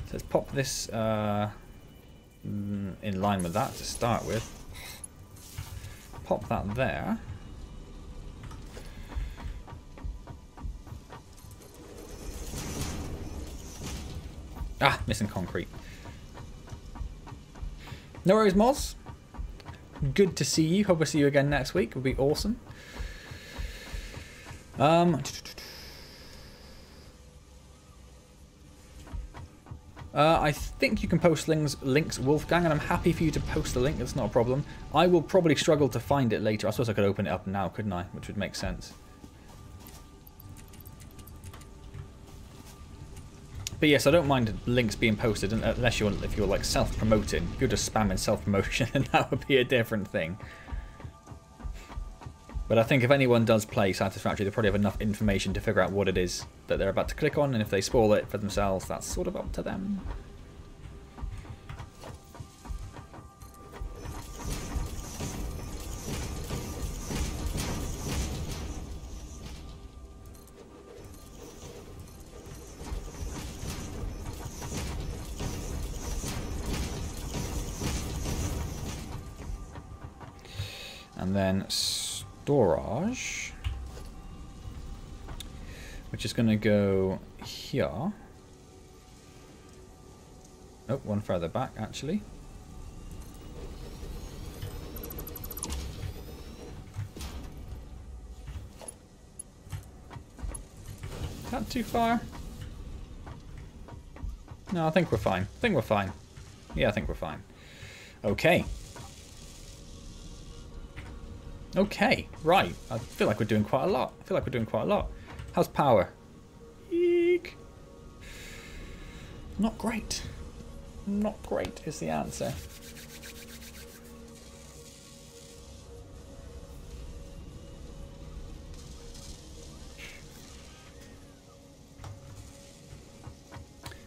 A: So let's pop this in line with that to start with. Pop that there. Ah, missing concrete. No worries, Moz. Good to see you. Hope I see you again next week. It would be awesome. I think you can post links, Wolfgang, and I'm happy for you to post the link. It's not a problem. I will probably struggle to find it later. I suppose I could open it up now, couldn't I? Which would make sense. But yes, I don't mind links being posted unless if you're like self-promoting. If you're just spamming self-promotion, then that would be a different thing. But I think if anyone does play Satisfactory, they probably have enough information to figure out what it is that they're about to click on, and if they spoil it for themselves, that's sort of up to them. And then storage, which is going to go here. Oh, one further back, actually. Is that too far? No, I think we're fine. I think we're fine. Yeah, I think we're fine. Okay. Okay, right. I feel like we're doing quite a lot. How's power? Eek. Not great. Not great is the answer.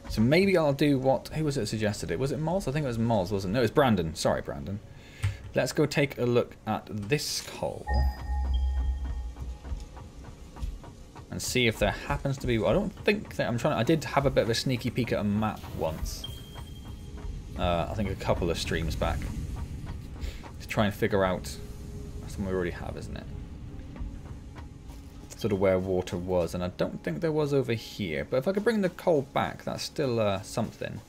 A: So maybe I'll do what... Who was it that suggested it? Was it Moz? I think it was Moz, wasn't it? No, it was Brandon. Sorry, Brandon. Let's go take a look at this hole and see if there happens to be. I don't think that I did have a bit of a sneaky peek at a map once. I think a couple of streams back to try and figure out That's one we already have, isn't it? Sort of where water was, and I don't think there was over here. But if I could bring the coal back, that's still something.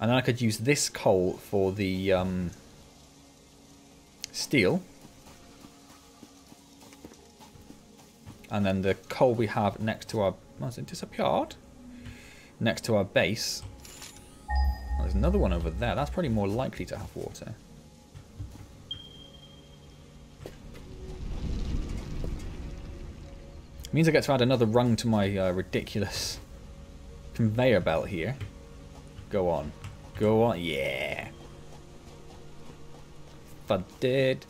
A: And then I could use this coal for the steel. And then the coal we have next to our... Oh, has it disappeared? Next to our base. Oh, there's another one over there. That's probably more likely to have water. Means I get to add another rung to my ridiculous conveyor belt here. Go on. Go on. Yeah. If I did.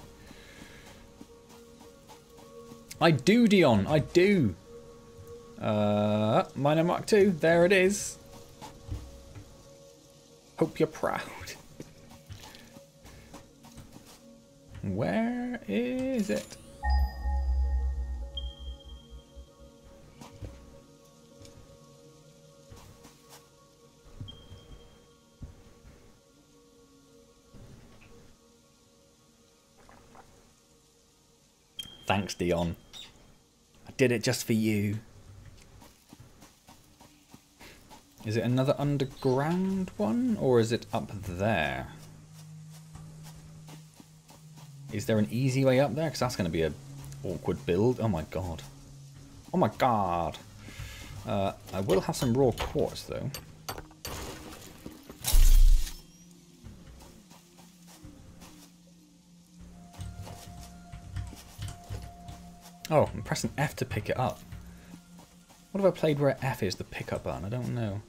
A: I do, Dion. I do. Miner Mark II. There it is. Hope you're proud. Where is it? Thanks, Dion. I did it just for you. Is it another underground one, or is it up there? Is there an easy way up there? Because that's going to be an awkward build. Oh my god. Oh my god. I will have some raw quartz, though. Oh, I'm pressing F to pick it up. What have I played where F is the pickup button? I don't know.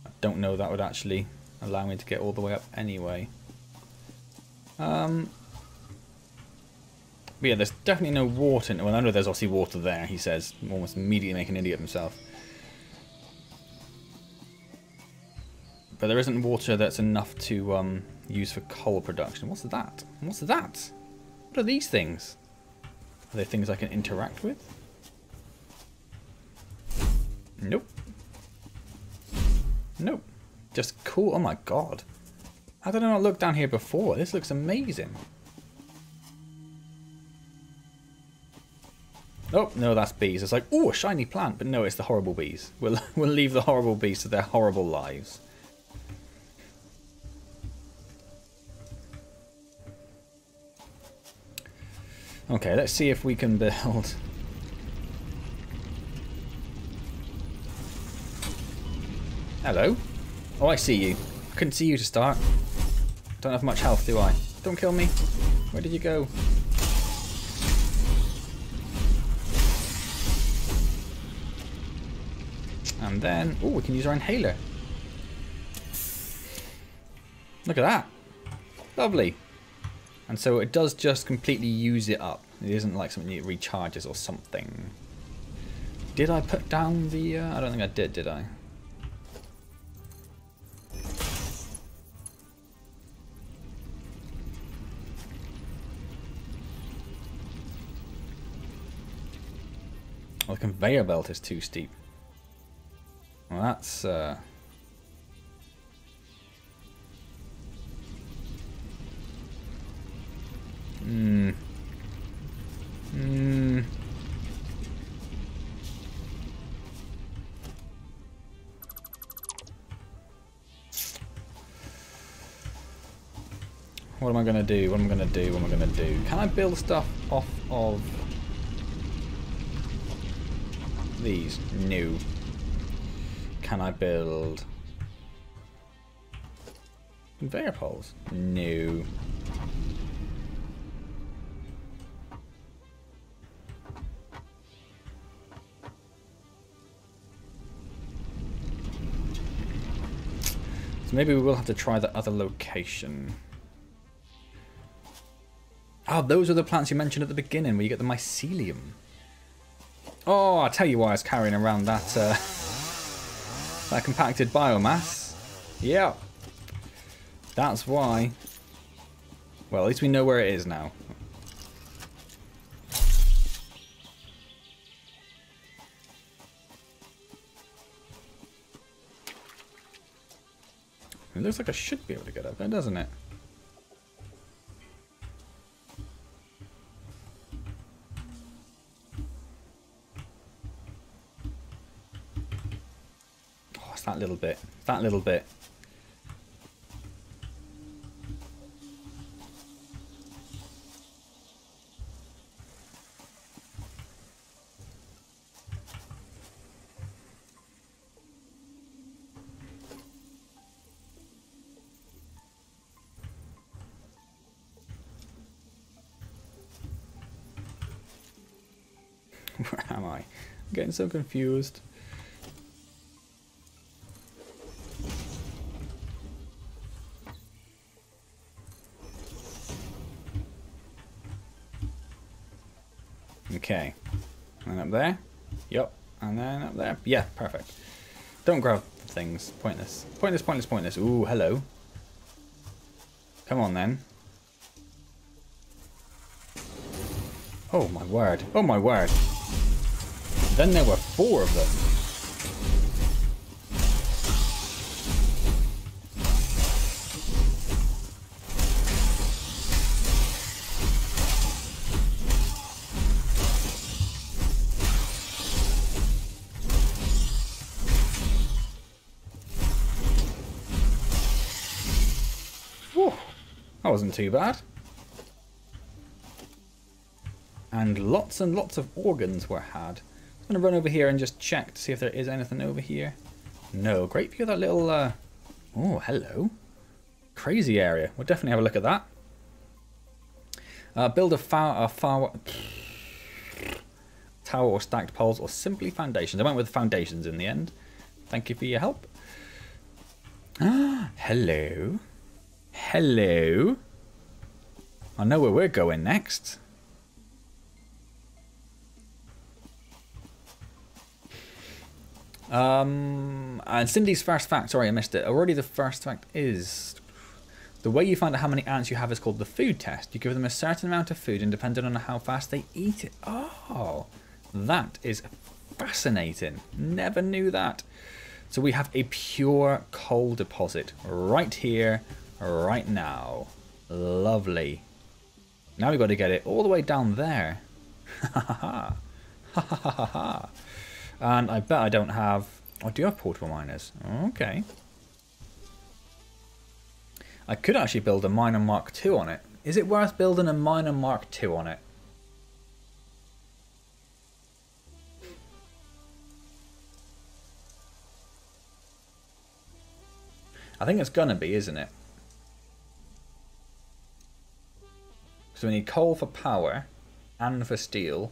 A: I don't know that would actually allow me to get all the way up anyway. But yeah, there's definitely no water. Well, I know there's obviously water there, he says, almost immediately making an idiot of himself. But there isn't water that's enough to use for coal production. What's that? What's that? What are these things? Are they things I can interact with? Nope. Nope. Just cool. Oh my god. How did I not look down here before? This looks amazing. Oh, no, that's bees. It's like, oh, a shiny plant. But no, it's the horrible bees. We'll leave the horrible bees to their horrible lives. Okay, let's see if we can build... Hello? Oh, I see you. Couldn't see you to start. Don't have much health, do I? Don't kill me. Where did you go? And then... Oh, we can use our inhaler. Look at that. Lovely. And so it does just completely use it up. It isn't like something that recharges or something. Did I put down the... I don't think I did I? Well, the conveyor belt is too steep. Well, that's... What am I gonna do? What am I gonna do? What am I gonna do? Can I build stuff off of these? No. Can I build conveyor poles? No. So maybe we will have to try the other location. Oh, those are the plants you mentioned at the beginning where you get the mycelium. Oh, I'll tell you why I was carrying around that that compacted biomass. Yeah. That's why. Well, at least we know where it is now. It looks like I should be able to get up there, doesn't it? Oh, it's that little bit. That little bit. Where am I? I'm getting so confused. Okay. And up there? Yup. And then up there? Yeah, perfect. Don't grab things. Pointless. Pointless, pointless, pointless. Ooh, hello. Come on then. Oh my word. Oh my word. Then there were 4 of them. Whew. That wasn't too bad. And lots of organs were had. I'm going to run over here and just check to see if there is anything over here. No. Great view of that little... Oh, hello. Crazy area. We'll definitely have a look at that. Build a tower or stacked poles or simply foundations. I went with foundations in the end. Thank you for your help. Hello. Hello. I know where we're going next. And Cindy's first fact, sorry I missed it. Already the first fact is the way you find out how many ants you have is called the food test. You give them a certain amount of food and depending on how fast they eat it. Oh, that is fascinating. Never knew that. So we have a pure coal deposit right here, right now. Lovely. Now we've got to get it all the way down there. Ha ha ha. Ha ha ha ha. And I bet I don't have... Oh, I do have portable miners. Okay. I could actually build a miner Mark II on it. Is it worth building a miner Mark II on it? I think it's gonna be, isn't it? So we need coal for power and for steel.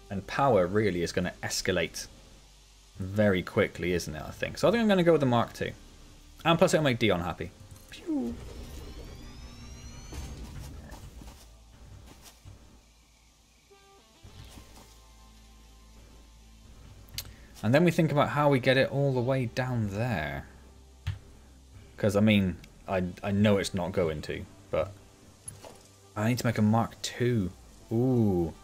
A: And power really is going to escalate very quickly, isn't it, I think. So I think I'm going to go with the Mark II. And plus it'll make Dion happy. Pew. And then we think about how we get it all the way down there. Because, I mean, I know it's not going to, but I need to make a Mark II. Ooh.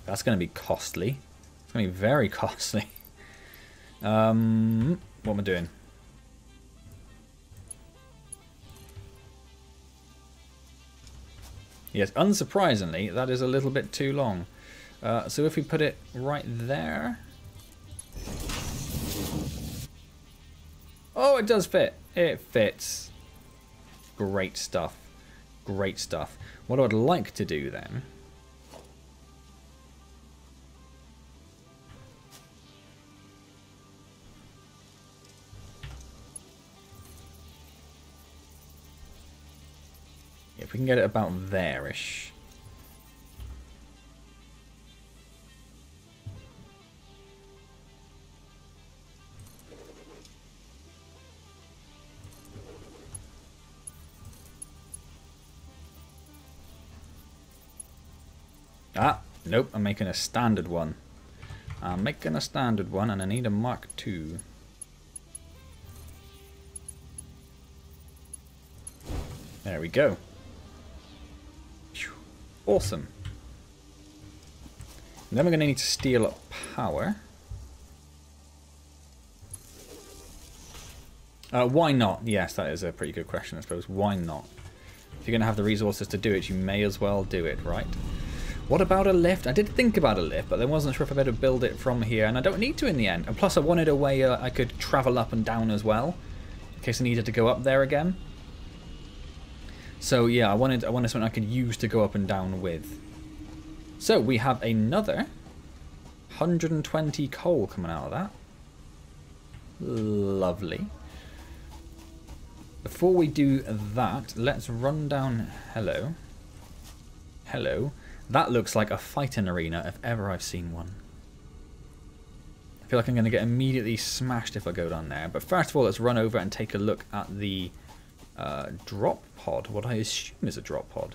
A: That's going to be costly. It's going to be very costly. What am I doing? Yes, unsurprisingly, that is a little bit too long. So if we put it right there... Oh, it does fit. It fits. Great stuff. Great stuff. What I would like to do then... If we can get it about there-ish. Ah, nope, I'm making a standard one. I'm making a standard one and I need a Mark II. There we go. Awesome. And then we're going to need to steal up power. Why not? Yes, that is a pretty good question, I suppose. Why not? If you're going to have the resources to do it, you may as well do it, right? What about a lift? I did think about a lift, but I wasn't sure if I better build it from here, and I don't need to in the end. And plus I wanted a way I could travel up and down as well, in case I needed to go up there again. So yeah, I wanted something I could use to go up and down with. So we have another 120 coal coming out of that. Lovely. Before we do that, let's run down... Hello. Hello. That looks like a fighting arena if ever I've seen one. I feel like I'm going to get immediately smashed if I go down there. But first of all, let's run over and take a look at the drop pod. What I assume is a drop pod.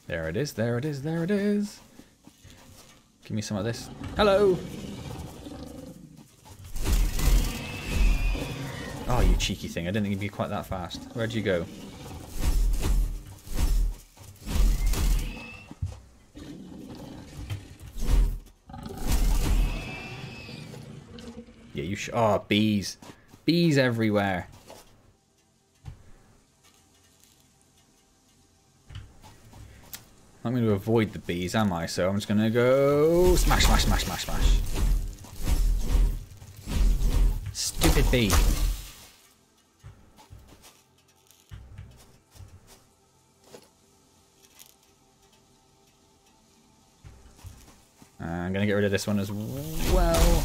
A: There it is, there it is, there it is. Give me some of this. Hello! Oh, you cheeky thing. I didn't think you'd be quite that fast. Where'd you go? Yeah, you oh, bees. Bees everywhere. I'm going to avoid the bees, am I? So I'm just going to go smash, smash, smash, smash, smash. Stupid bee. I'm going to get rid of this one as well.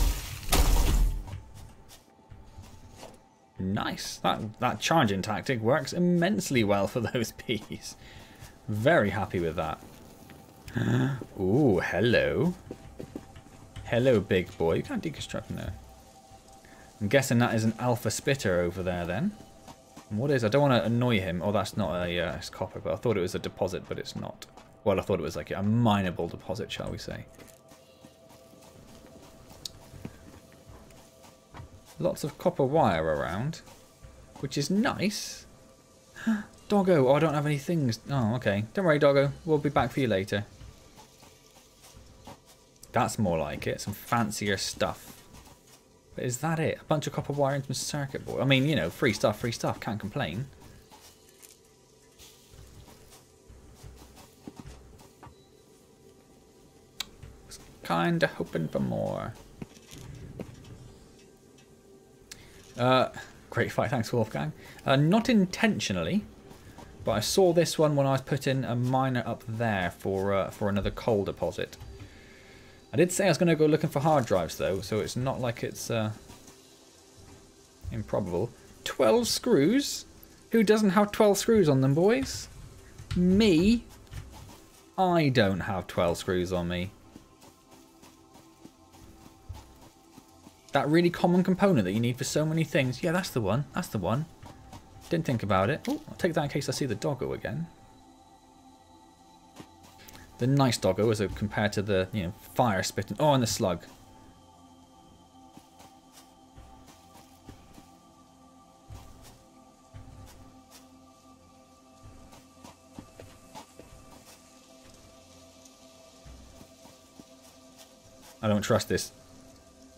A: Nice. That charging tactic works immensely well for those bees. Very happy with that. Ooh, hello. Hello, big boy. You can't deconstruct now. I'm guessing that is an alpha spitter over there then. And what is? I don't want to annoy him. Oh, that's not a it's copper, but I thought it was a deposit, but it's not. Well, I thought it was like a mineable deposit, shall we say. Lots of copper wire around, which is nice. Doggo, oh, I don't have any things. Oh, okay. Don't worry, Doggo. We'll be back for you later. That's more like it. Some fancier stuff. But is that it? A bunch of copper wire and some circuit board. I mean, you know, free stuff, free stuff. Can't complain. Was kinda hoping for more. Great fight, thanks Wolfgang. Not intentionally, but I saw this one when I was putting a miner up there for another coal deposit. I did say I was going to go looking for hard drives though, so it's not like it's improbable. 12 screws? Who doesn't have 12 screws on them, boys? Me? I don't have 12 screws on me. That really common component that you need for so many things. Yeah, that's the one. That's the one. Didn't think about it. Oh, I'll take that in case I see the doggo again. The nice doggo as compared to the, you know, fire spitting. Oh, and the slug. I don't trust this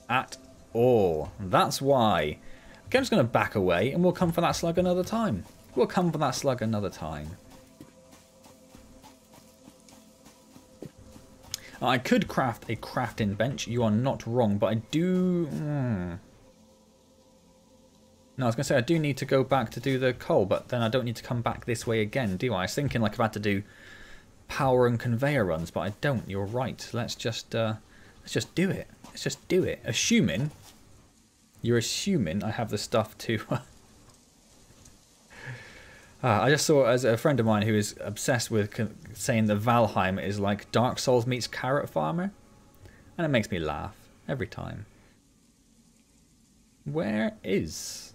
A: at all. That's why. Okay, I'm just going to back away and we'll come for that slug another time. We'll come for that slug another time. I could craft a crafting bench. You are not wrong, but I do... No, I was going to say I do need to go back to do the coal, but then I don't need to come back this way again, do I? I was thinking like I've had to do power and conveyor runs, but I don't. You're right. Let's just do it. Let's just do it. Assuming... You're assuming I have the stuff to... I just saw as a friend of mine who is obsessed with saying that Valheim is like Dark Souls meets Carrot Farmer. And it makes me laugh every time. Where is...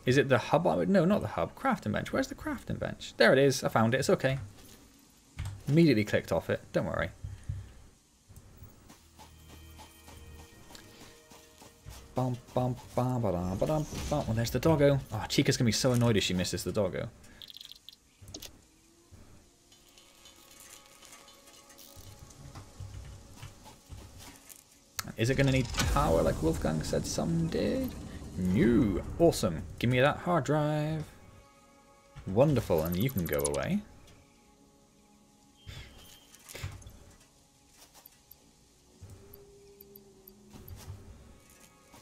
A: Is it the hub? No, not the hub. Crafting bench. Where's the crafting bench? There it is. I found it. It's okay. Immediately clicked off it. Don't worry. Bum, bum, bum, ba-dum, ba-dum, bum. Well, there's the doggo. Oh, Chica's going to be so annoyed if she misses the doggo. Is it going to need power like Wolfgang said some did? No. Awesome. Give me that hard drive. Wonderful, and you can go away.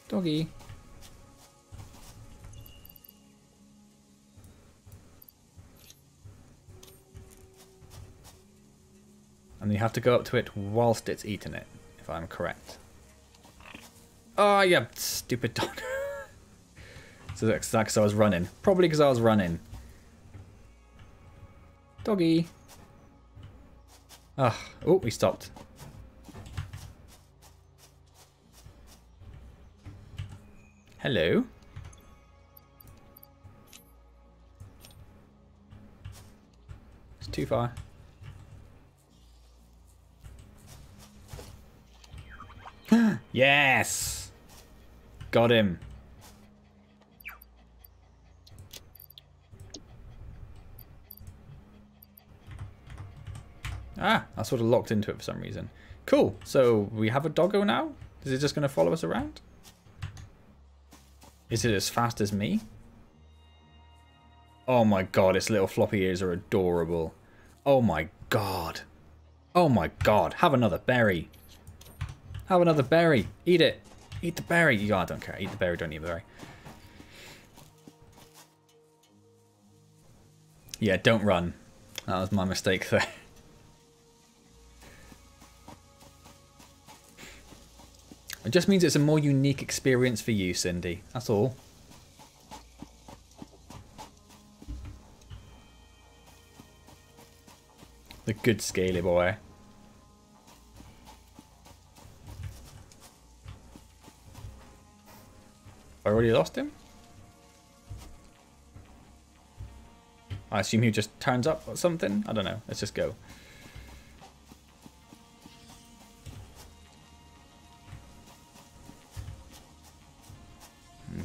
A: Doggy. And you have to go up to it whilst it's eating it, if I'm correct. Oh, yeah, stupid dog. So that's because I was running. Probably because I was running. Doggy. Oh, we stopped. Hello. It's too far. Yes! Got him. Ah, I sort of locked into it for some reason. Cool. So we have a doggo now? Is it just going to follow us around? Is it as fast as me? Oh my god, its little floppy ears are adorable. Oh my god. Oh my god. Have another berry. Have another berry. Eat it. Eat the berry. Oh, I don't care. Eat the berry, don't eat the berry. Yeah, don't run. That was my mistake there. It just means it's a more unique experience for you, Cindy. That's all. The good scaly boy. I already lost him? I assume he just turns up or something? I don't know. Let's just go.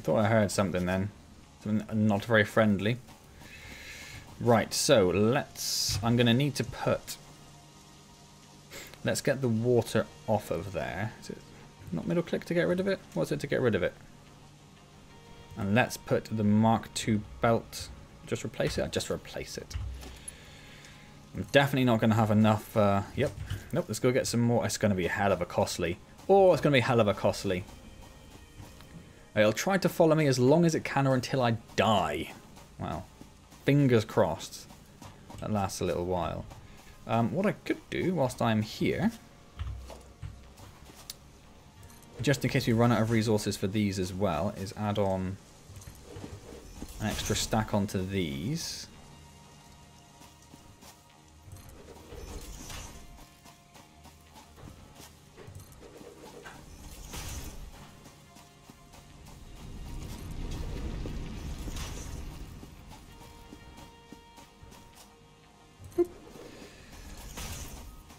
A: Thought I heard something then. Something not very friendly. Right, so let's... I'm going to need to put... Let's get the water off of there. Is it not middle click to get rid of it? What's it to get rid of it? And let's put the Mark II belt... Just replace it? I'll just replace it. I'm definitely not going to have enough... Yep. Nope, let's go get some more. It's going to be a hell of a costly. Oh, it's going to be a hell of a costly. It'll try to follow me as long as it can or until I die. Well, fingers crossed. That lasts a little while. What I could do whilst I'm here, just in case we run out of resources for these as well, is add on an extra stack onto these.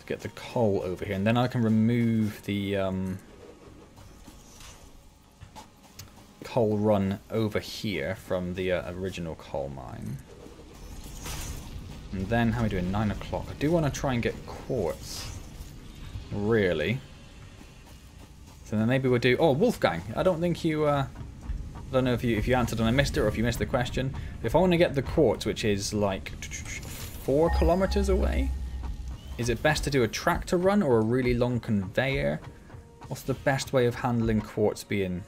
A: Get the coal over here, and then I can remove the coal run over here from the original coal mine. And then how are we doing? 9 o'clock. I do want to try and get quartz. Really. So then maybe we'll do... Oh, Wolfgang! I don't think you... I don't know if you answered and I missed it, or if you missed the question. If I want to get the quartz, which is like 4 kilometers away... Is it best to do a tractor run or a really long conveyor? What's the best way of handling quartz being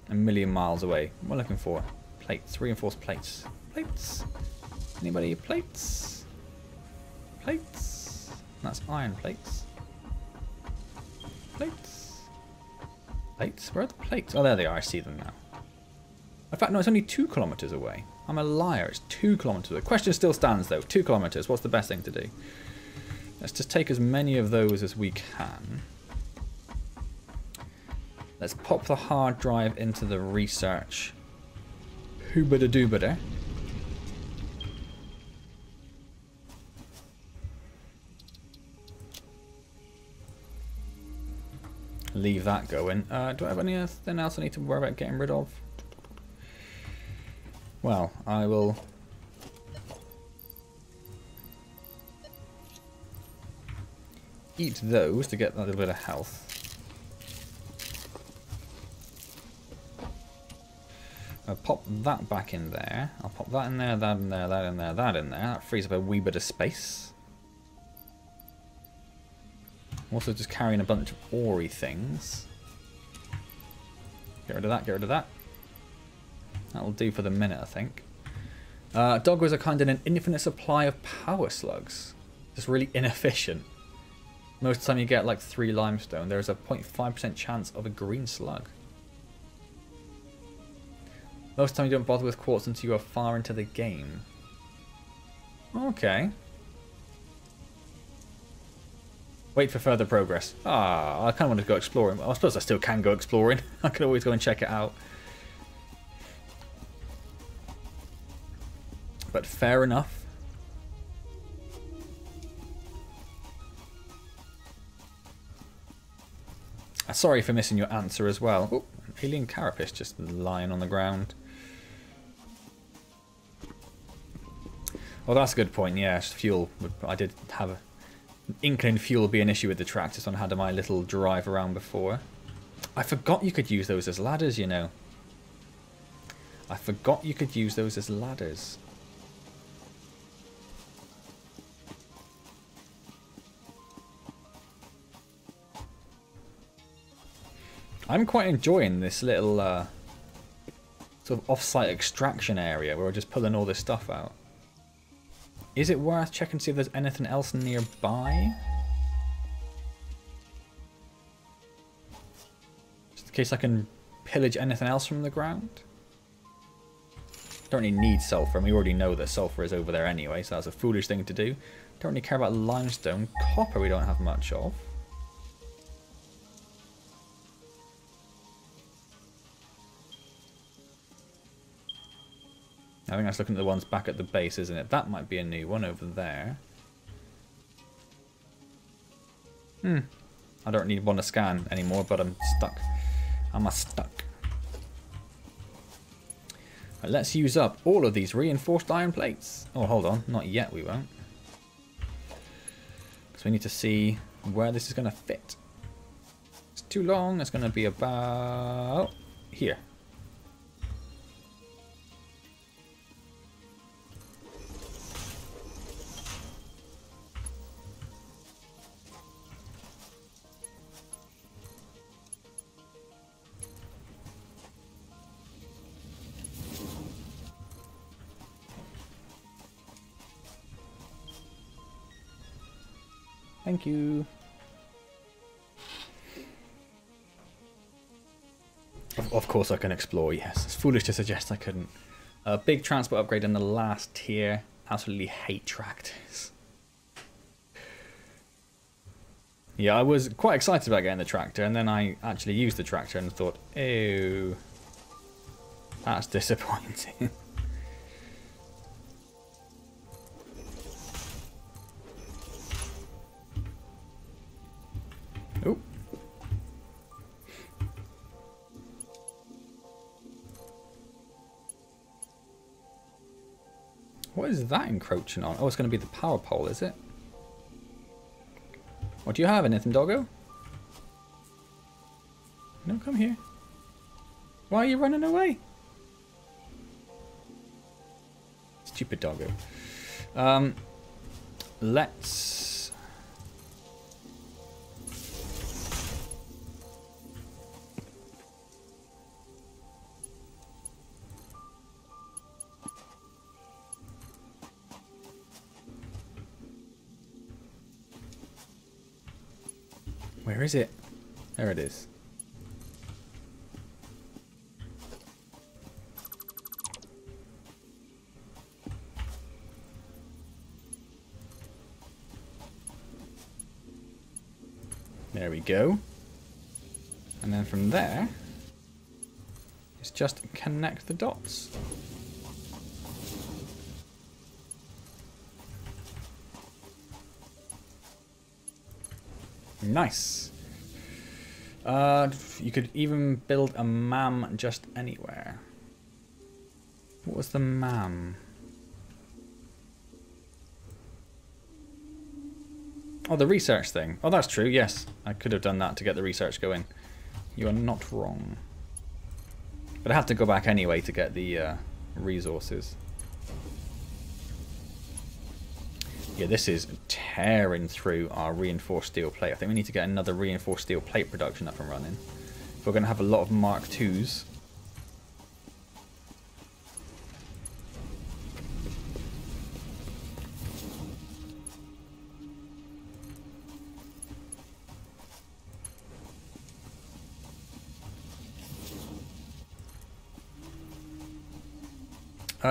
A: a million miles away? What am I looking for? Plates. Reinforced plates. Plates? Anybody? Plates? Plates? That's iron plates. Plates? Plates? Where are the plates? Oh, there they are. I see them now. In fact, no, it's only 2 kilometers away. I'm a liar. It's 2 kilometers away. The question still stands, though. 2 kilometers. What's the best thing to do? Let's just take as many of those as we can. Let's pop the hard drive into the research. Hoobada-doobada. Leave that going. Do I have anything else I need to worry about getting rid of? Well, I will... eat those to get that little bit of health. I'll pop that back in there. I'll pop that in there, that in there, that in there, that in there. That frees up a wee bit of space. I'm also just carrying a bunch of ore-y things. Get rid of that, get rid of that. That'll do for the minute, I think. Doggos are kind of an infinite supply of power slugs. Just really inefficient. Most of the time you get like 3 limestone, there's a 0.5% chance of a green slug. Most of the time you don't bother with quartz until you are far into the game. Okay. Wait for further progress. Ah, I kind of want to go exploring. I suppose I still can go exploring. I can always go and check it out. But fair enough. Sorry for missing your answer as well. Oh, an alien carapace just lying on the ground. Well, that's a good point. Yeah, fuel. I did have an inkling fuel would be an issue with the tractors on had my little drive around before. I forgot you could use those as ladders, you know. I forgot you could use those as ladders. I'm quite enjoying this little sort of off-site extraction area where we're just pulling all this stuff out. Is it worth checking to see if there's anything else nearby? Just in case I can pillage anything else from the ground? Don't really need sulfur, and we already know that sulfur is over there anyway, so that's a foolish thing to do. Don't really care about limestone. Copper we don't have much of. I think that's looking at the ones back at the base, isn't it? That might be a new one over there. I don't really want to scan anymore, but I'm stuck. I'm stuck. Right, let's use up all of these reinforced iron plates. Oh, hold on. Not yet, we won't. Because we need to see where this is going to fit. It's too long. It's going to be about here. Thank you. Of course I can explore, yes. It's foolish to suggest I couldn't. A big transport upgrade in the last tier. Absolutely hate tractors. Yeah, I was quite excited about getting the tractor, and then I actually used the tractor and thought, ew, that's disappointing. Oh. What is that encroaching on? Oh, it's going to be the power pole, is it? What do you have? Anything, doggo? No, come here. Why are you running away? Stupid doggo. Let's... Where is it? There it is. There we go. And then from there, it's just connect the dots. Nice. You could even build a MAM just anywhere. What was the MAM? Oh, the research thing. Oh, that's true, yes. I could have done that to get the research going. You are not wrong. But I have to go back anyway to get the resources. Yeah, this is tearing through our reinforced steel plate. I think we need to get another reinforced steel plate production up and running. If we're going to have a lot of Mark IIs.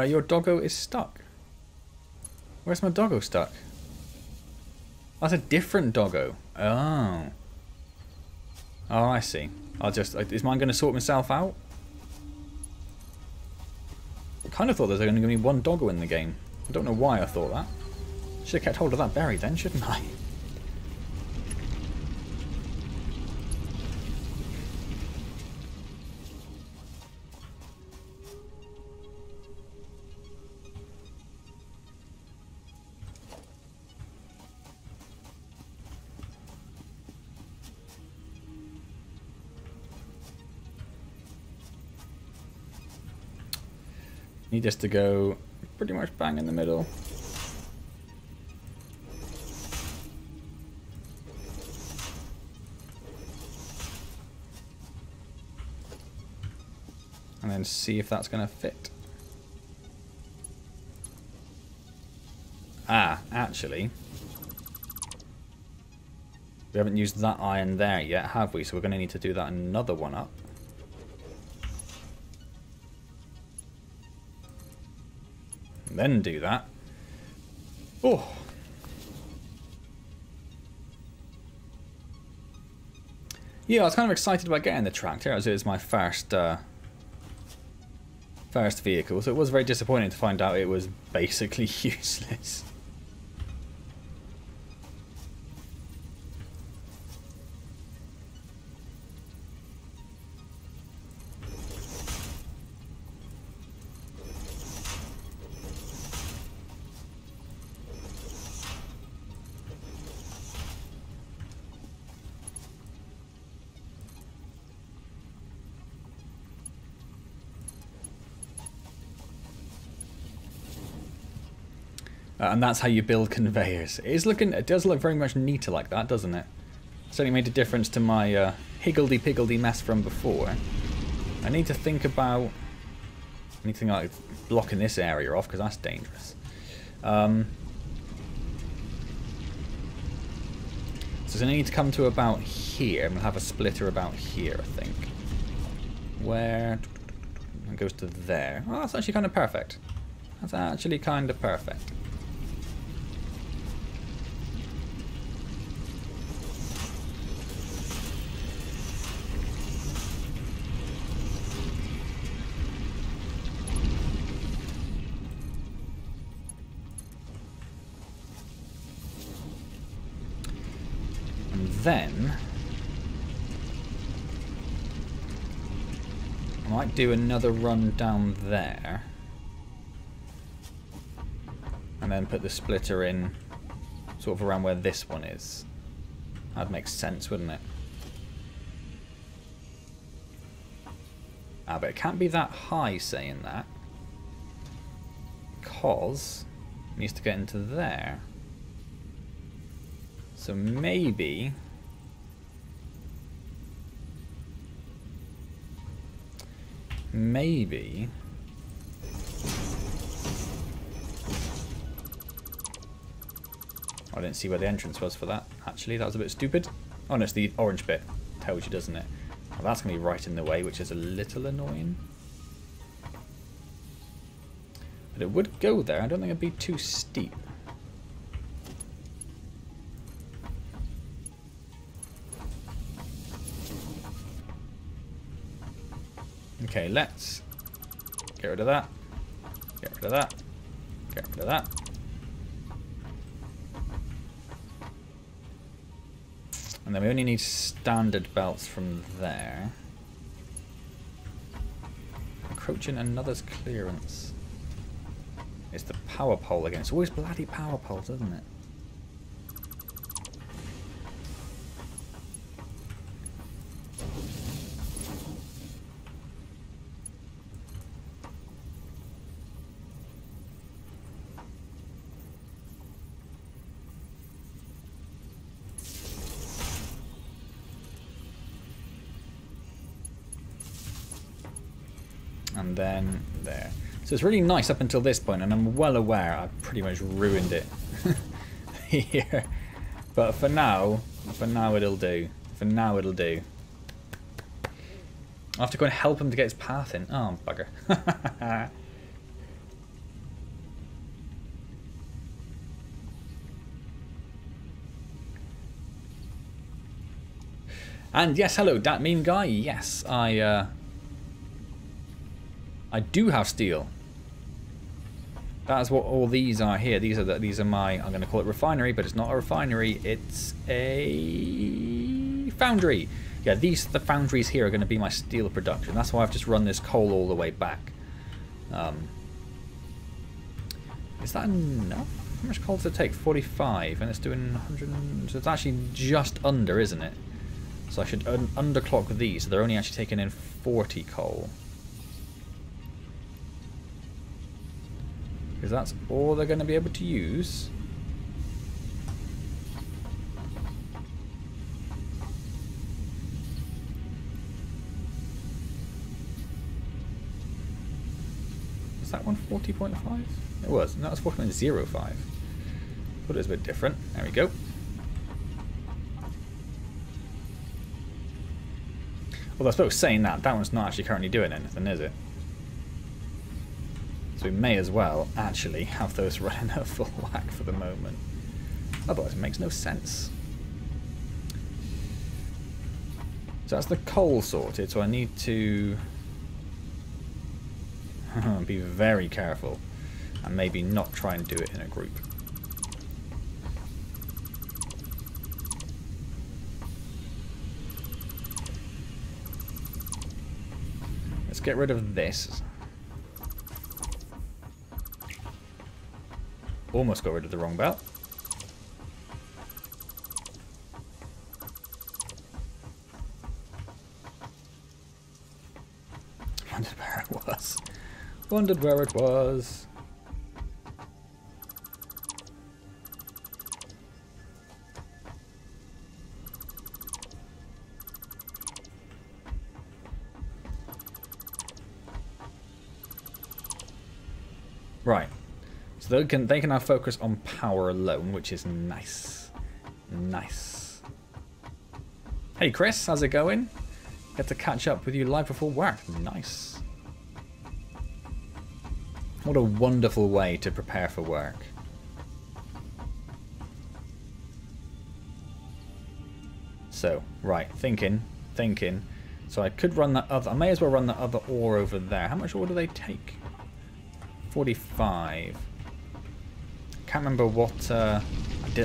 A: Your doggo is stuck. Where's my doggo stuck? That's a different doggo. Oh. Oh, I see. I'll just... Is mine going to sort myself out? I kind of thought there was only going to be one doggo in the game. I don't know why I thought that. Should have kept hold of that berry then, shouldn't I? Need this to go pretty much bang in the middle. And then see if that's going to fit. Ah, actually, we haven't used that iron there yet, have we? So we're going to need to do that another one up. And then do that. Oh. Yeah, I was kind of excited about getting the tractor as it is my first vehicle, so it was very disappointing to find out it was basically useless. And that's how you build conveyors. It does look very much neater like that, doesn't it? Certainly made a difference to my higgledy-piggledy mess from before. I need to think about anything like blocking this area off, because that's dangerous. So it's going to need to come to about here. I'm going to have a splitter about here, I think. Where it goes to there. Oh, that's actually kind of perfect. That's actually kind of perfect. Then I might do another run down there and then put the splitter in sort of around where this one is. That'd make sense, wouldn't it? Ah, but it can't be that high saying that, because it needs to get into there. So maybe I didn't see where the entrance was for that. Actually, that was a bit stupid. Oh no, it's the orange bit. Tells you, doesn't it? Well, that's going to be right in the way, which is a little annoying. But it would go there. I don't think it'd be too steep. Okay, let's get rid of that. Get rid of that. Get rid of that. And then we only need standard belts from there. Encroaching another's clearance. It's the power pole again. It's always bloody power poles, isn't it? And then there. So it's really nice up until this point, and I'm well aware I've pretty much ruined it here. But for now it'll do. For now it'll do. I'll have to go and help him to get his path in. Oh, bugger. And yes, hello, that mean guy. Yes, I do have steel. That's what all these are here. These are my, I'm going to call it refinery, but it's not a refinery. It's a foundry. Yeah, the foundries here are going to be my steel production. That's why I've just run this coal all the way back. Is that enough? How much coal does it take? 45, and it's doing 100. So it's actually just under, isn't it? So I should underclock these. So they're only actually taking in 40 coal. Because that's all they're going to be able to use. Was that one 40.5? It was. No, it was 40.05. Thought it was a bit different. There we go. Well, I suppose saying that one's not actually currently doing anything, is it? So we may as well actually have those running at full whack for the moment. Otherwise it makes no sense. So that's the coal sorted, so I need to be very careful and maybe not try and do it in a group. Let's get rid of this. Almost got rid of the wrong belt. Wondered where it was. Wondered where it was. Right. So they can now focus on power alone, which is nice. Nice. Hey Chris, how's it going? Get to catch up with you live before work. Nice. What a wonderful way to prepare for work. So, right, thinking. So I could run that other, I may as well run that other ore over there. How much ore do they take? 45. Can't remember what I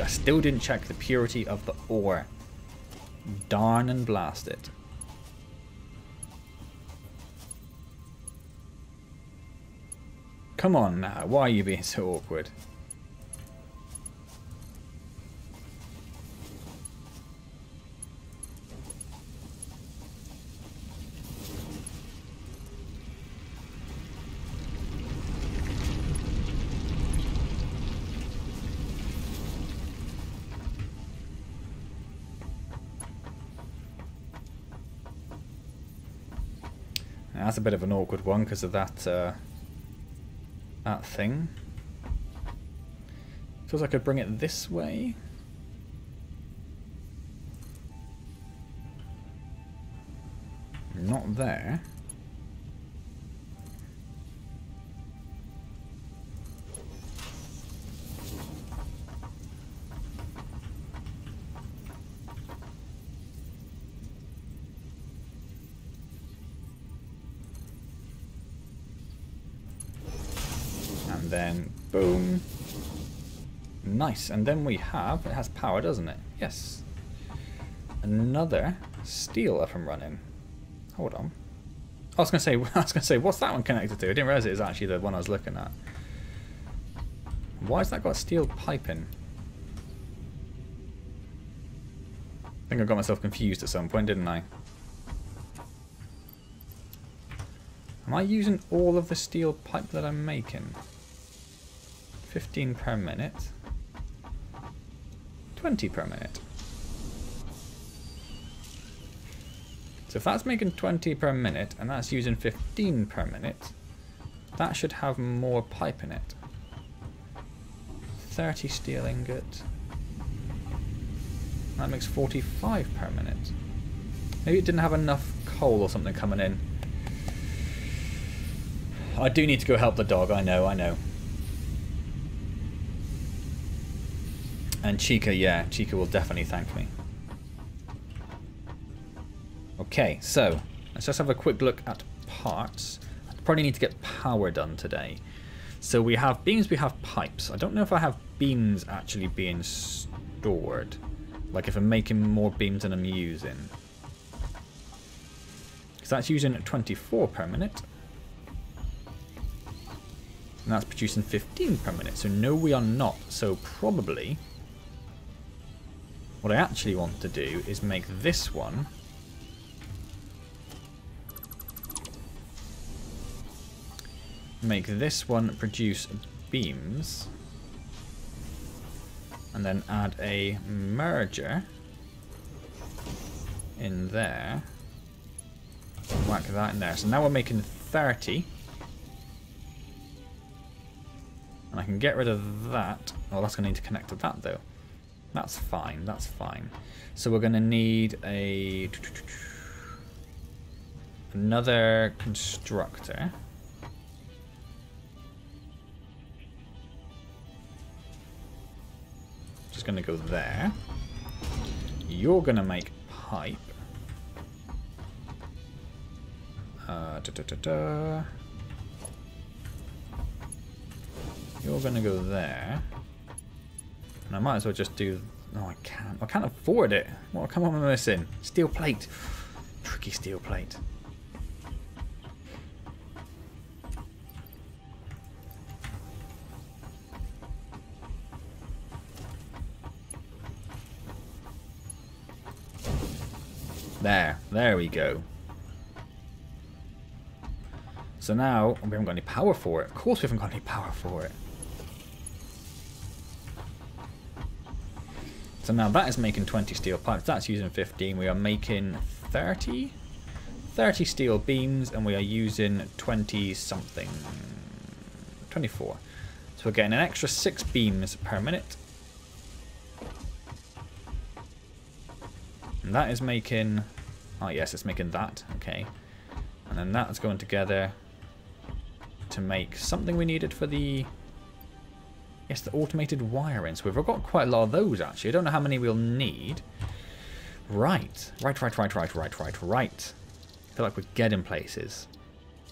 A: still didn't check the purity of the ore. Darn and blast it. Come on now, why are you being so awkward? That's a bit of an awkward one because of that that thing. Feels like I could bring it this way. Not there. And then, boom. Nice. And then we have, it has power, doesn't it? Yes. Another steel up and running. Hold on. I was gonna say, what's that one connected to? I didn't realize it was actually the one I was looking at. Why's that got steel piping? I think I got myself confused at some point, didn't I? Am I using all of the steel pipe that I'm making? 15 per minute. 20 per minute. So if that's making 20 per minute, and that's using 15 per minute, that should have more pipe in it. 30 steel ingot. That makes 45 per minute. Maybe it didn't have enough coal or something coming in. I do need to go help the dog, I know. And Chica, yeah, Chica will definitely thank me. Okay, so let's just have a quick look at parts. I probably need to get power done today. So we have beams, we have pipes. I don't know if I have beams actually being stored. Like if I'm making more beams than I'm using. Because that's using 24 per minute. And that's producing 15 per minute. So no, we are not. So probably what I actually want to do is make this one produce beams, and then add a merger in there. Whack that in there. So now we're making 30. And I can get rid of that. Oh, that's going to need to connect to that though. That's fine, that's fine. So we're going to need another constructor. Just going to go there. You're going to make pipe. You're going to go there. And I might as well just do... No, I can't afford it. What come on am I missing? Steel plate. Tricky steel plate. There we go. So now, we haven't got any power for it. Of course we haven't got any power for it. So now that is making 20 steel pipes. That's using 15. We are making 30 steel beams, and we are using 20 something. 24. So we're getting an extra 6 beams per minute. And that is making... Oh yes, it's making that. Okay. And then that's going together to make something we needed for the... Yes, the automated wiring. So we've got quite a lot of those, actually. I don't know how many we'll need. Right. Right. I feel like we're getting places.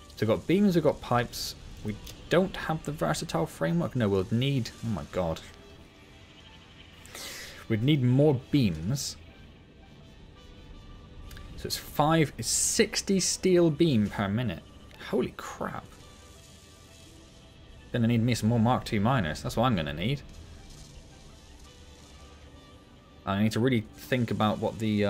A: So we've got beams, we've got pipes. We don't have the versatile framework. No, we'll need... Oh my god. We'd need more beams. So it's 60 steel beam per minute. Holy crap. Gonna need me some more Mark II miners. That's what I'm gonna need. I need to really think about what the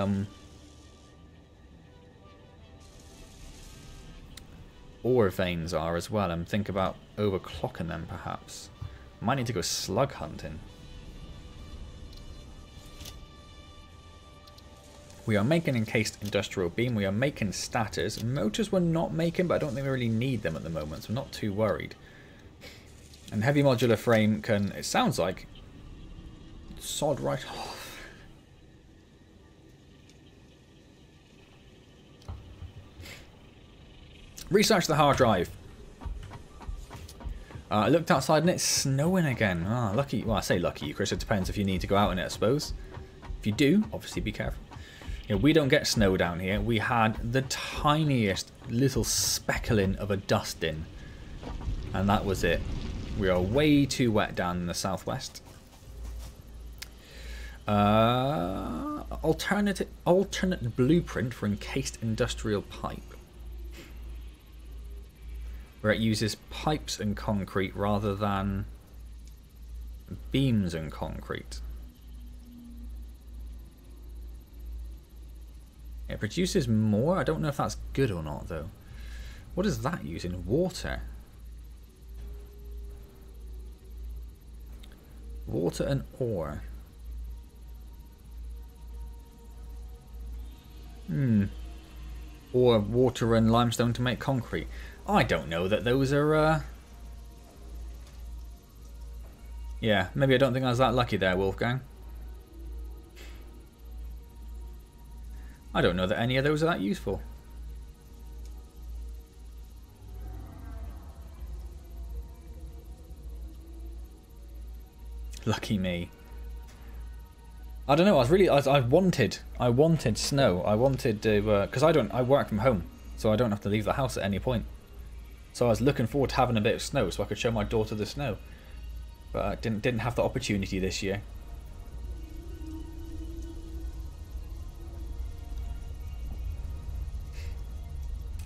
A: ore veins are as well, and think about overclocking them perhaps. Might need to go slug hunting. We are making encased industrial beam. We are making stators. Motors we're not making, but I don't think we really need them at the moment, so I'm not too worried. And heavy modular frame can, it sounds like, sod right off. Research the hard drive. I looked outside and it's snowing again. Ah, lucky. Well, I say lucky, Chris. It depends if you need to go out in it, I suppose. If you do, obviously be careful. You know, we don't get snow down here. We had the tiniest little speckling of a dusting, and that was it. We are way too wet down in the southwest. Alternate blueprint for encased industrial pipe, where it uses pipes and concrete rather than beams and concrete. It produces more. I don't know if that's good or not, though. What is that using? Water. Water and ore. Or water and limestone to make concrete. I don't know that those are... Yeah, maybe I don't think I was that lucky there, Wolfgang. I don't know that any of those are that useful. Lucky me. I don't know. I wanted snow. I wanted to, because I work from home, so I don't have to leave the house at any point. So I was looking forward to having a bit of snow, so I could show my daughter the snow. But I didn't have the opportunity this year.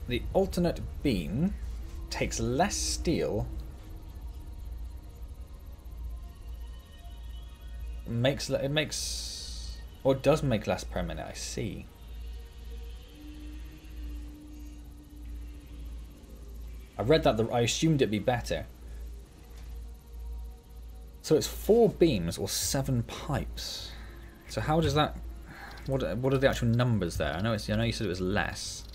A: The alternate beam takes less steel. Or it does make less per minute, I see. I read that, I assumed it'd be better. So it's 4 beams or 7 pipes. So how does that... What are the actual numbers there? I know you said it was less.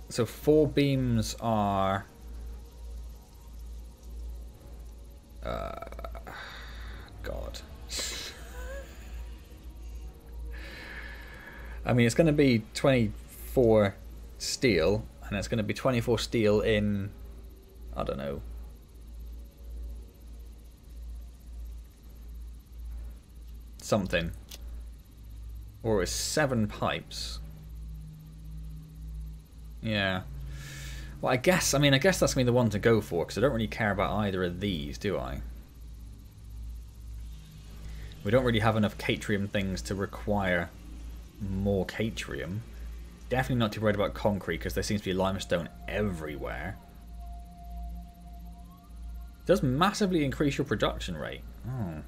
A: So 4 beams are... God. I mean, it's going to be 24 steel, and it's going to be 24 steel in, I don't know, something. Or it's 7 pipes. Yeah. Well, I guess that's going to be the one to go for, because I don't really care about either of these, do I? We don't really have enough catrium things to require more catrium. Definitely not too worried about concrete, because there seems to be limestone everywhere. It does massively increase your production rate. Oh.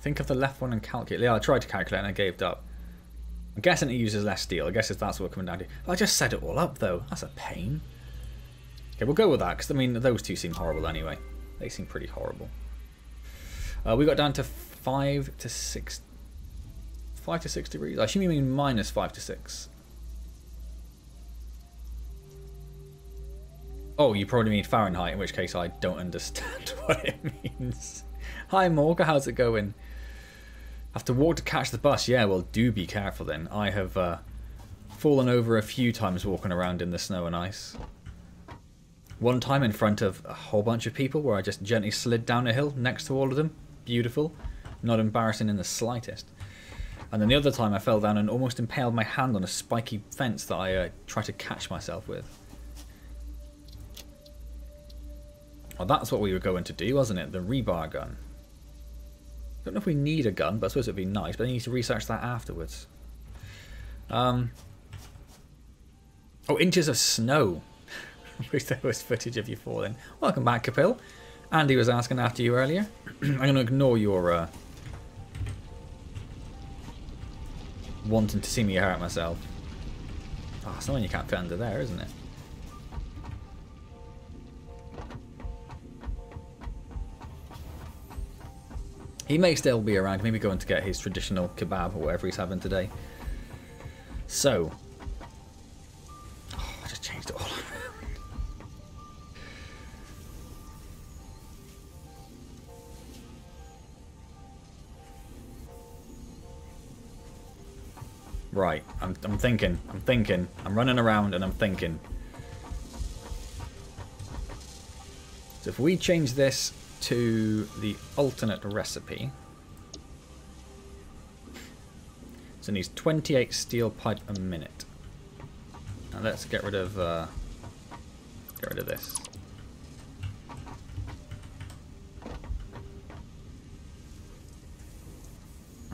A: Think of the left one and calculate. Yeah, I tried to calculate and I gave up. I'm guessing it uses less steel. I guess that's what we're coming down to. I just set it all up though. That's a pain. Okay, we'll go with that because I mean those two seem horrible anyway. They seem pretty horrible. We got down to 5 to 6 degrees. I assume you mean minus 5 to 6. Oh, you probably mean Fahrenheit, in which case I don't understand what it means. Hi Morga, how's it going? Have to walk to catch the bus. Yeah, well, do be careful then. I have fallen over a few times walking around in the snow and ice. One time in front of a whole bunch of people where I just gently slid down a hill next to all of them. Beautiful. Not embarrassing in the slightest. And then the other time I fell down and almost impaled my hand on a spiky fence that I tried to catch myself with. Well, that's what we were going to do, wasn't it? The rebar gun. Don't know if we need a gun, but I suppose it'd be nice. But I need to research that afterwards. Oh, inches of snow. Wish there was footage of you falling. Welcome back, Kapil. Andy was asking after you earlier. I'm going to ignore your wanting to see me hurt myself. Oh, it's something you can't fit under there, isn't it? He may still be around, maybe going to get his traditional kebab or whatever he's having today. So. Oh, I just changed it all around. Right, I'm thinking, I'm running around and I'm thinking. So if we change this to the alternate recipe. So it needs 28 steel pipe a minute. Now let's get rid of this.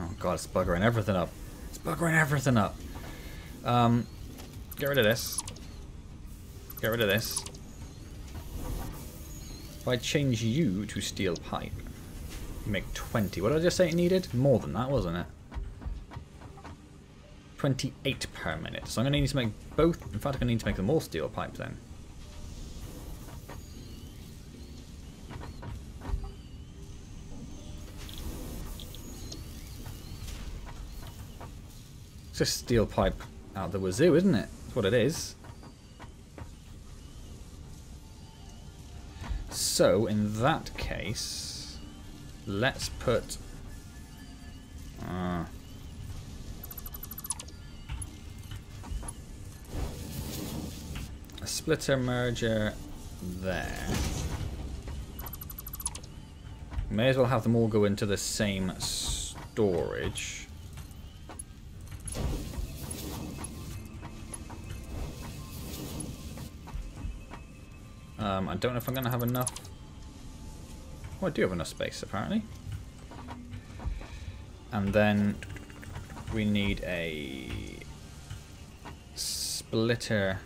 A: Oh god, it's buggering everything up. It's buggering everything up. Get rid of this. Get rid of this. If I change you to steel pipe, you make 20. What did I just say it needed? More than that, wasn't it? 28 per minute. So I'm going to need to make both. In fact, I'm going to need to make them all steel pipe then. It's just steel pipe out the wazoo, isn't it? That's what it is. So, in that case, let's put... a splitter merger there. May as well have them all go into the same storage. I don't know if I'm going to have enough. Oh, I do have enough space, apparently. And then we need a splitter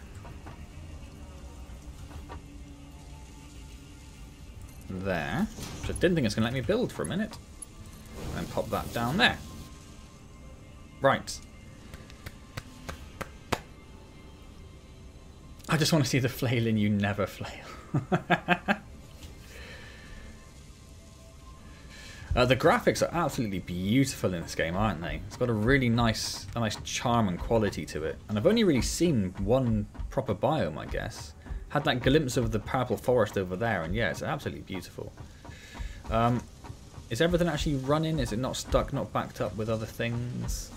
A: there, which I didn't think it's going to let me build for a minute. And pop that down there. Right. I just want to see the flailing you never flail. The graphics are absolutely beautiful in this game, aren't they? It's got a really nice charm and quality to it. And I've only really seen one proper biome, I guess. Had that glimpse of the purple forest over there, and yeah, it's absolutely beautiful. Is everything actually running? Is it not stuck, not backed up with other things?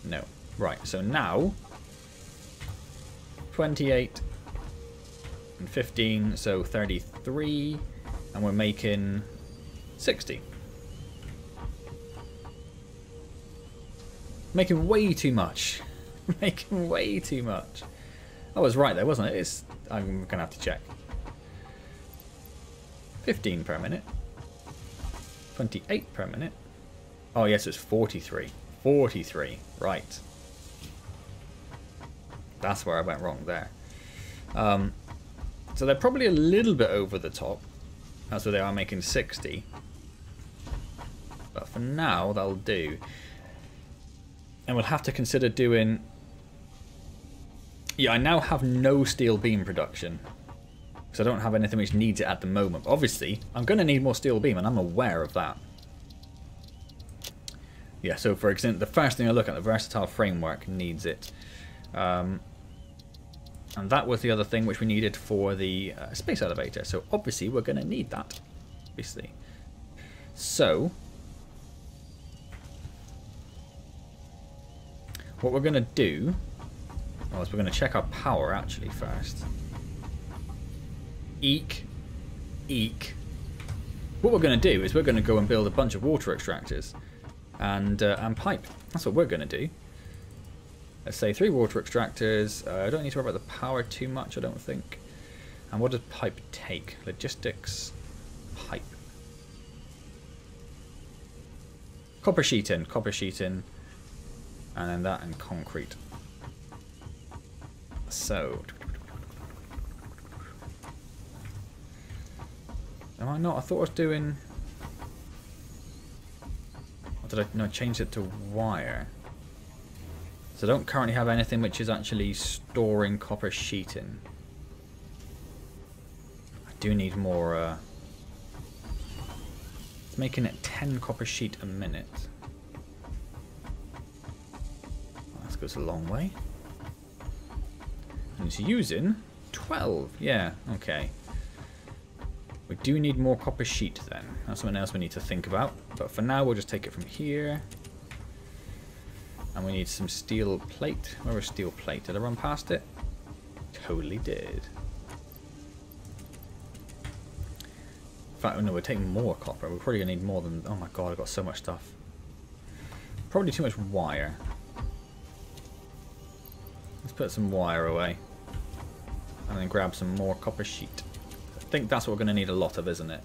A: No. Right, so now 28 and 15, so 33, and we're making 60. Making way too much. Making way too much. I was right there, wasn't it? I'm gonna have to check. 15 per minute. 28 per minute. Oh yes, it's 43. 43, right. That's where I went wrong there. So they're probably a little bit over the top. That's where they are making 60. But for now, that'll do. And we'll have to consider doing... Yeah, I now have no steel beam production. Because I don't have anything which needs it at the moment. Obviously, I'm going to need more steel beam, and I'm aware of that. Yeah, so for example, the first thing I look at, the versatile framework needs it. And that was the other thing which we needed for the space elevator. So obviously we're going to need that. Obviously. So what we're going to do is we're going to check our power actually first. Eek. Eek. What we're going to do is we're going to go and build a bunch of water extractors and pipe. That's what we're going to do. Let's say 3 water extractors. I don't need to worry about the power too much, I don't think. And what does pipe take? Logistics, pipe. Copper sheet in, and then that and concrete. So, am I not? I thought I was doing. Or did I? No, I changed it to wire. So I don't currently have anything which is actually storing copper sheet in. I do need more. It's making it 10 copper sheet a minute. Well, that goes a long way. And it's using 12. Yeah, okay. We do need more copper sheet then. That's something else we need to think about. But for now, we'll just take it from here. And we need some steel plate. Where was steel plate? Did I run past it? Totally did. In fact, no, we're taking more copper. We're probably going to need more than... Oh my god, I've got so much stuff. Probably too much wire. Let's put some wire away. And then grab some more copper sheet. I think that's what we're going to need a lot of, isn't it?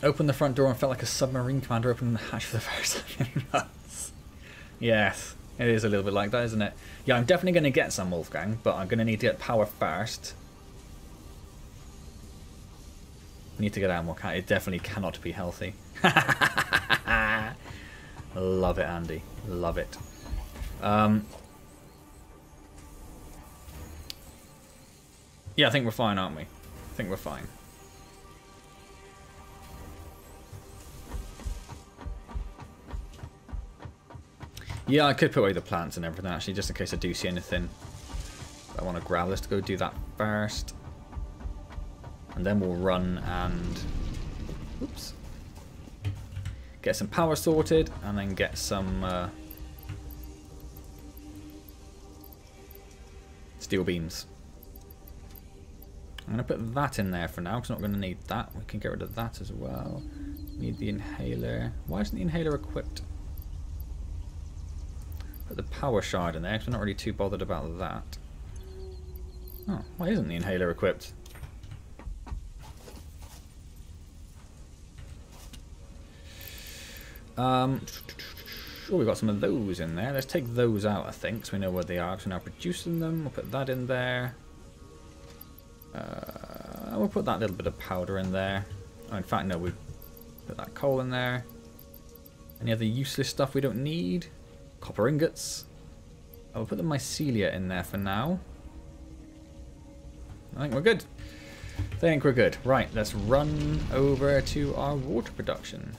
A: Opened the front door and felt like a submarine commander opening the hatch for the first time in months. Yes, it is a little bit like that, isn't it? Yeah, I'm definitely going to get some, Wolfgang, but I'm going to need to get power first. I need to get out more. It definitely cannot be healthy. Love it, Andy. Love it. Yeah, I think we're fine, aren't we? I think we're fine. Yeah, I could put away the plants and everything actually, just in case I do see anything I want to grab. Let's go do that first. And then we'll run and... oops. Get some power sorted, and then get some steel beams. I'm going to put that in there for now, because I'm not going to need that. We can get rid of that as well. Need the inhaler. Why isn't the inhaler equipped? Put the power shard in there, because we're not really too bothered about that. Oh, why isn't the inhaler equipped? Oh, we've got some of those in there. Let's take those out, I think, so we know where they are. So we're now producing them. We'll put that in there. We'll put that little bit of powder in there. Oh, in fact, no, we put that coal in there. Any other useless stuff we don't need? Copper ingots. I'll put the mycelia in there for now. I think we're good. I think we're good. Right, let's run over to our water production.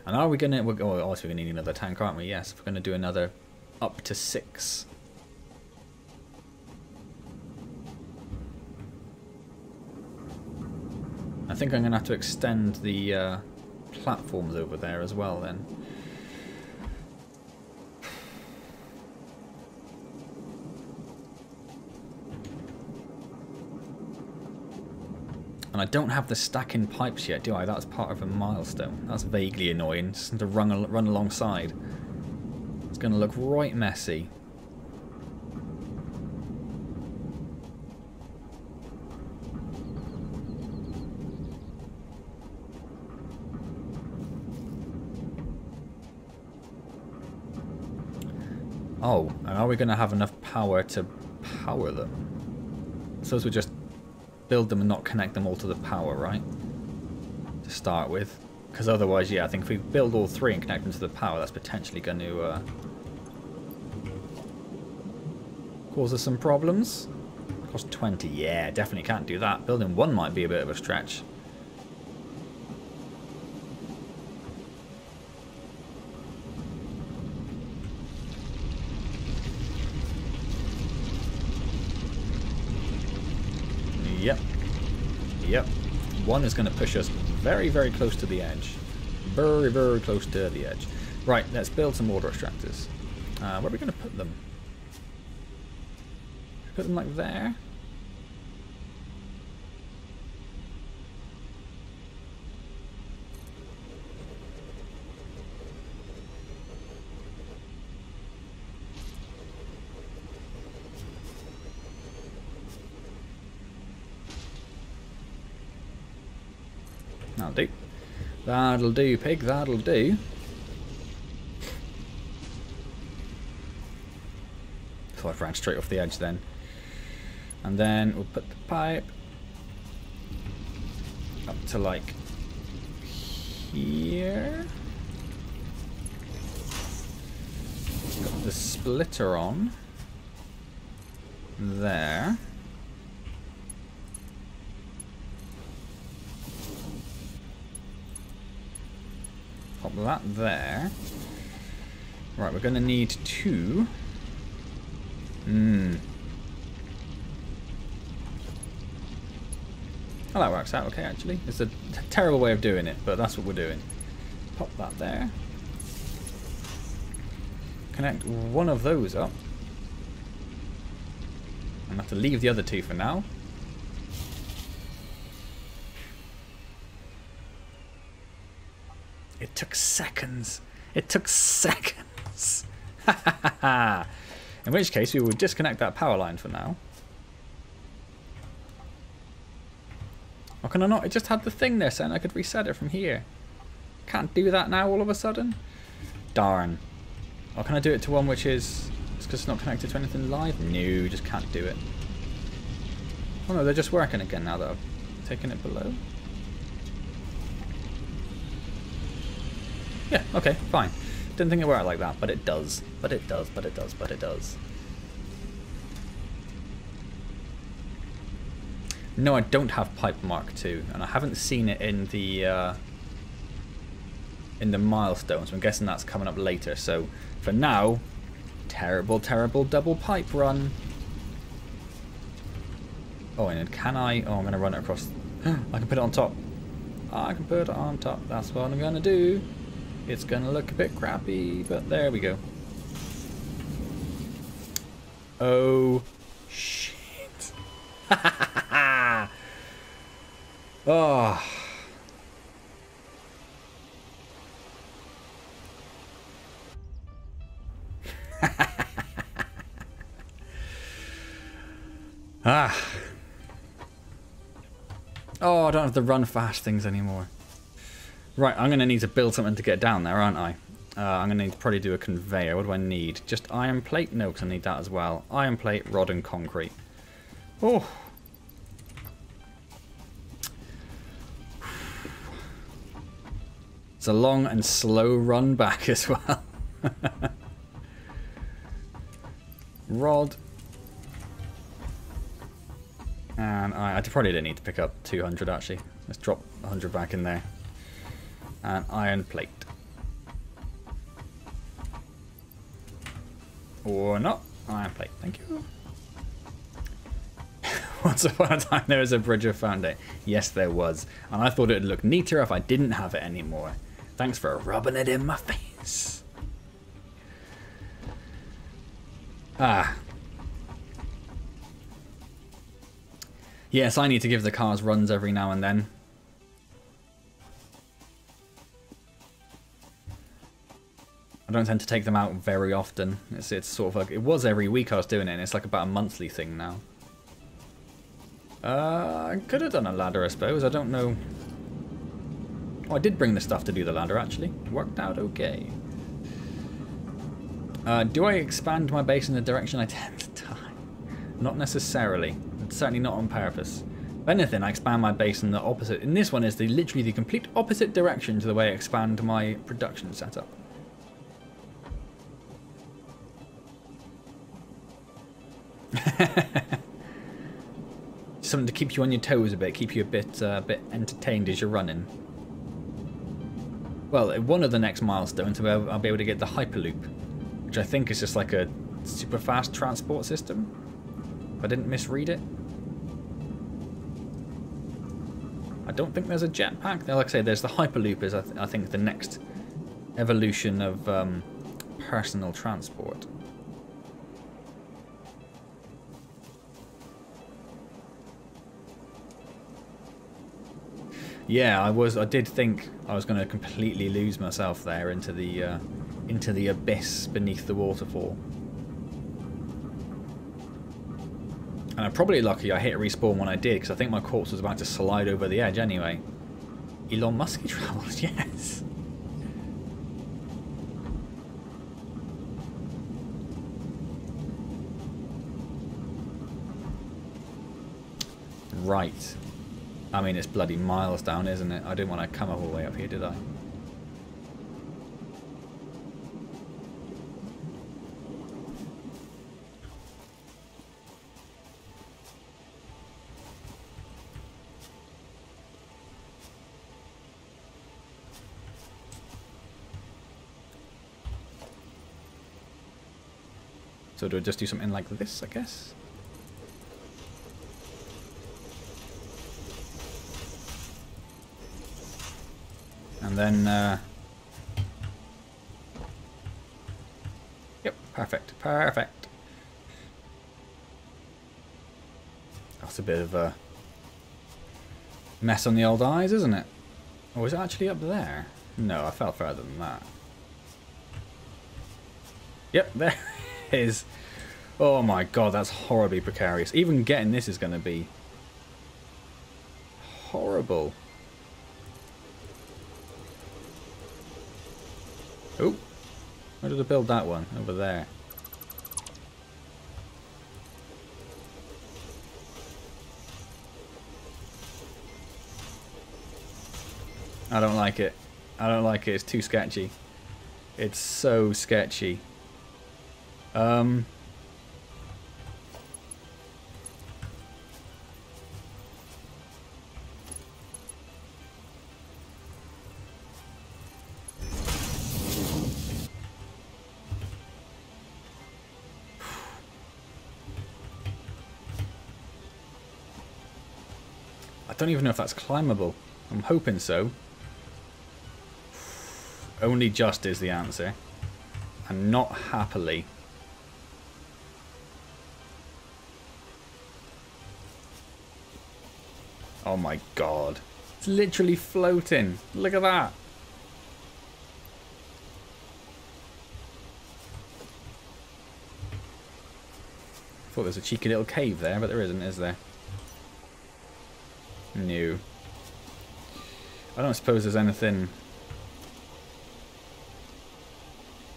A: And are we going to... oh, also we're going to need another tank, aren't we? Yes, we're going to do another up to 6. I think I'm going to have to extend the platforms over there as well then. And I don't have the stacking pipes yet, do I? That's part of a milestone. That's vaguely annoying. Just to run alongside. It's going to look right messy. Oh, and are we going to have enough power to power them? I suppose we just build them and not connect them all to the power, right? To start with. Because otherwise, yeah, I think if we build all 3 and connect them to the power, that's potentially going to cause us some problems. Cost 20, yeah, definitely can't do that. Building 1 might be a bit of a stretch. Yep. 1 is going to push us very, very close to the edge. Very, very close to the edge. Right, let's build some water extractors. Where are we going to put them? Put them like there? That'll do. That'll do, pig, that'll do. So I've ran straight off the edge then. And then we'll put the pipe up to like here. Got the splitter on there. Pop that there. Right, we're going to need 2. Oh, that works out okay, actually. It's a terrible way of doing it, but that's what we're doing. Pop that there. Connect one of those up. I'm going to have to leave the other 2 for now. It took seconds. It took seconds. In which case, we will disconnect that power line for now. Or can I not? It just had the thing there saying I could reset it from here. Can't do that now all of a sudden? Darn. Or can I do it to one which is... it's because it's not connected to anything live? No, just can't do it. Oh no, they're just working again now that I've taken it below. Yeah, okay, fine. Didn't think it worked like that, but it does. But it does, but it does, but it does. No, I don't have pipe Mark II, and I haven't seen it in the in the milestones. I'm guessing that's coming up later. So for now, terrible, terrible double pipe run. Oh, and can I? Oh, I'm going to run it across. I can put it on top. I can put it on top. That's what I'm going to do. It's going to look a bit crappy, but there we go. Oh, shit. Oh. Ah. Oh, I don't have the run fast things anymore. Right, I'm going to need to build something to get down there, aren't I? I'm going to need to probably do a conveyor. What do I need? Just iron plate? No, because I need that as well. Iron plate, rod and concrete. Oh. It's a long and slow run back as well. Rod. And I probably didn't need to pick up 200 actually. Let's drop 100 back in there. And iron plate. Or not. Iron plate, thank you. Once upon a time there was a bridge of fountain. Yes, there was. And I thought it would look neater if I didn't have it anymore. Thanks for rubbing it in my face. Ah. Yes, I need to give the cars runs every now and then. I don't tend to take them out very often. It's sort of like, it was every week I was doing it, and it's like about a monthly thing now. I could have done a ladder, I suppose. I don't know. Oh, I did bring the stuff to do the ladder, actually. It worked out okay. Do I expand my base in the direction I tend to die? Not necessarily. It's certainly not on purpose. If anything, I expand my base in the opposite. In this one is literally the complete opposite direction to the way I expand my production setup. Something to keep you on your toes a bit, keep you a bit entertained as you're running. Well, one of the next milestones, I'll be able to get the Hyperloop, which I think is just like a super fast transport system. If I didn't misread it. I don't think there's a jetpack. Like I say, there's the Hyperloop is I think the next evolution of personal transport. Yeah, I did think I was going to completely lose myself there into the abyss beneath the waterfall. And I'm probably lucky I hit respawn when I did, because I think my corpse was about to slide over the edge anyway. Elon Musk travels, yes. Right. I mean, it's bloody miles down, isn't it? I didn't want to come all the way up here, did I? So do I just do something like this, I guess? And then, yep, perfect, perfect. That's a bit of a mess on the old eyes, isn't it? Or is it actually up there? No, I fell further than that. Yep, there it is. Oh my god, that's horribly precarious. Even getting this is going to be horrible. Oh, where did I build that one? Over there. I don't like it. I don't like it. It's too sketchy. It's so sketchy. don't even know if that's climbable. I'm hoping so. Only just is the answer. And not happily. Oh my god. It's literally floating. Look at that. Thought there was a cheeky little cave there, but there isn't, is there? No. I don't suppose there's anything...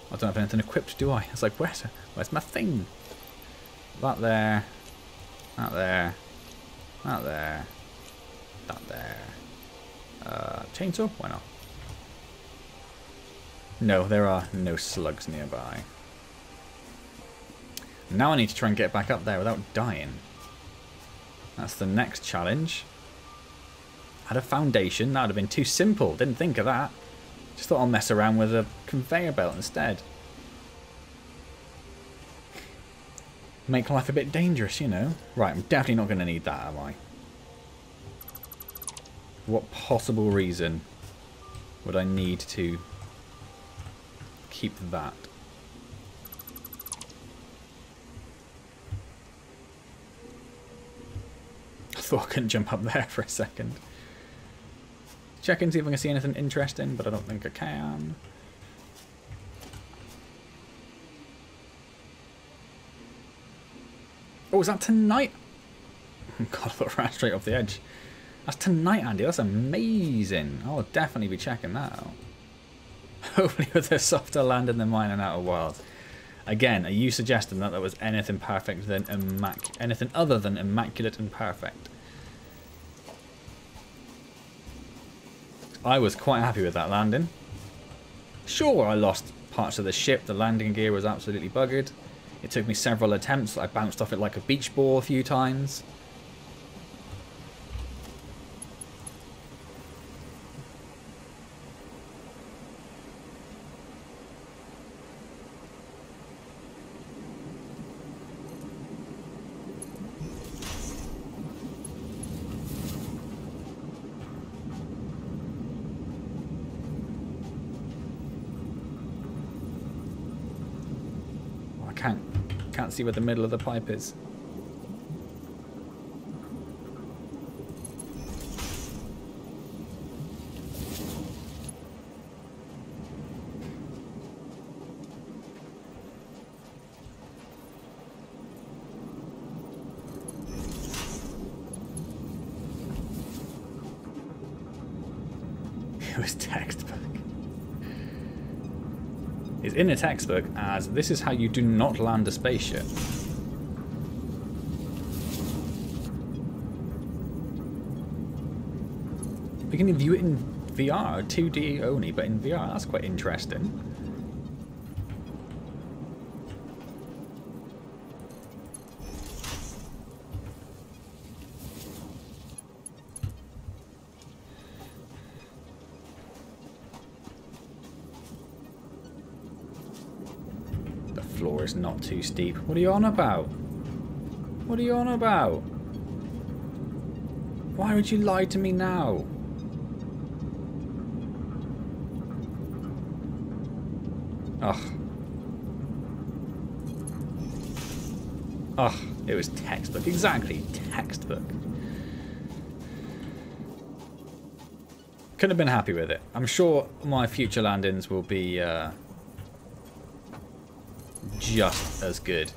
A: I don't have anything equipped, do I? It's like, where's my thing? That there. That there. That there. That there. Chainsaw? Why not? No, there are no slugs nearby. Now I need to try and get back up there without dying. That's the next challenge. Add a foundation. That would have been too simple. Didn't think of that. Just thought I'll mess around with a conveyor belt instead. Make life a bit dangerous, you know. Right, I'm definitely not going to need that, am I? What possible reason would I need to keep that? I thought I couldn't jump up there for a second. Check and see if I can see anything interesting, but I don't think I can. Oh, is that tonight? God, I thought I ran straight off the edge. That's tonight, Andy. That's amazing. I'll definitely be checking that out. Hopefully with a softer landing than mine in Outer Wilds. Again, are you suggesting that that was anything perfect than anything other than immaculate and perfect? I was quite happy with that landing. Sure, I lost parts of the ship. The landing gear was absolutely buggered. It took me several attempts. I bounced off it like a beach ball a few times. Can't see where the middle of the pipe is. It was textbook. Is in a textbook as this is how you do not land a spaceship. We can view it in VR, 2D only, but in VR, that's quite interesting. Floor is not too steep. What are you on about? What are you on about? Why would you lie to me now? Ugh. Ugh, it was textbook. Exactly, textbook. Couldn't have been happy with it. I'm sure my future landings will be just as good,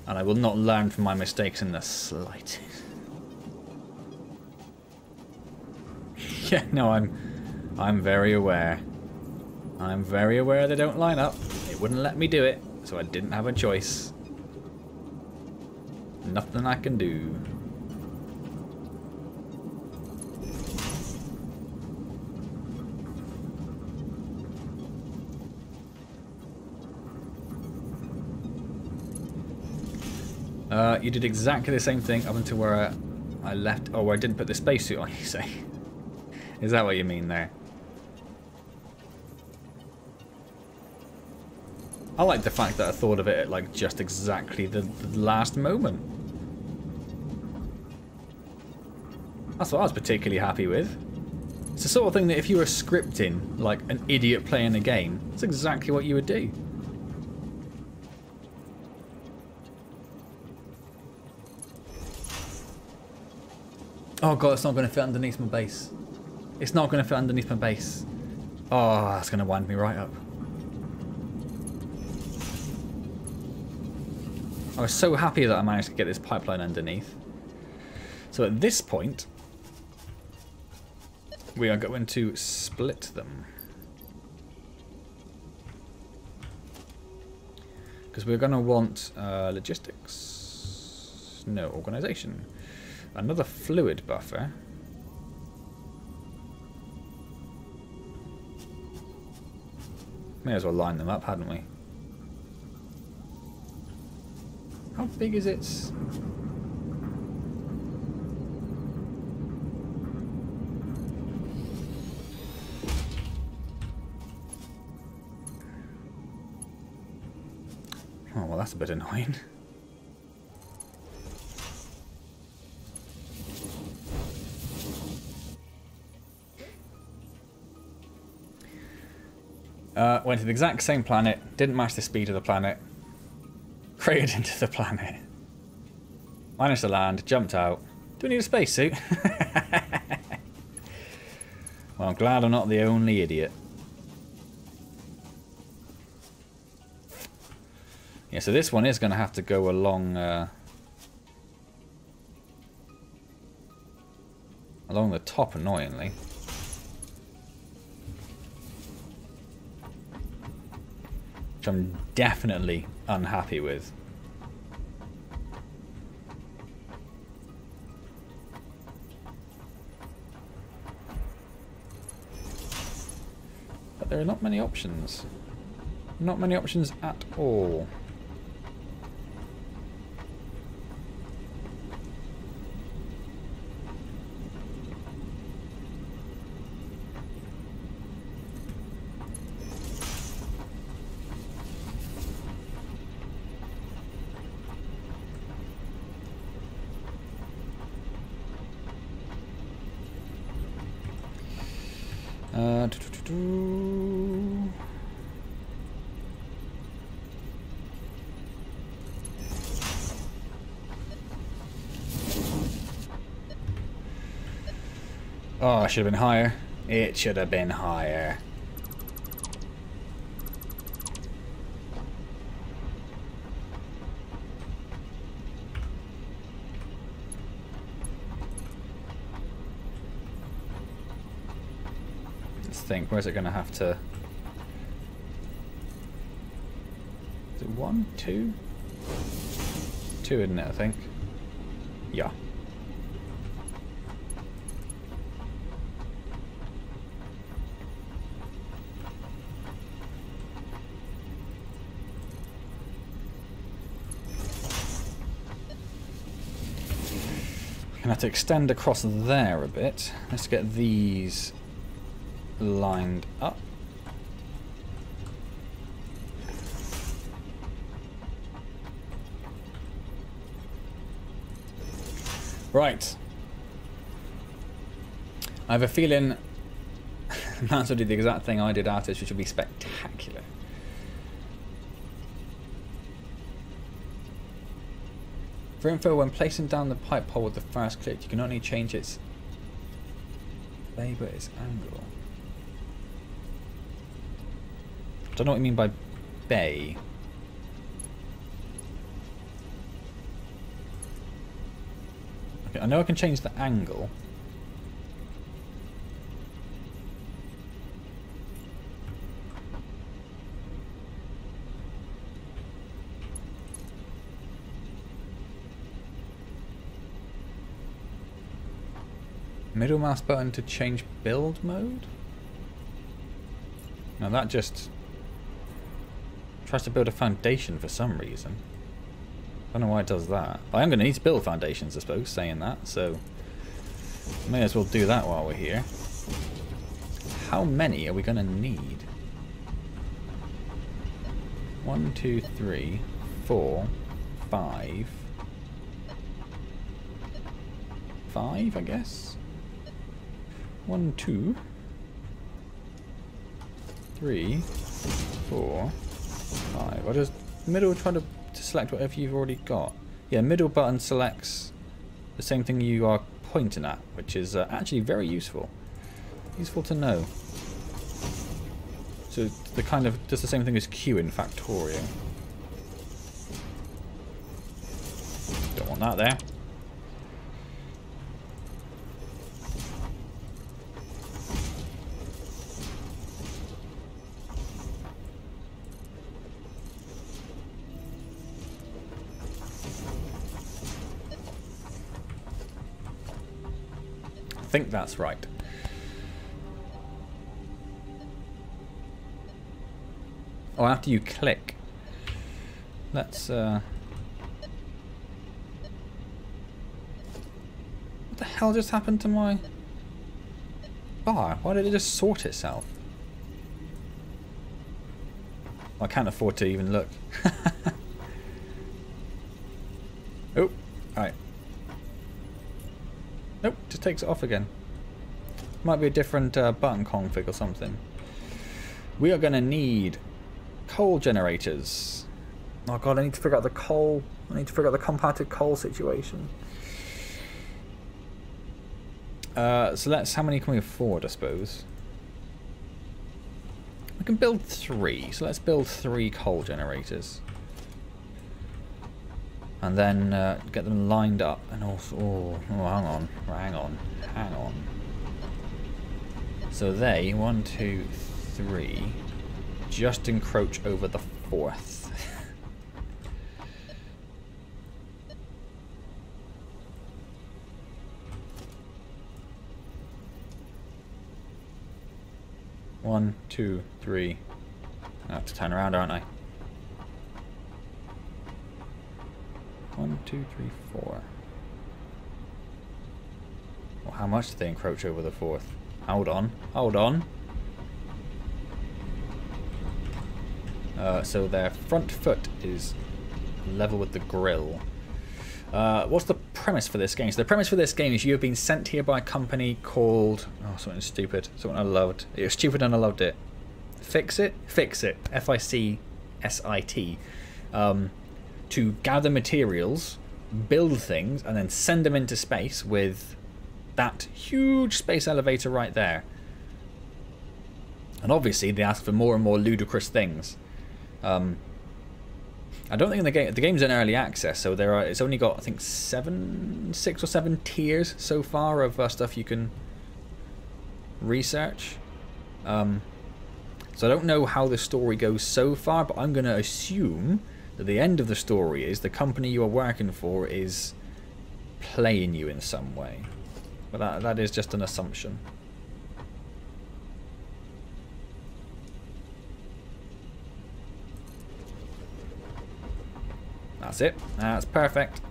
A: and I will not learn from my mistakes in the slightest. Yeah, no, I'm very aware. I'm very aware they don't line up. It wouldn't let me do it, so I didn't have a choice. Nothing I can do. You did exactly the same thing up until where I left. Oh, where I didn't put the spacesuit on, you say? Is that what you mean there? I like the fact that I thought of it at like just exactly the last moment. That's what I was particularly happy with. It's the sort of thing that if you were scripting, like an idiot playing a game, that's exactly what you would do. Oh god, it's not going to fit underneath my base. It's not going to fit underneath my base. Oh, that's going to wind me right up. I was so happy that I managed to get this pipeline underneath. So at this point, we are going to split them. Because we're going to want logistics. No, organization. Another fluid buffer. May as well line them up, hadn't we? How big is it? Oh, well, that's a bit annoying. Went to the exact same planet, didn't match the speed of the planet, cratered into the planet, managed to land, jumped out. Do we need a spacesuit? Well, I'm glad I'm not the only idiot. Yeah, so this one is going to have to go along along the top, annoyingly. Which I'm definitely unhappy with. But there are not many options. Not many options at all. Oh, it should have been higher. It should have been higher. Let's think, where's it going to have to... Is it 1, 2? 2, isn't it, I think? Yeah. Gonna have to extend across there a bit. Let's get these lined up. Right. I have a feeling Antz will do the exact thing I did after, which will be spectacular. For info, when placing down the pipe hole with the first click, you can only change its bay but its angle. I don't know what you mean by bay. Okay, I know I can change the angle. Middle mouse button to change build mode? Now that just tries to build a foundation for some reason. I don't know why it does that. I am going to need to build foundations, I suppose, saying that, so may as well do that while we're here. How many are we going to need? 1, 2, 3, 4, 5. 5, I guess? 1, 2, 3, 4, 5. Or does middle try to select whatever you've already got? Yeah, middle button selects the same thing you are pointing at, which is actually very useful. Useful to know. So the kind of does the same thing as Q in Factorio. Don't want that there. I think that's right. Oh, after you click. Let's what the hell just happened to my bar? Why did it just sort itself? I can't afford to even look. Oh, alright. Nope, just takes it off again. Might be a different button config or something. We are going to need coal generators. Oh god, I need to figure out the coal. I need to figure out the compacted coal situation. So let's, how many can we afford, I suppose? We can build 3, so let's build 3 coal generators. And then get them lined up, and also, hang on. So they, 1, 2, 3, just encroach over the 4th. One, 2, 3. I have to turn around, aren't I? 1, 2, 3, 4. Well, how much do they encroach over the 4th? Hold on. So their front foot is level with the grill. What's the premise for this game? So the premise for this game is you have been sent here by a company called... Oh, something stupid. Something I loved. It was stupid and I loved it. Fixit? Fixit. F-I-C-S-I-T. To gather materials, build things, and then send them into space with that huge space elevator right there. And obviously they ask for more and more ludicrous things. I don't think the game's in early access, so it's only got, I think, 6 or 7 tiers so far of stuff you can research. So I don't know how the story goes so far, but I'm going to assume that the end of the story is the company you are working for is playing you in some way. But that is just an assumption. That's it. That's perfect.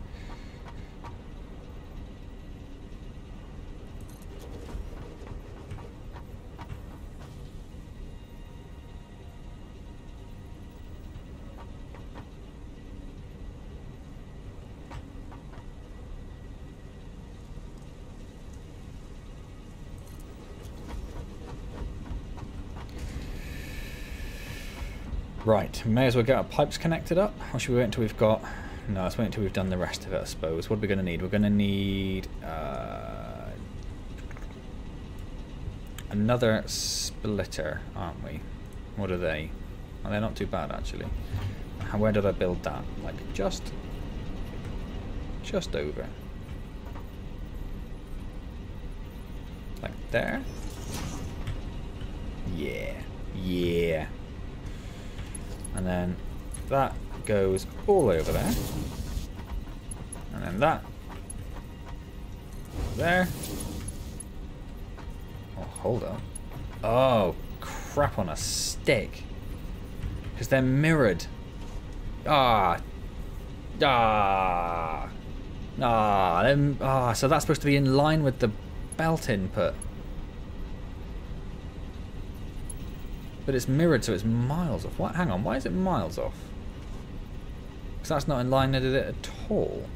A: Right, may as well get our pipes connected up. Or should we wait until we've got... No, let's wait until we've done the rest of it, I suppose. What are we going to need? We're going to need... another splitter, aren't we? What are they? Oh, they're not too bad, actually. Where did I build that? Like, just over. Like there? Yeah. And then that goes all over there. And then that there. Oh, hold on. Oh, crap on a stick. Because they're mirrored. So that's supposed to be in line with the belt input. But it's mirrored, so it's miles off. What? Hang on, why is it miles off? Because that's not in line with it at all.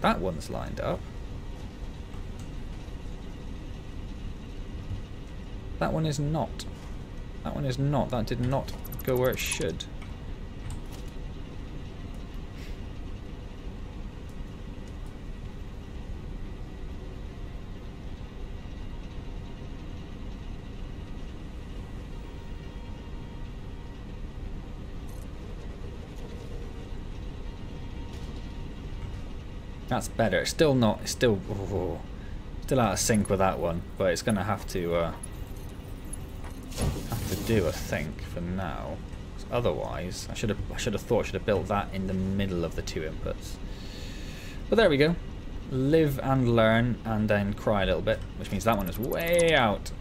A: That one's lined up. That one is not. That one is not. That did not go where it should. That's better. It's still not. It's still. Oh, still out of sync with that one, but it's gonna have to do, I think, for now. Otherwise, I should have built that in the middle of the two inputs. But there we go. Live and learn, and then cry a little bit, which means that one is way out.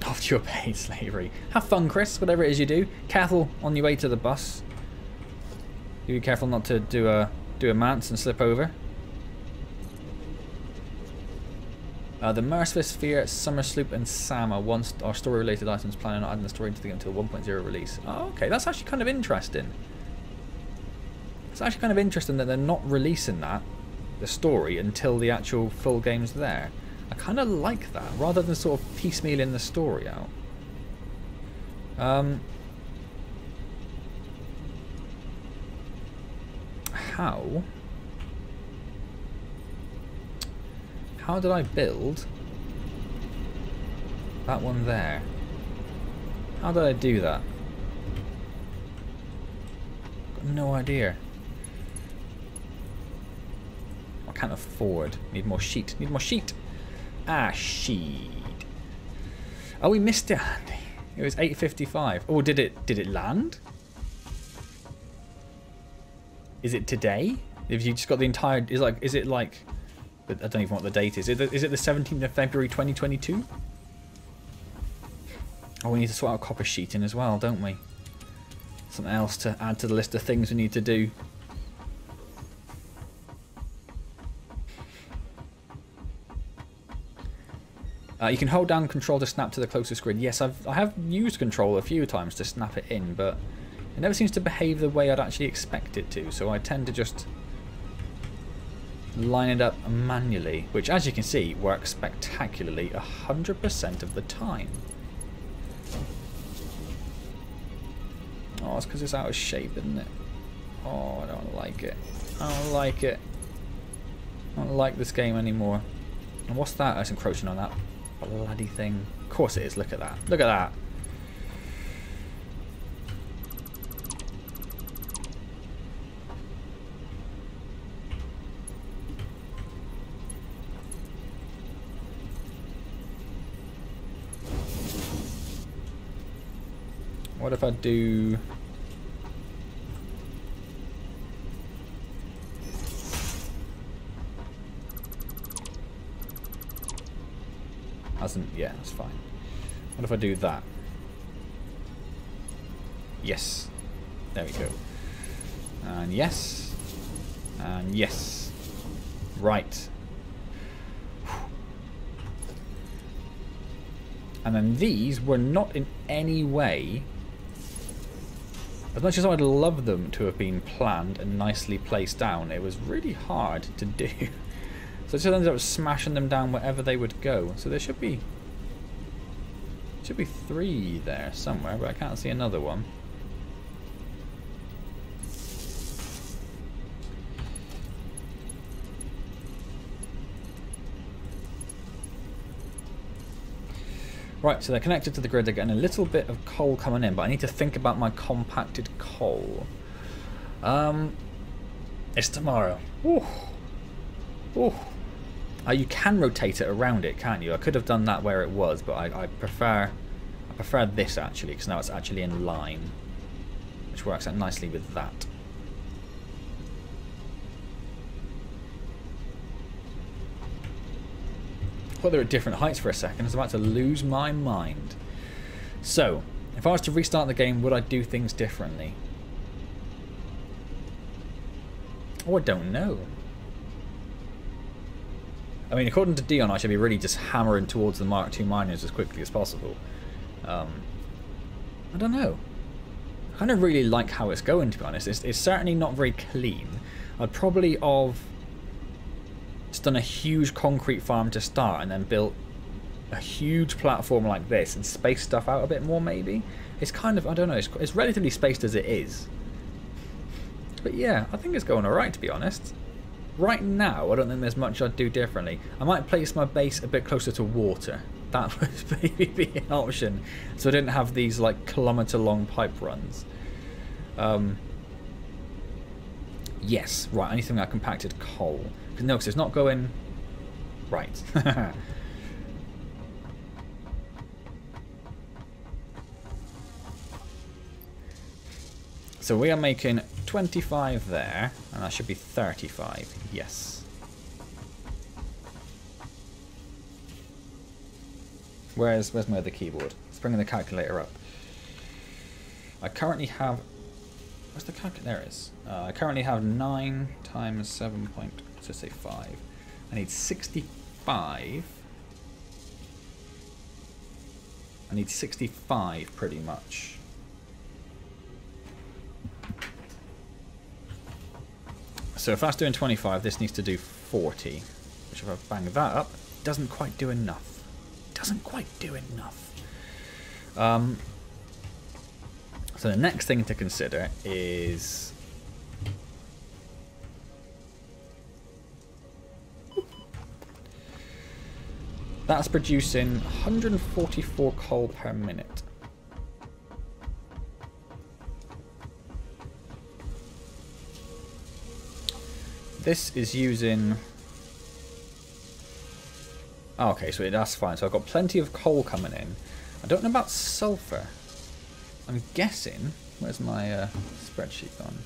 A: Off to your paid slavery. Have fun, Chris, whatever it is you do. Careful on your way to the bus. You be careful not to do a Antz and slip over. The Merciful Sphere, Summer Sloop, and Sam are story-related items. Planning on adding the story into the game until 1.0 release. Oh, okay, that's actually kind of interesting. It's actually kind of interesting that they're not releasing the story, until the actual full game's there. I kind of like that, rather than sort of piecemealing the story out. How did I build that one there? How did I do that? Got no idea. I can't afford. Need more sheet. Need more sheet. Ah, sheet. Oh, we missed it, Andy. It was 8:55. Oh, did it land? Is it today? If you just got the entire, is it like? I don't even know what the date is. Is it the 17th of February 2022? Oh, we need to sort out copper sheeting as well, don't we? Something else to add to the list of things we need to do. You can hold down control to snap to the closest grid. Yes, I have used control a few times to snap it in, but it never seems to behave the way I'd actually expect it to. So I tend to just line it up manually, which, as you can see, works spectacularly 100% of the time. Oh, it's because it's out of shape, isn't it? Oh, I don't like it. I don't like it. I don't like this game anymore. And what's that? It's encroaching on that bloody thing. Of course it is. Look at that. Look at that. What if I do... Yeah, that's fine. What if I do that? Yes. There we go. And yes. And yes. Right. And then these were not in any way, as much as I'd love them to have been planned and nicely placed down, it was really hard to do. So I just ended up smashing them down wherever they would go. So there should be 3 there somewhere, but I can't see another one. Right, so they're connected to the grid. They're getting a little bit of coal coming in, but I need to think about my compacted coal. It's tomorrow. Ooh. Ooh. You can rotate it around it, can't you? I could have done that where it was, but I prefer this actually, because now it's actually in line, which works out nicely with that. Well, they're at different heights for a second. I was about to lose my mind. So, if I was to restart the game, would I do things differently? Oh, I don't know. I mean, according to Dion, I should be really just hammering towards the Mark II miners as quickly as possible. I don't know. I kind of really like how it's going, to be honest. It's certainly not very clean. I'd probably have just done a huge concrete farm to start and then built a huge platform like this and spaced stuff out a bit more, maybe. It's kind of, I don't know, it's relatively spaced as it is. But yeah, I think it's going alright, to be honest. Right now, I don't think there's much I'd do differently. I might place my base a bit closer to water. That would maybe be an option. So I didn't have these like kilometre-long pipe runs. Yes, right, anything that compacted coal. No, because it's not going... Right. So we are making 25 there, and that should be 35. Yes. Where's my other keyboard? Let's bring the calculator up. I currently have... Where's the calculator? There it is. I currently have 9 times 7 point... Let's say 5. I need 65. I need 65 pretty much. So if that's doing 25, this needs to do 40. Which if I bang that up, doesn't quite do enough. Doesn't quite do enough. So the next thing to consider is... That's producing 144 coal per minute. This is using... Oh, okay, so that's fine. So I've got plenty of coal coming in. I don't know about sulfur. I'm guessing... Where's my spreadsheet gone?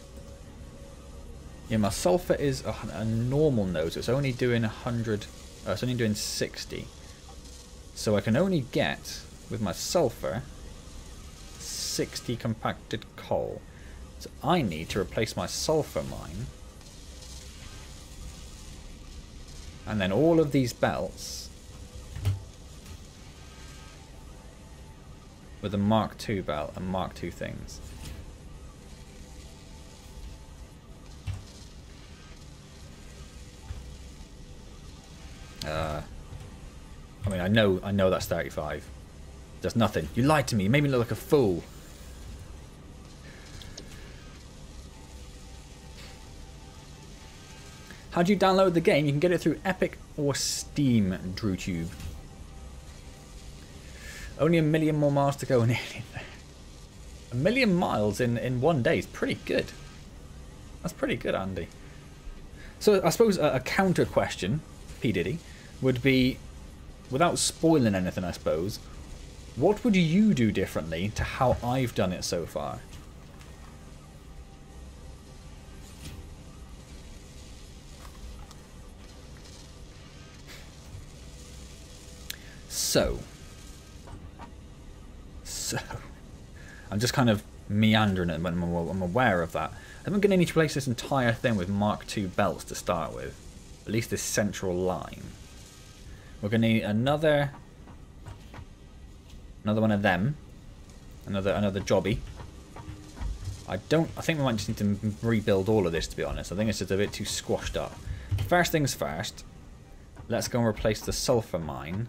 A: Yeah, my sulfur is a normal node, so it's only doing 100... it's only doing 60. So I can only get, with my sulfur, 60 compacted coal. So I need to replace my sulfur mine. And then all of these belts with a Mark II belt and Mark II things. I mean, I know that's 35. Does nothing. You lied to me. You made me look like a fool. How do you download the game? You can get it through Epic or Steam, DrewTube. Only 1 million more miles to go in. 1 million miles in 1 day is pretty good. That's pretty good, Andy. So I suppose a counter question, P. Diddy, would be, without spoiling anything, I suppose, what would you do differently to how I've done it so far? So, I'm just kind of meandering it, but I'm aware of that. I'm going to need to replace this entire thing with Mark II belts to start with. At least this central line. We're going to need another one of them. Another jobby. I think we might just need to rebuild all of this, to be honest. I think it's just a bit too squashed up. First things first, let's go and replace the sulfur mine.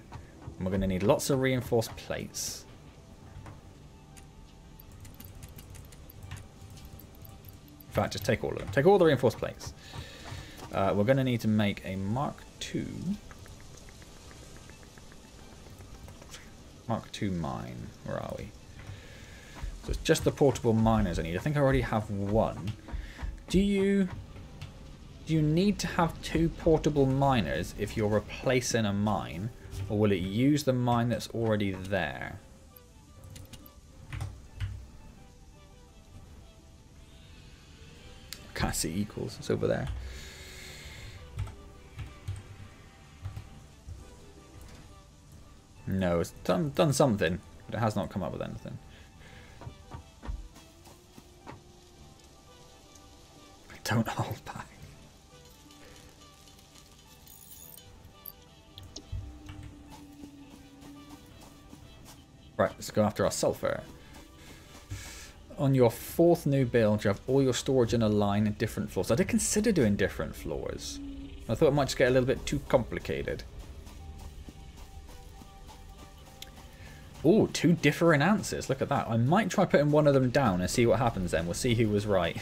A: And we're going to need lots of reinforced plates. In fact, just take all of them. Take all the reinforced plates. We're going to need to make a Mark II. Mark II mine. Where are we? So it's just the portable miners I need. I think I already have one. Do you need to have 2 portable miners if you're replacing a mine? Or will it use the mine that's already there? Can't see equals. It's over there. No, it's done something, but it has not come up with anything. Don't hold back. Right, let's go after our sulfur. On your 4th new build, you have all your storage in a line at different floors. I did consider doing different floors. I thought it might just get a little bit too complicated. Ooh, 2 different answers. Look at that. I might try putting one of them down and see what happens then. We'll see who was right.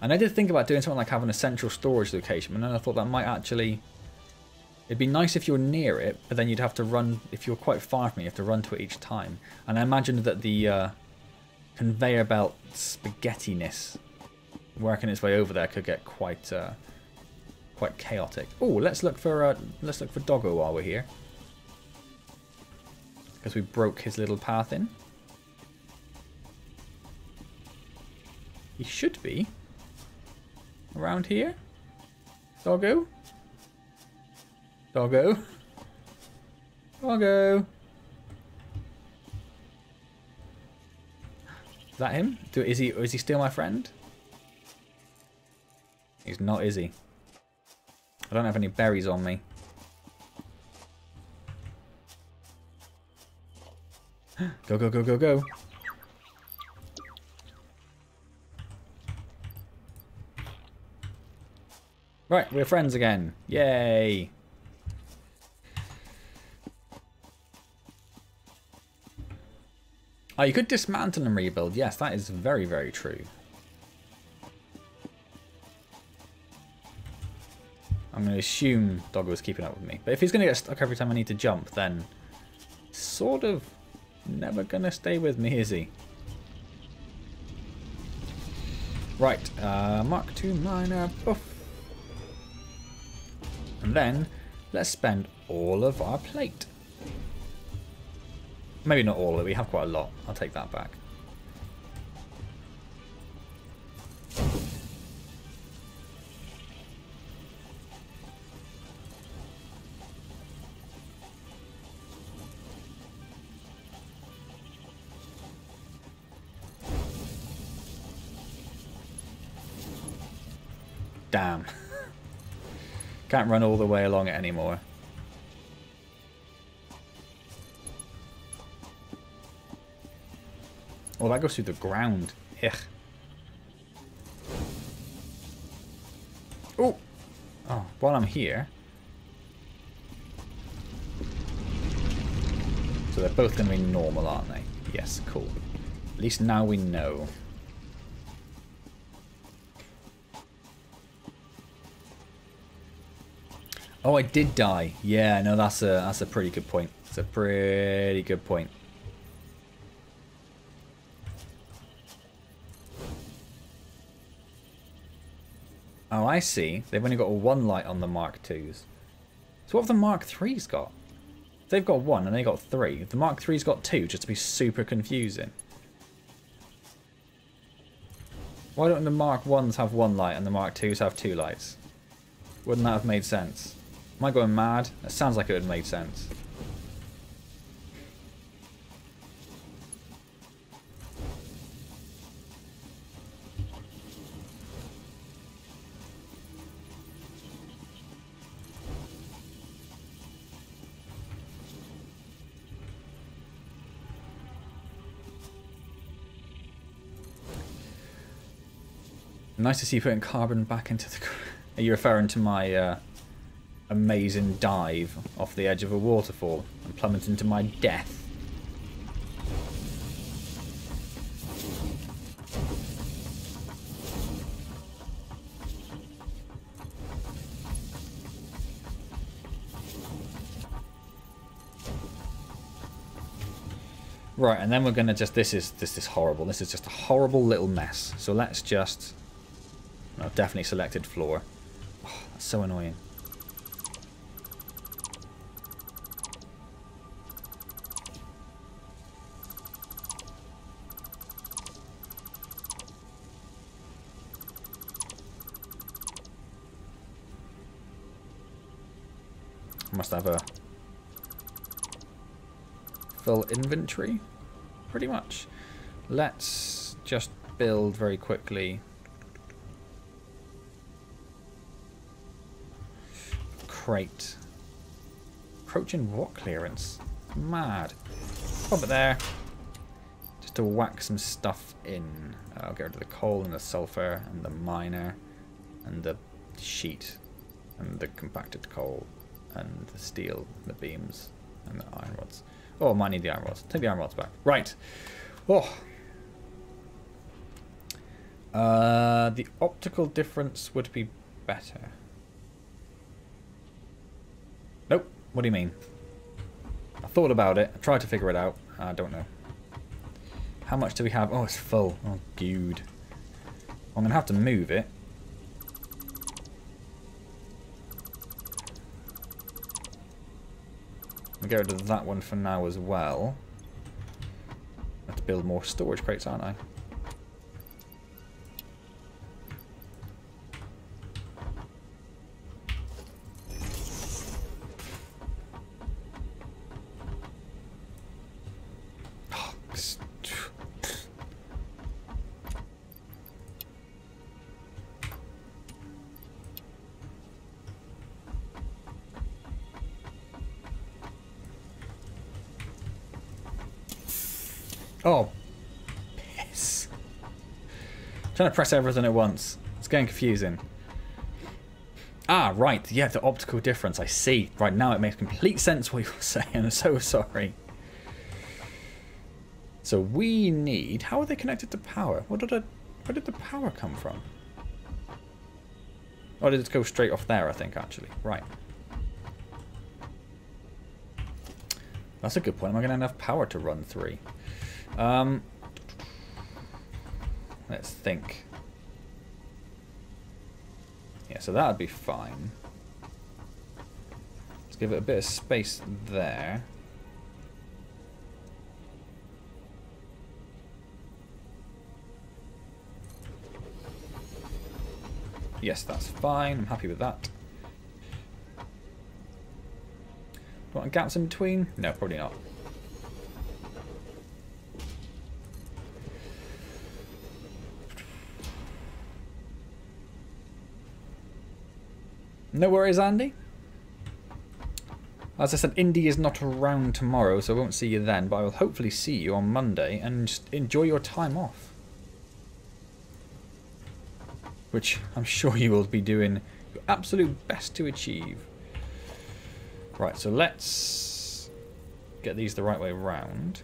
A: And I did think about doing something like having a central storage location, but then I thought that might actually... It'd be nice if you're near it, but then you'd have to run... If you're quite far from it, you have to run to it each time. And I imagined that the conveyor belt spaghetti-ness working its way over there could get quite chaotic. Oh, let's look for Doggo while we're here, because we broke his little path in. He should be around here. Doggo? Doggo? Doggo? Is that him? Is he still my friend? He's not, is he? I don't have any berries on me. Go, go, go, go, go. Right, we're friends again. Yay. Oh, you could dismantle and rebuild. Yes, that is very, very true. I'm going to assume Doggo's keeping up with me. But if he's going to get stuck every time I need to jump, then sort of never going to stay with me, is he? Right, Mark II miner, poof. And then, let's spend all of our plate. Maybe not all of it, we have quite a lot. I'll take that back. Damn. Can't run all the way along it anymore. Oh, that goes through the ground. Ugh. Oh! Oh, while I'm here... So they're both going to be normal, aren't they? Yes, cool. At least now we know. Oh, I did die. Yeah, no, that's a pretty good point. It's a pretty good point. Oh, I see. They've only got one light on the Mark IIs. So what have the Mark IIIs got? They've got one and they got 3. The Mark III's got 2, just to be super confusing. Why don't the Mark 1s have 1 light and the Mark 2s have 2 lights? Wouldn't that have made sense? Am I going mad? That sounds like it would have made sense. Nice to see you putting carbon back into the... Are you referring to my amazing dive off the edge of a waterfall and plummet into my death? Right, and then we're gonna just... This is horrible. This is just a horrible little mess. So let's just... I've definitely selected floor. Oh, that's so annoying. I must have a full inventory, pretty much. Let's just build very quickly. Crate. Approaching what clearance? Mad. Pop it there. Just to whack some stuff in. I'll get rid of the coal and the sulfur and the miner and the sheet and the compacted coal and the steel, the beams and the iron rods. Oh, I might need the iron rods. Take the iron rods back. Right. Oh. The optical difference would be better. Nope. What do you mean? I thought about it. I tried to figure it out. I don't know. How much do we have? Oh, it's full. Oh, good. I'm going to have to move it. I'll get rid of that one for now as well. I have to build more storage crates, aren't I? Oh, piss. I'm trying to press everything at once. It's getting confusing. Ah, right. Yeah, the optical difference. I see. Right, now it makes complete sense what you're saying. I'm so sorry. So we need... How are they connected to power? Where did the power come from? Oh, did it go straight off there, I think, actually. Right. That's a good point. Am I going to have enough power to run 3? Let's think. Yeah, so that'd be fine. Let's give it a bit of space there. Yes, that's fine. I'm happy with that. Do you want gaps in between? No, probably not. No worries, Andy. As I said, Indy is not around tomorrow, so I won't see you then, but I will hopefully see you on Monday and just enjoy your time off. Which I'm sure you will be doing your absolute best to achieve. Right, so let's get these the right way round.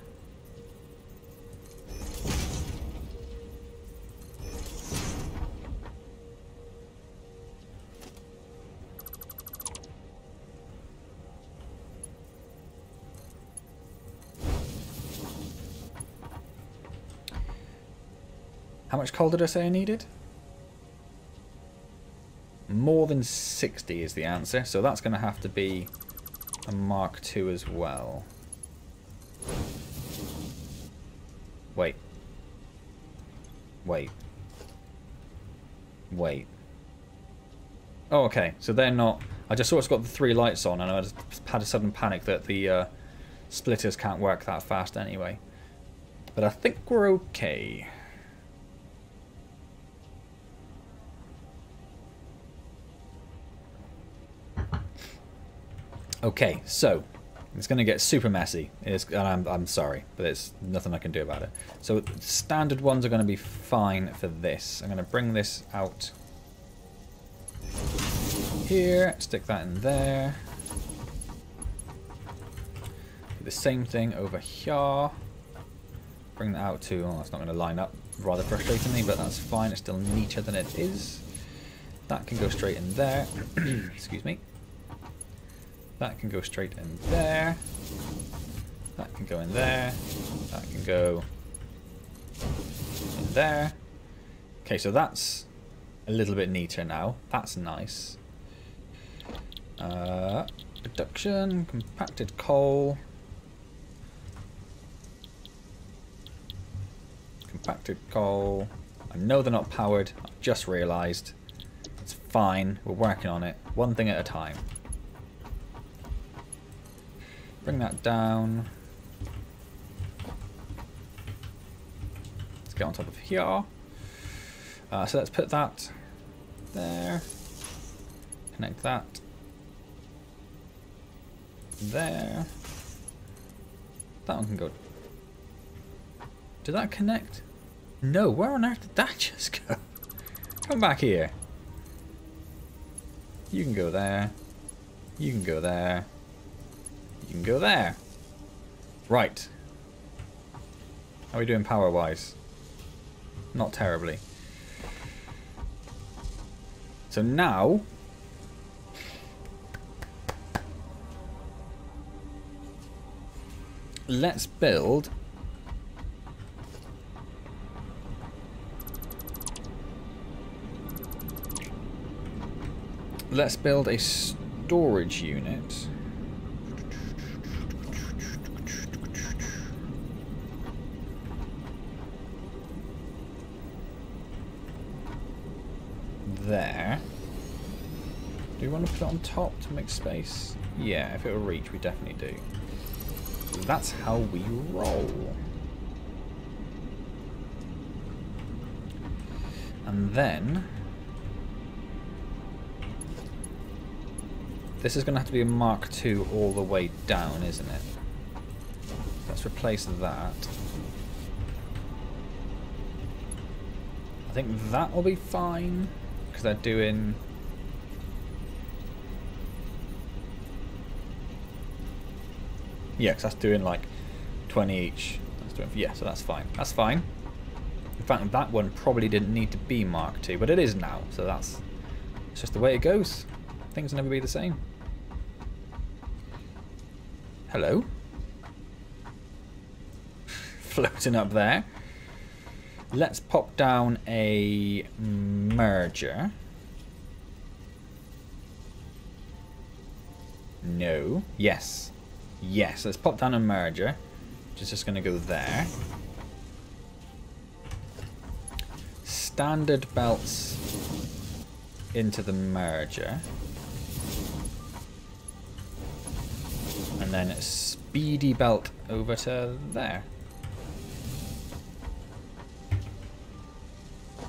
A: How much coal did I say I needed? More than 60 is the answer, so that's going to have to be a Mark II as well. Wait. Wait. Wait. Oh, okay, so they're not... I just saw it's got the 3 lights on, and I just had a sudden panic that the splitters can't work that fast anyway. But I think we're okay. Okay, so it's going to get super messy. And I'm sorry, but there's nothing I can do about it. So standard ones are going to be fine for this. I'm going to bring this out here, stick that in there. Do the same thing over here. Bring that out to, oh, that's not going to line up rather frustratingly, but that's fine. It's still neater than it is. That can go straight in there. Excuse me. That can go straight in there. That can go in there. That can go in there. Okay, so that's a little bit neater now. That's nice. Production, compacted coal. Compacted coal. I know they're not powered. I've just realised. It's fine. We're working on it. One thing at a time. Bring that down. Let's get on top of here. So let's put that there. Connect that there. That one can go. Did that connect? No, where on earth did that just go? Come back here. You can go there. You can go there. You can go there. Right. How are we doing power-wise? Not terribly. So now... let's build... let's build a storage unit. There. Do we want to put it on top to make space? Yeah, if it will reach, we definitely do. That's how we roll. And then... this is going to have to be a Mark II all the way down, isn't it? Let's replace that. I think that will be fine, because they're doing... yeah, because that's doing like 20 each. That's doing, yeah, so that's fine. That's fine. In fact, that one probably didn't need to be Mark II, but it is now, so that's... it's just the way it goes. Things will never be the same. Hello? Floating up there. Let's pop down a merger. No. Yes. Yes, let's pop down a merger. Which is just going to go there. Standard belts into the merger. And then a speedy belt over to there.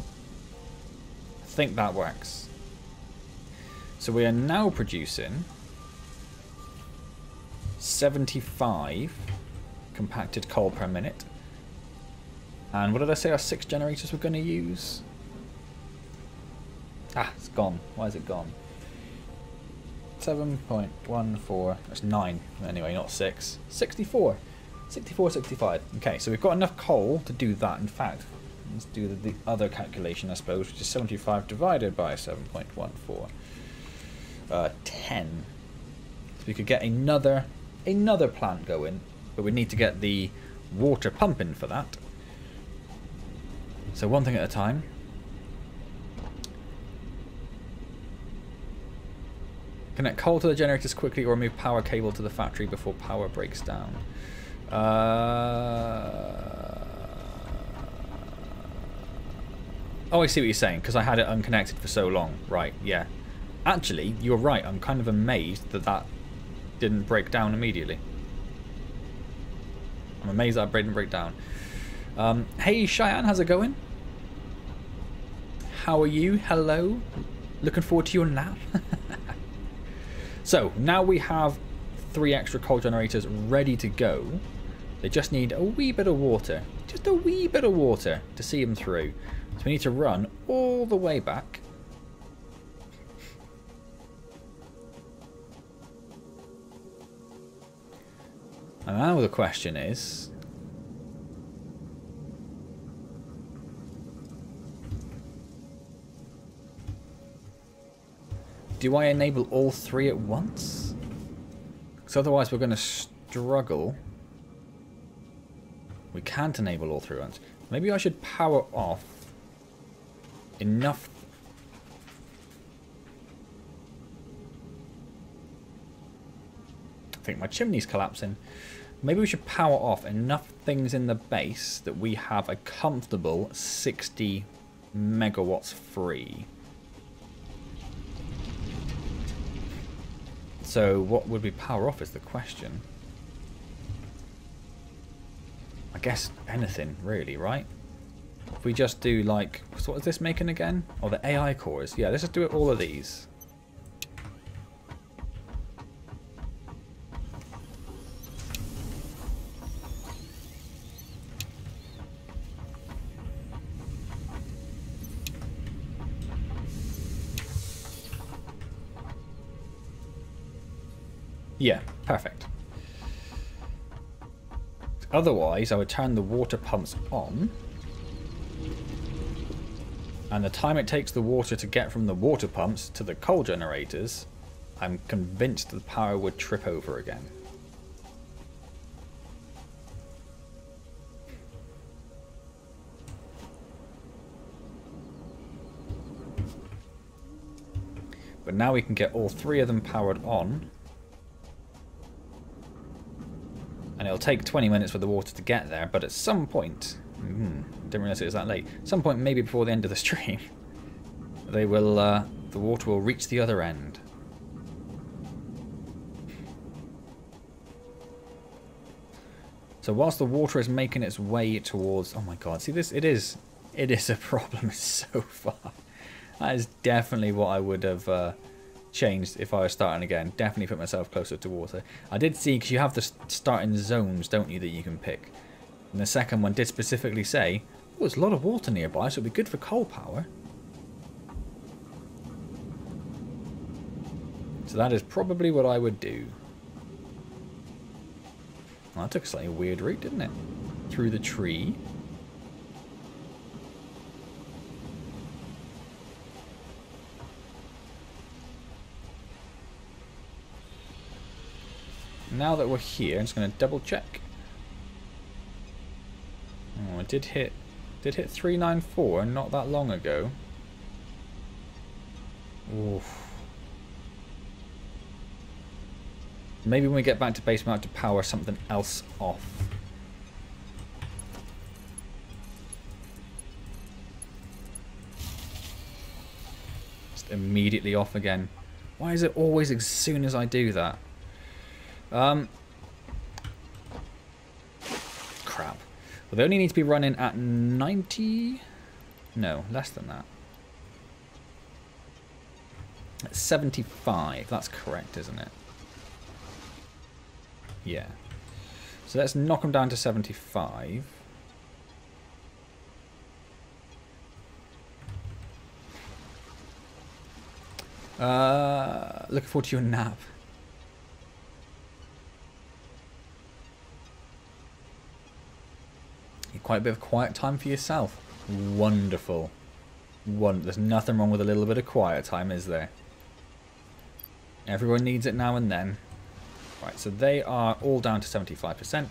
A: I think that works. So we are now producing 75 compacted coal per minute. And what did I say our 6 generators were going to use? Ah, it's gone. Why is it gone? 7.14. That's 9. Anyway, not 6. 64. 64, 65. Okay, so we've got enough coal to do that. In fact, let's do the other calculation, I suppose, which is 75 divided by 7.14. 10. So we could get another plant going, but we need to get the water pumping for that. So one thing at a time. Connect coal to the generators quickly or remove power cable to the factory before power breaks down. Oh, I see what you're saying, because I had it unconnected for so long. Right, yeah. Actually, you're right. I'm kind of amazed that that didn't break down immediately. I'm amazed that it didn't break down. Hey, Cheyenne, how's it going? How are you? Hello? Looking forward to your nap? So, now we have 3 extra coal generators ready to go. They just need a wee bit of water. Just a wee bit of water to see them through. So we need to run all the way back. And now the question is... do I enable all 3 at once? Because otherwise we're going to struggle. We can't enable all 3 at once. Maybe I should power off enough. I think my chimney's collapsing. Maybe we should power off enough things in the base that we have a comfortable 60 megawatts free. So what would we power off is the question. I guess anything really, right? If we just do like, so what is this making again? Oh, the AI cores. Yeah, let's just do it all of these. Yeah, perfect. Otherwise, I would turn the water pumps on. And the time it takes the water to get from the water pumps to the coal generators, I'm convinced the power would trip over again. But now we can get all three of them powered on. And it'll take 20 minutes for the water to get there, but at some point... didn't realise it was that late. At some point, maybe before the end of the stream, they will, the water will reach the other end. So whilst the water is making its way towards... Oh my god, see this? It is a problem so far. That is definitely what I would have changed if I was starting again. Definitely put myself closer to water. I did see, because you have the starting zones, don't you, that you can pick. And the second one did specifically say, oh, there's a lot of water nearby, so it'd be good for coal power. So that is probably what I would do. Well, that took a slightly weird route, didn't it? Through the tree. Now that we're here, I'm just going to double check. Oh, I did hit 394 not that long ago. Oof. Maybe when we get back to base, we might have to power something else off. Just immediately off again. Why is it always as soon as I do that? Crap. Well, they only need to be running at 90... No, less than that. At 75. That's correct, isn't it? Yeah. So let's knock them down to 75. Looking forward to your nap. Quite a bit of quiet time for yourself. Wonderful. There's nothing wrong with a little bit of quiet time, is there? Everyone needs it now and then. Right, so they are all down to 75%.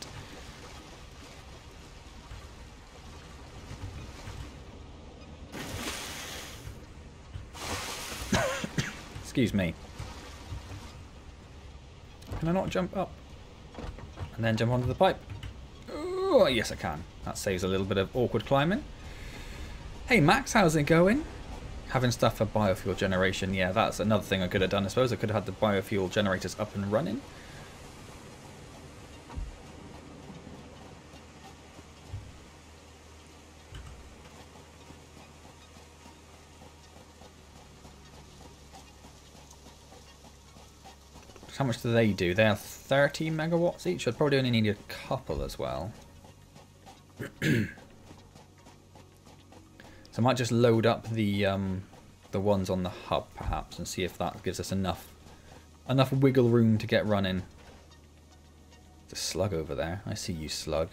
A: Excuse me. Can I not jump up? And then jump onto the pipe? Oh, yes I can. That saves a little bit of awkward climbing. Hey Max, how's it going? Having stuff for biofuel generation. Yeah, that's another thing I could have done, I suppose. I could have had the biofuel generators up and running. How much do they do? They are 30 megawatts each. I'd probably only need a couple as well. So I might just load up the ones on the hub perhaps and see if that gives us enough wiggle room to get running. There's a slug over there. I see you, slug.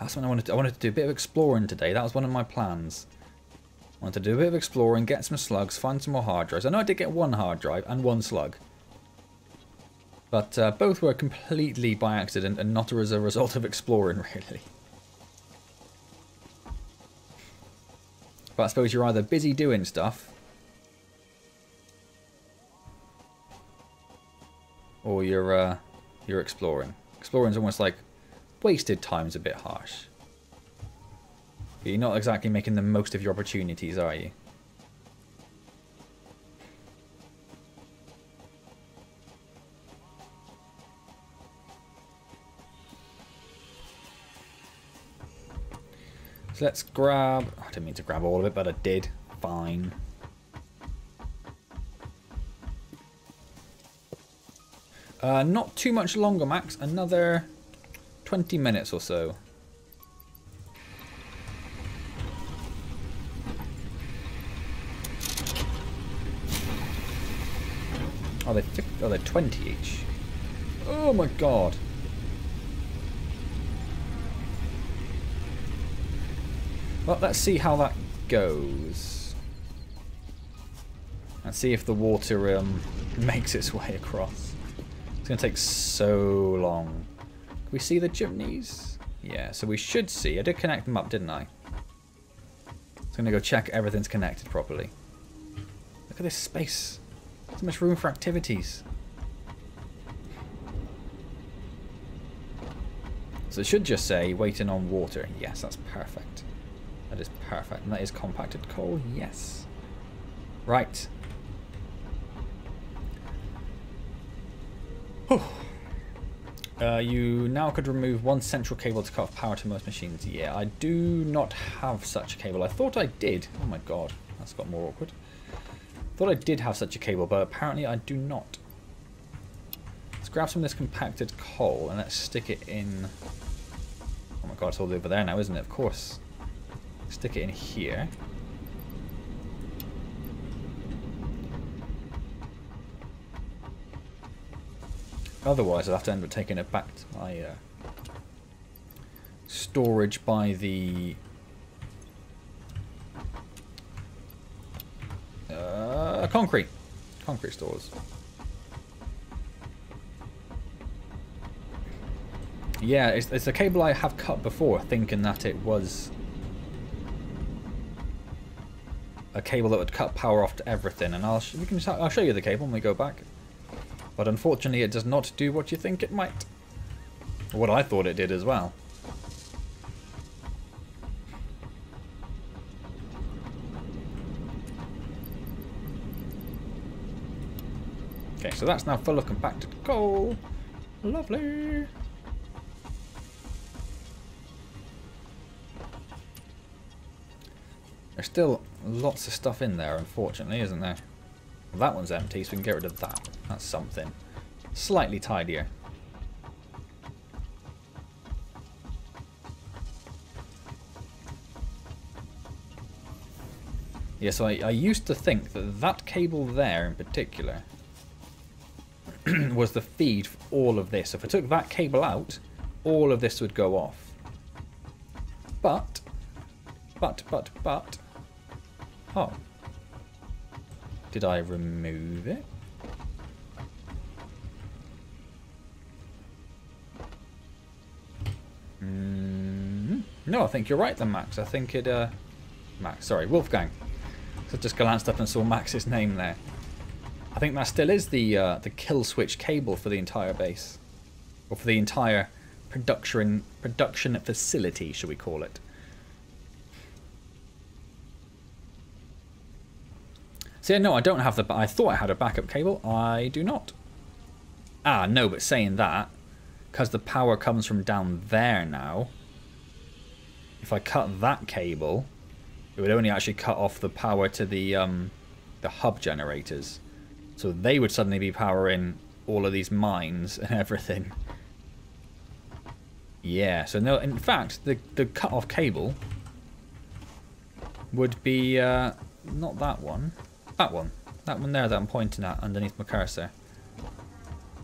A: That's what I wanted to do. I wanted to do a bit of exploring today. That was one of my plans. I wanted to do a bit of exploring, get some slugs, find some more hard drives. I know I did get one hard drive and one slug. But both were completely by accident and not as a result of exploring, really. But I suppose you're either busy doing stuff, or you're exploring. Exploring's almost like wasted time's a bit harsh. But you're not exactly making the most of your opportunities, are you? So let's grab... I didn't mean to grab all of it, but I did. Fine. Not too much longer, Max. Another 20 minutes or so. Oh, they fixed... Oh, they're 20 each. Oh my god. Well, let's see how that goes. And see if the water makes its way across. It's going to take so long. Can we see the chimneys? Yeah, so we should see. I did connect them up, didn't I? I'm going to go check everything's connected properly. Look at this space. So much room for activities. So it should just say waiting on water. Yes, that's perfect. That is perfect. And that is compacted coal. Yes. Right. You now could remove one central cable to cut off power to most machines. Yeah, I do not have such a cable. I thought I did. Oh my god, that's got more awkward. Thought I did have such a cable, but apparently I do not. Let's grab some of this compacted coal and let's stick it in. Oh my god, it's all over there now, isn't it? Of course. Stick it in here. Otherwise, I'll have to end up taking it back to my storage by the concrete stores. Yeah, it's a cable I have cut before, thinking that it was a cable that would cut power off to everything, and I'll show you the cable when we go back. But unfortunately, it does not do what you think it might. Or what I thought it did as well. Okay, so that's now full of compacted coal. Lovely. There's still lots of stuff in there, unfortunately, isn't there? Well, that one's empty, so we can get rid of that. That's something. Slightly tidier. Yeah, so I used to think that that cable there in particular was the feed for all of this. So if I took that cable out, all of this would go off. But... Oh. Did I remove it? No, I think you're right then, Max. I think it, Max, sorry, Wolfgang. So I just glanced up and saw Max's name there. I think that still is the kill switch cable for the entire base. Or for the entire production facility, shall we call it. So yeah, no, I don't have the... I thought I had a backup cable. I do not. Ah, no, but saying that, because the power comes from down there now, if I cut that cable, it would only actually cut off the power to the hub generators. So they would suddenly be powering all of these mines and everything. Yeah, so no, in fact, the cut-off cable would be not that one. That one. That one there that I'm pointing at underneath my cursor.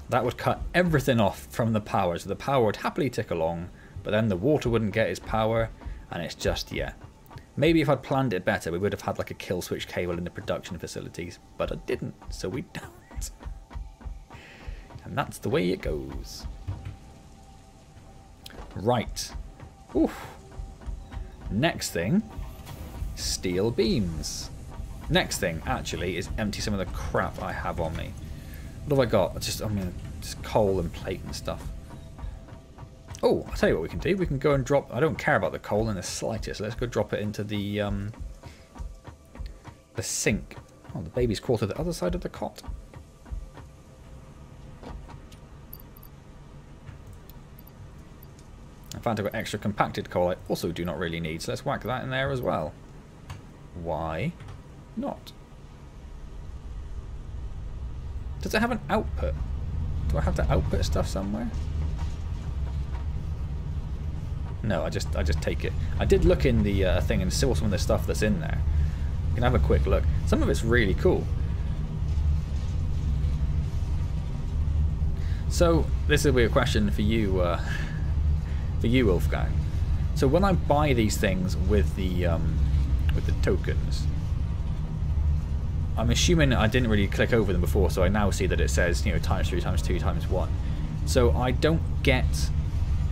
A: That would cut everything off from the power. So the power would happily tick along, but then the water wouldn't get its power, and it's just, yeah. Maybe if I'd planned it better, we would have had like a kill switch cable in the production facilities, but I didn't, so we don't. And that's the way it goes. Right. Oof. Next thing, steel beams. Next thing, actually, is empty some of the crap I have on me. What have I got? Just coal and plate and stuff. Oh, I'll tell you what we can do. We can go and drop... I don't care about the coal in the slightest. Let's go drop it into the sink. Oh, the baby's crawled to the other side of the cot. In fact, I've got extra compacted coal I also do not really need. So let's whack that in there as well. Why not? Does it have an output? Do I have to output stuff somewhere? No, I just take it. I did look in the thing and saw some of the stuff that's in there. You can have a quick look. Some of it's really cool. So this will be a question for you, Wolfgang. So when I buy these things with the tokens, I'm assuming I didn't really click over them before, so I now see that it says, you know, times 3, times 2, times 1. So I don't get,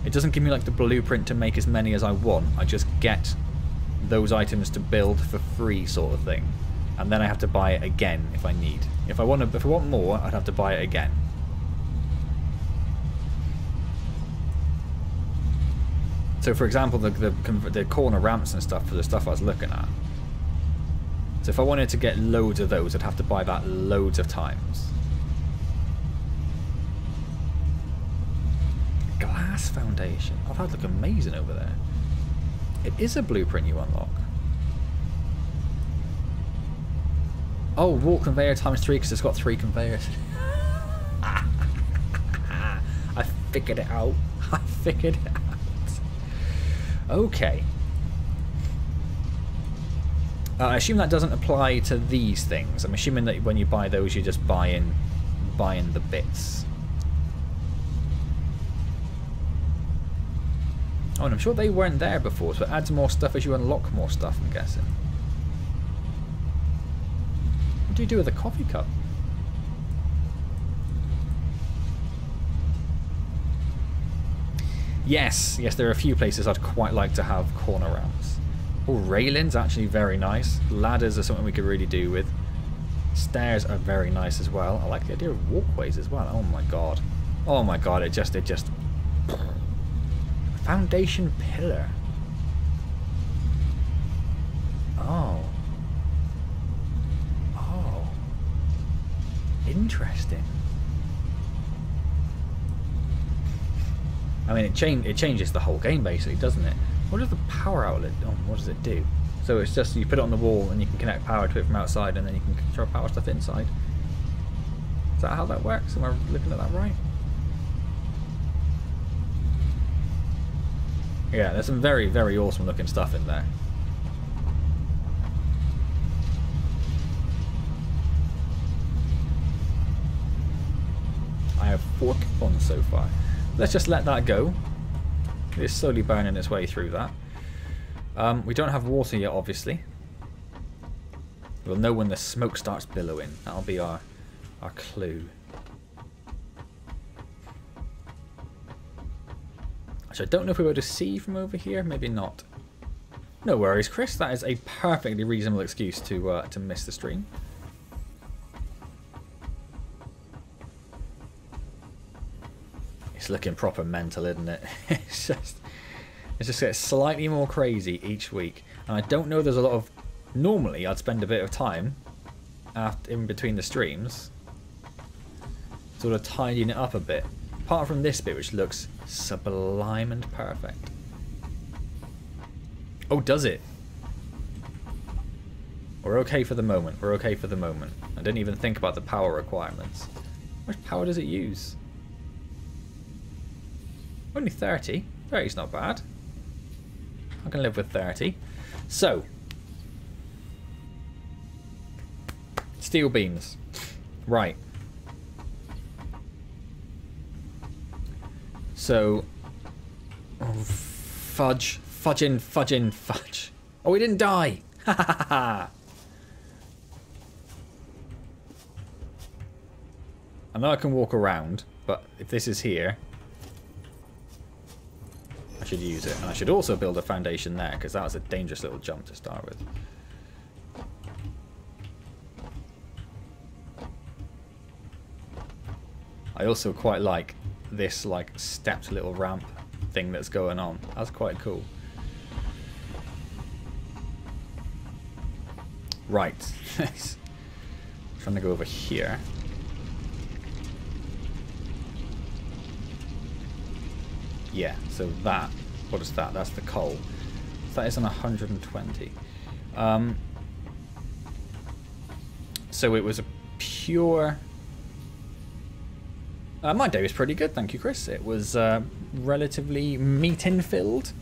A: it doesn't give me like the blueprint to make as many as I want. I just get those items to build for free, sort of thing, and then I have to buy it again if I need. If I want more, I'd have to buy it again. So for example, the corner ramps and stuff for the stuff I was looking at. So if I wanted to get loads of those, I'd have to buy that loads of times. Glass foundation. Oh, that'd look amazing over there. It is a blueprint you unlock. Oh, wall conveyor times 3 because it's got 3 conveyors. I figured it out. I figured it out. Okay. I assume that doesn't apply to these things. I'm assuming that when you buy those, you're just buying the bits. Oh, and I'm sure they weren't there before, so it adds more stuff as you unlock more stuff, I'm guessing. What do you do with a coffee cup? Yes, there are a few places I'd quite like to have corner ramps. Oh, railings, actually very nice. Ladders are something we could really do with. Stairs are very nice as well. I like the idea of walkways as well. Oh my god. Oh my god, it just... Foundation pillar. Oh. Oh. Interesting. I mean, it changes the whole game basically, doesn't it? What does the power outlet do? What does it do? So it's just you put it on the wall and you can connect power to it from outside, and then you can control power stuff inside. Is that how that works? Am I looking at that right? Yeah, there's some very, very awesome looking stuff in there. I have 4 coupons so far. Let's just let that go. It's slowly burning its way through that. We don't have water yet, obviously. We'll know when the smoke starts billowing. That'll be our clue. So I don't know if we're able to see from over here. Maybe not. No worries, Chris. That is a perfectly reasonable excuse to miss the stream. It's looking proper mental, isn't it? It just gets slightly more crazy each week. And I don't know there's a lot of... Normally, I'd spend a bit of time in between the streams sort of tidying it up a bit. Apart from this bit, which looks sublime and perfect. Oh, does it? We're okay for the moment. We're okay for the moment. I didn't even think about the power requirements. How much power does it use? Only 30. 30's not bad. I can live with 30. So, steel beams. Right. So, oh, fudge. Oh, we didn't die. Ha ha ha ha. I know I can walk around, but if this is here, I should use it. And I should also build a foundation there, because that was a dangerous little jump to start with. I also quite like this like stepped little ramp thing that's going on. That's quite cool. Right. Trying to go over here. Yeah, so that, what is that? That's the coal. That is on 120. So it was a pure... my day was pretty good, thank you, Chris. It was relatively meeting-filled.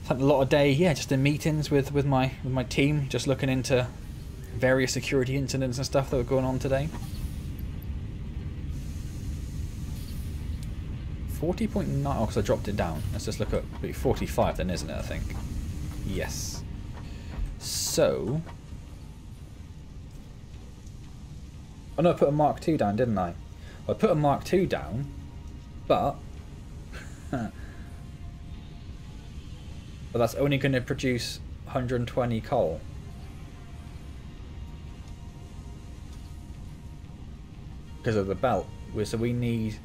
A: Had a lot of day, yeah, just in meetings with my team, just looking into various security incidents and stuff that were going on today. 40.9. Oh, because I dropped it down. Let's just look at 45 then, isn't it, I think? Yes. So... Oh no, I put a Mark II down, didn't I? Well, I put a Mark II down, but... but that's only going to produce 120 coal. Because of the belt. So we need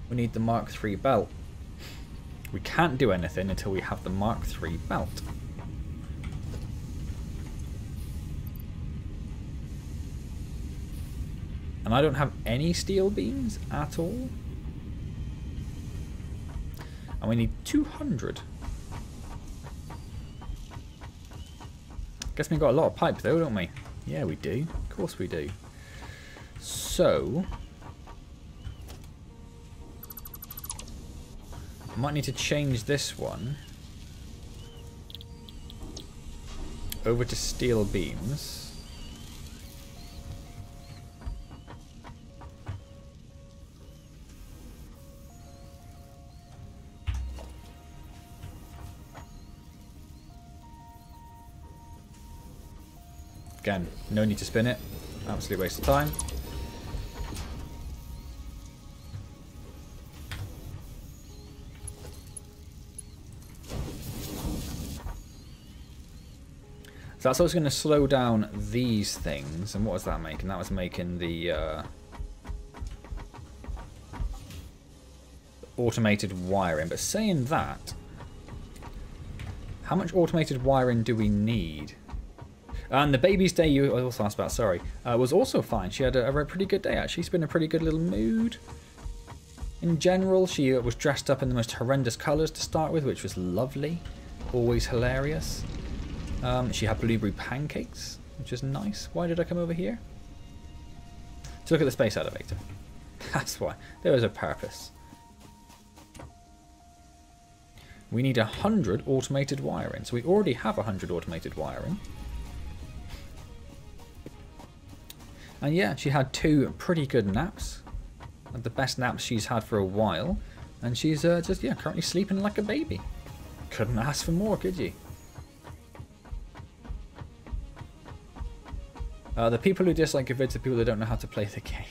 A: the Mark III belt. We can't do anything until we have the Mark III belt. And I don't have any steel beams at all. And we need 200. Guess we got a lot of pipe though, don't we? Yeah, we do. Of course we do. So... I might need to change this one over to steel beams. Again, no need to spin it. Absolute waste of time. So that's also going to slow down these things. And what was that making? That was making the automated wiring. But saying that, how much automated wiring do we need? And the baby's day you also asked about, sorry, was also fine. She had a pretty good day, actually. She's been in a pretty good little mood. In general, she was dressed up in the most horrendous colours to start with, which was lovely. Always hilarious. She had blueberry pancakes, which is nice. Why did I come over here? To look at the space elevator. That's why. There was a purpose. We need 100 automated wiring. So we already have 100 automated wiring. And yeah, she had 2 pretty good naps. The best naps she's had for a while. And she's just, yeah, currently sleeping like a baby. Couldn't ask for more, could you? The people who dislike your vids are people that don't know how to play the game.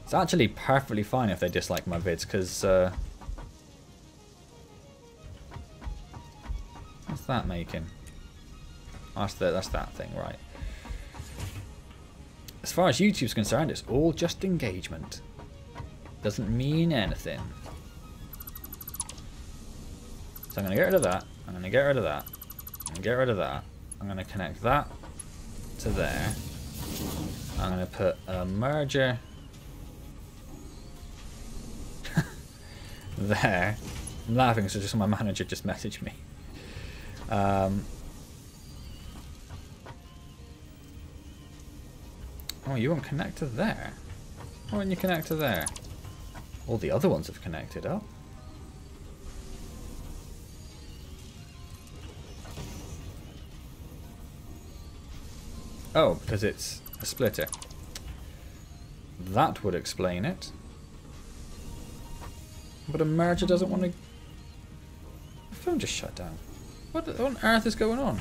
A: It's actually perfectly fine if they dislike my vids, because... what's that making? That's that thing, right. As far as YouTube's concerned, it's all just engagement. Doesn't mean anything. So I'm going to get rid of that. I'm going to get rid of that. I'm going to get rid of that. I'm going to connect that to there. I'm going to put a merger there. I'm laughing because just my manager just messaged me. Oh, you won't connect to there? Why won't you connect to there? All the other ones have connected up. Oh, because it's a splitter. That would explain it. But a merger doesn't want to... The phone just shut down. What on earth is going on?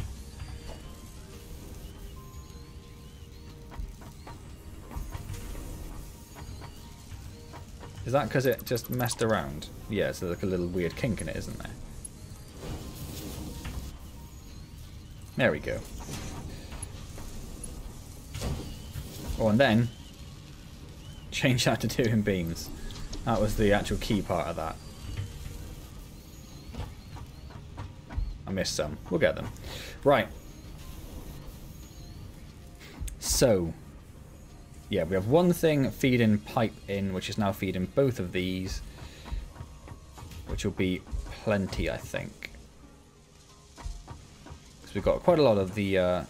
A: Is that because it just messed around? Yeah, so there's like a little weird kink in it, isn't there? There we go. Oh, and then change that to 2 in beams. That was the actual key part of that. I missed some. We'll get them. Right. So, yeah, we have one thing feeding pipe in, which is now feeding both of these, which will be plenty, I think. So we've got quite a lot of the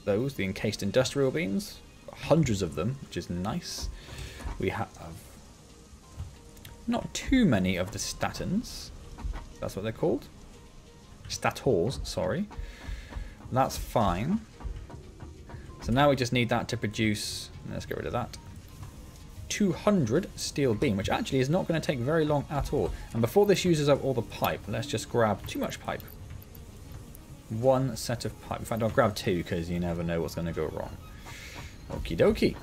A: the encased industrial beams. Hundreds of them, which is nice. We have not too many of the statins. That's what they're called. Stators, sorry. That's fine. So now we just need that to produce... Let's get rid of that. 200 steel beam, which actually is not going to take very long at all. And before this uses up all the pipe, let's just grab too much pipe. One set of pipe. In fact, I'll grab two because you never know what's going to go wrong. Okie dokie.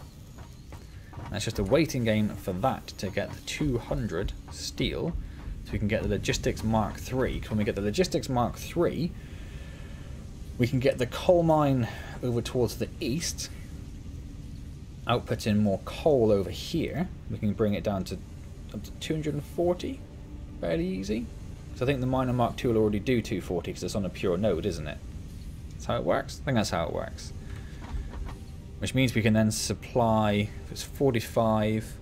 A: That's just a waiting game for that to get the 200 steel so we can get the Logistics Mark III. Because when we get the Logistics Mark III, we can get the coal mine over towards the east, output in more coal over here. We can bring it down to up to 240, fairly easy. So I think the miner Mark II will already do 240 because it's on a pure node, isn't it? That's how it works? I think that's how it works. Which means we can then supply, if it's 45,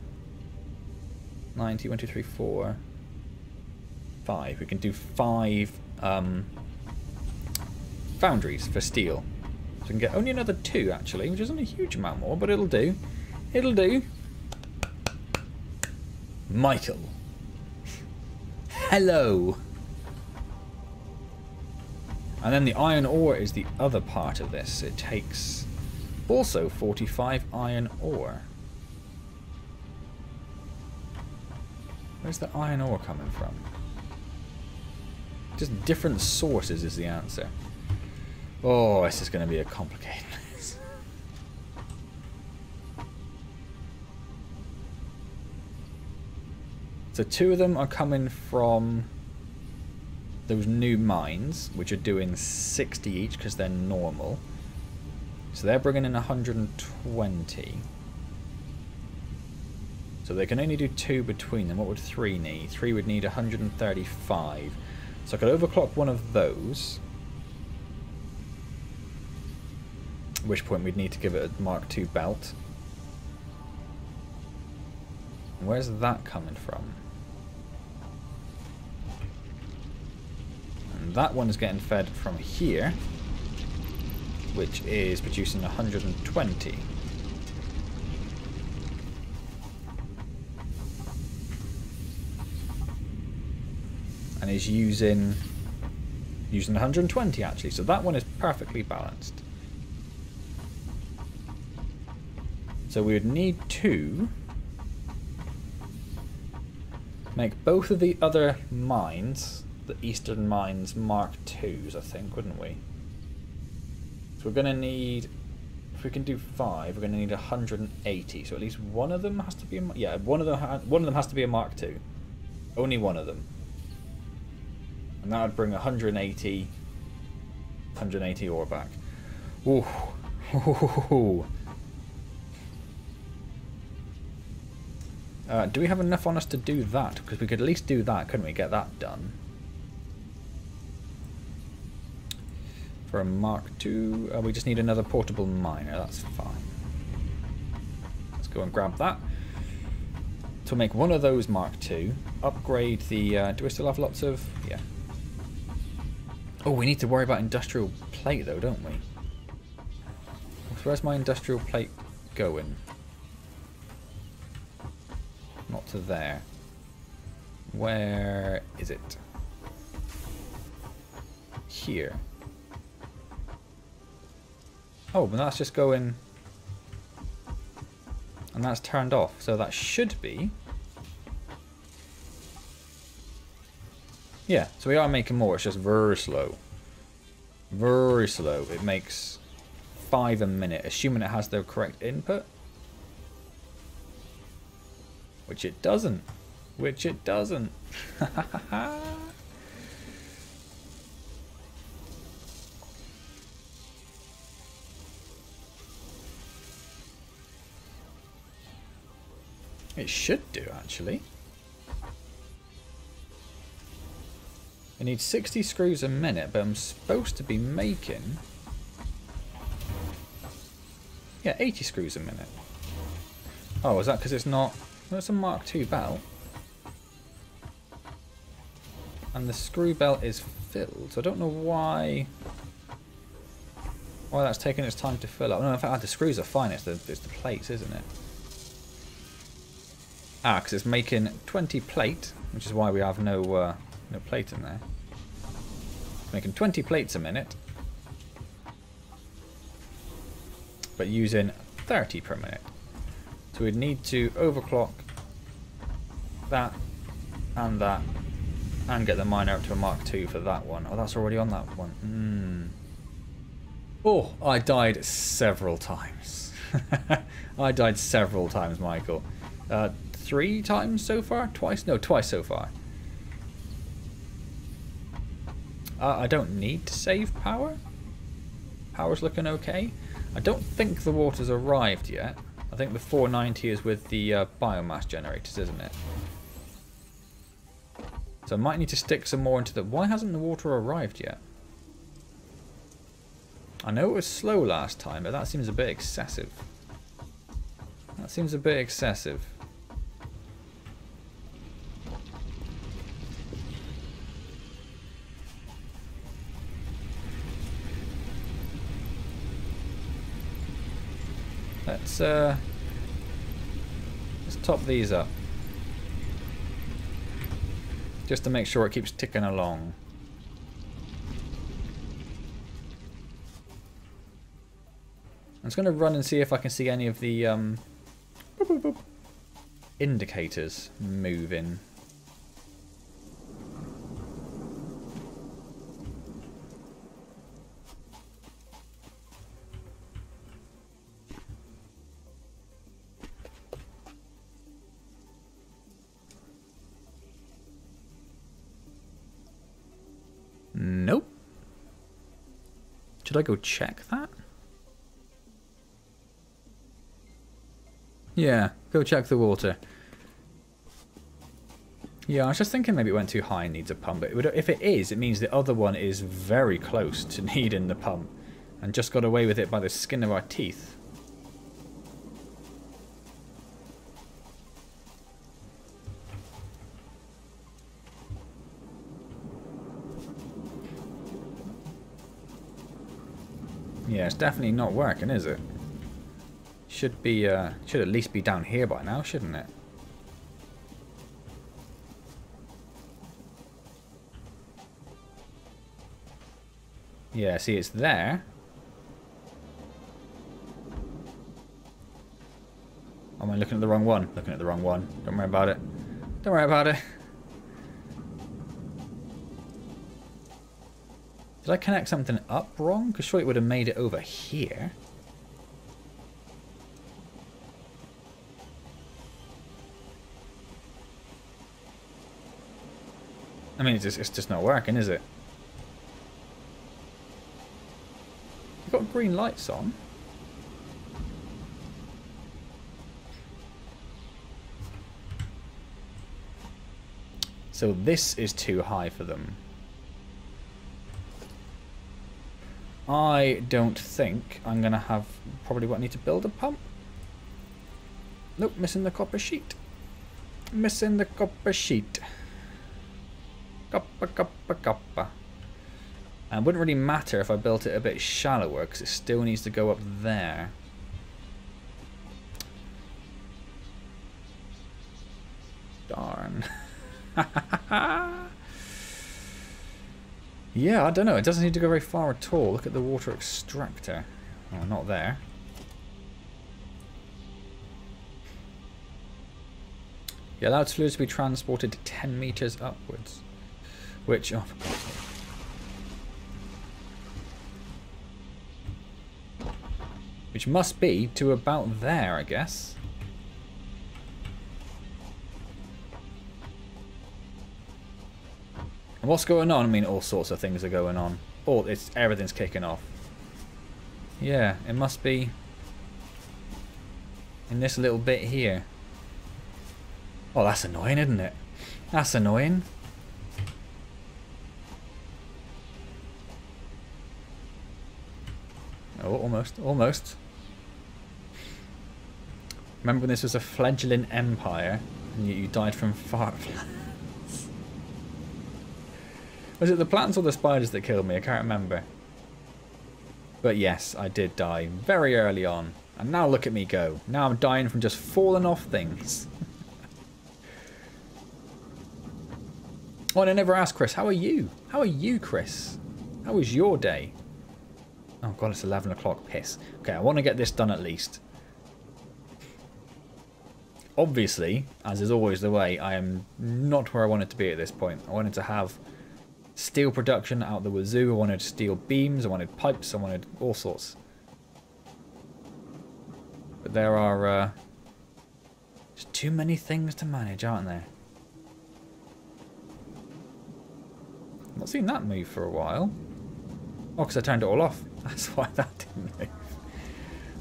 A: 90, 1, 2, 3, 4, 5. We can do 5 foundries for steel. So we can get only another 2 actually, which isn't a huge amount more, but it'll do. It'll do. Michael. Hello. And then the iron ore is the other part of this. It takes also 45 iron ore. Where's the iron ore coming from? Just different sources is the answer. Oh, this is going to be a complicated mess. So 2 of them are coming from those new mines, which are doing 60 each because they're normal. So they're bringing in 120. So they can only do 2 between them. What would 3 need? 3 would need 135. So I could overclock one of those. At which point we'd need to give it a Mark II belt. Where's that coming from? And that one's getting fed from here, which is producing 120. And is using 120 actually, so that one is perfectly balanced. So we would need to make both of the other mines, the eastern mines, Mark IIs, I think, wouldn't we? So we're going to need, if we can do 5, we're going to need 180. So at least one of them has to be, one of them has to be a Mark II. Only one of them. And that would bring 180 ore back. Ooh. Do we have enough on us to do that? Because we could at least do that, couldn't we? Get that done. For a Mark II, we just need another portable miner. That's fine. Let's go and grab that. To make one of those Mark II, upgrade the... do we still have lots of... yeah. Oh, we need to worry about industrial plate though, don't we? So where's my industrial plate going? Not to there. Where is it? Here. Oh, but that's just going... and that's turned off, so that should be... yeah, so we are making more, it's just very slow. Very slow. It makes 5 a minute, assuming it has the correct input. Which it doesn't. Which it doesn't. It should do, actually. I need 60 screws a minute, but I'm supposed to be making... yeah, 80 screws a minute. Oh, is that because it's not... well, it's a Mark II belt. And the screw belt is filled, so I don't know why that's taking its time to fill up. No, in fact, the screws are fine, it's the plates, isn't it? Ah, because it's making 20 plate, which is why we have no plate in there. It's making 20 plates a minute, but using 30 per minute. So we'd need to overclock that and that and get the miner up to a Mark II for that one. Oh, that's already on that one. Oh, I died several times. I died several times, Michael. 3 times so far? Twice? No, twice so far. I don't need to save power. Power's looking okay. I don't think the water's arrived yet. I think the 490 is with the biomass generators, isn't it? So I might need to stick some more into the... Why hasn't the water arrived yet? I know it was slow last time, but that seems a bit excessive. That seems a bit excessive. Let's top these up. Just to make sure it keeps ticking along. I'm just going to run and see if I can see any of the indicators moving. Nope. Should I go check that? Yeah, go check the water. Yeah, I was just thinking maybe it went too high and needs a pump. But if it is, it means the other one is very close to needing the pump. And just got away with it by the skin of our teeth. Yeah, it's definitely not working, is it? Should be, should at least be down here by now, shouldn't it? Yeah, see, it's there. Am I looking at the wrong one? Looking at the wrong one. Don't worry about it. Don't worry about it. Did I connect something up wrong? Because surely it would have made it over here. I mean, it's just not working, is it? You've got green lights on. So this is too high for them. I don't think I'm going to have probably what I need to build a pump. Nope, missing the copper sheet. Missing the copper sheet. Copper, copper, copper. And it wouldn't really matter if I built it a bit shallower because it still needs to go up there. Darn. Yeah, I don't know. It doesn't need to go very far at all. Look at the water extractor. Oh, not there. Yeah, allowed fluids to be transported 10 meters upwards. Which, oh, for God's sake. Which must be to about there, I guess. And what's going on? I mean, all sorts of things are going on. Everything's kicking off. Yeah, it must be in this little bit here. Oh, that's annoying, isn't it? That's annoying. Oh, almost, almost. Remember when this was a fledgling empire and you died from fire plants? Was it the plants or the spiders that killed me? I can't remember. But yes, I did die very early on. And now look at me go. Now I'm dying from just falling off things. Oh, and I never asked Chris, how are you? How are you, Chris? How was your day? Oh god, it's 11 o'clock. Piss. Okay, I want to get this done at least. Obviously, as is always the way, I am not where I wanted to be at this point. I wanted to have steel production out the wazoo. I wanted steel beams. I wanted pipes. I wanted all sorts. But there are just too many things to manage, aren't there? I've not seen that move for a while. Oh, because I turned it all off. That's why that didn't move.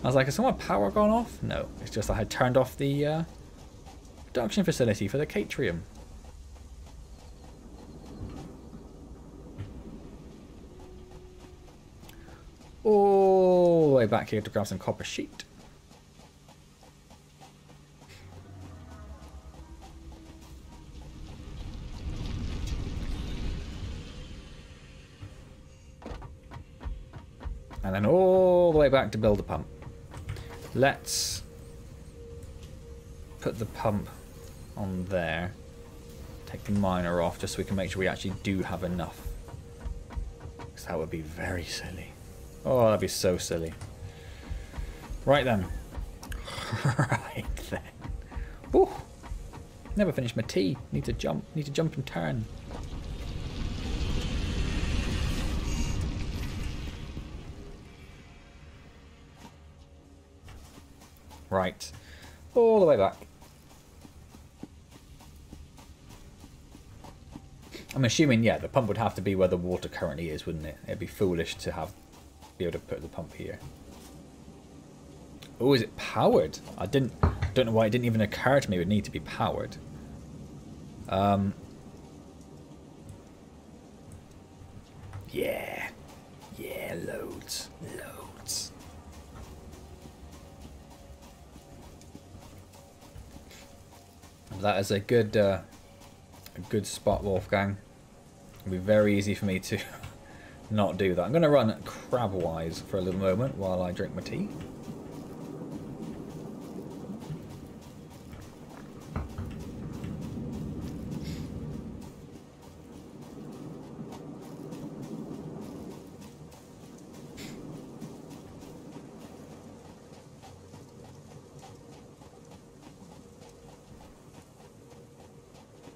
A: I was like, has some of my power gone off? No, it's just I had turned off the production facility for the Catrium. All the way back here to grab some copper sheet. And then all the way back to build a pump. Let's put the pump on there. Take the miner off just so we can make sure we actually do have enough. Because that would be very silly. Oh, that'd be so silly. Right then. Right then. Ooh. Never finished my tea. Need to jump. Need to jump and turn. Right. All the way back. I'm assuming, yeah, the pump would have to be where the water currently is, wouldn't it? It'd be foolish to be able to put the pump here. Oh, is it powered? I don't know why it didn't even occur to me it would need to be powered. Yeah. Yeah, loads. Loads. That is a good spot, Wolfgang. It'll be very easy for me to not do that. I'm going to run crab-wise for a little moment while I drink my tea.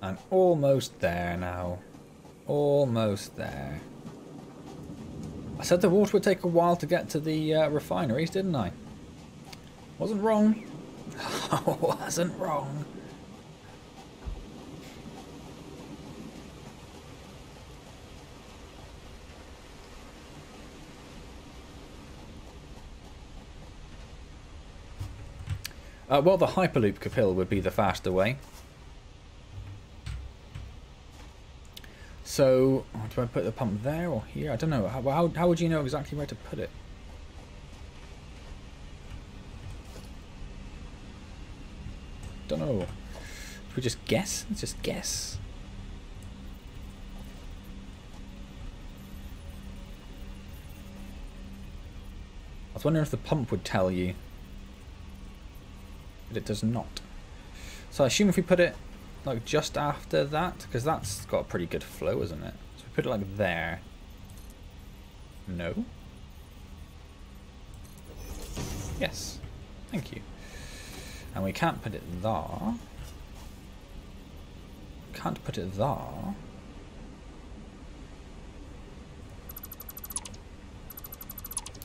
A: I'm almost there now. Almost there. I said the water would take a while to get to the refineries, didn't I? Wasn't wrong. I wasn't wrong. Well, the Hyperloop Capil would be the faster way. So, do I put the pump there or here? I don't know. How would you know exactly where to put it? Don't know. Should we just guess? Let's just guess. I was wondering if the pump would tell you. But it does not. So I assume if we put it like just after that, because that's got a pretty good flow, isn't it? So we put it like there. No. Yes. Thank you. And we can't put it there. Can't put it there.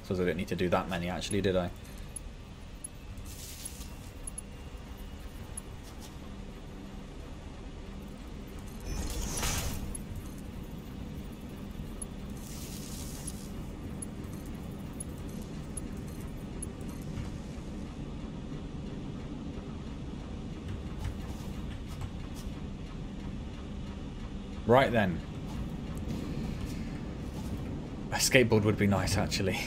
A: So I didn't need to do that many actually, did I? Right then. A skateboard would be nice actually.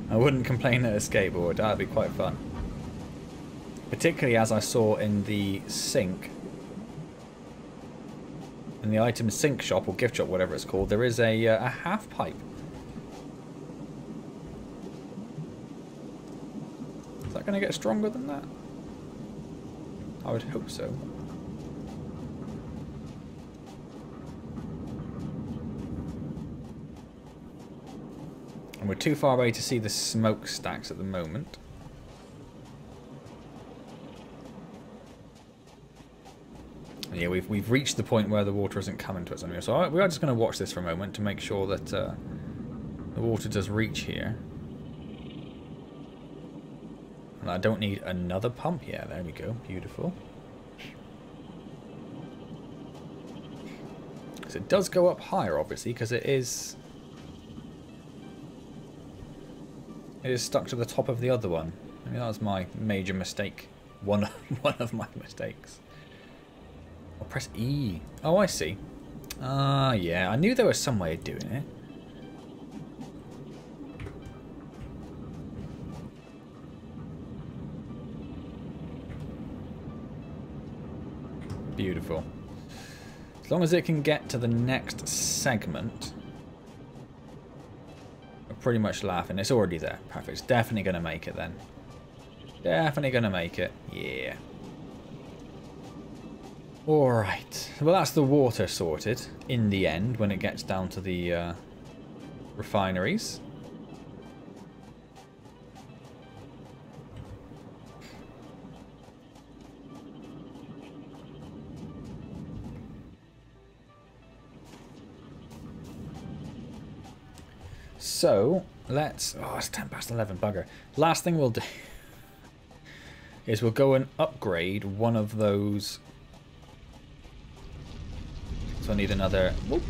A: I wouldn't complain at a skateboard, that'd be quite fun. Particularly as I saw in the sink. In the item sink shop or gift shop, whatever it's called, there is a half pipe. Is that going to get stronger than that? I would hope so. And we're too far away to see the smokestacks at the moment. And yeah, we've reached the point where the water isn't coming to us anymore. So we are just going to watch this for a moment to make sure that the water does reach here. And I don't need another pump. Yeah, there we go. Beautiful. So it does go up higher, obviously, because it is stuck to the top of the other one. I mean, that was my major mistake. One of my mistakes. I'll press E. Oh, I see. Ah, yeah. I knew there was some way of doing it. Beautiful. As long as it can get to the next segment, we're pretty much laughing. It's already there. Perfect. It's definitely going to make it then. Definitely going to make it. Yeah. Alright. Well, that's the water sorted in the end when it gets down to the refineries. So, let's... Oh, it's 10 past 11, bugger. Last thing we'll do is we'll go and upgrade one of those. So I need another... Whoop,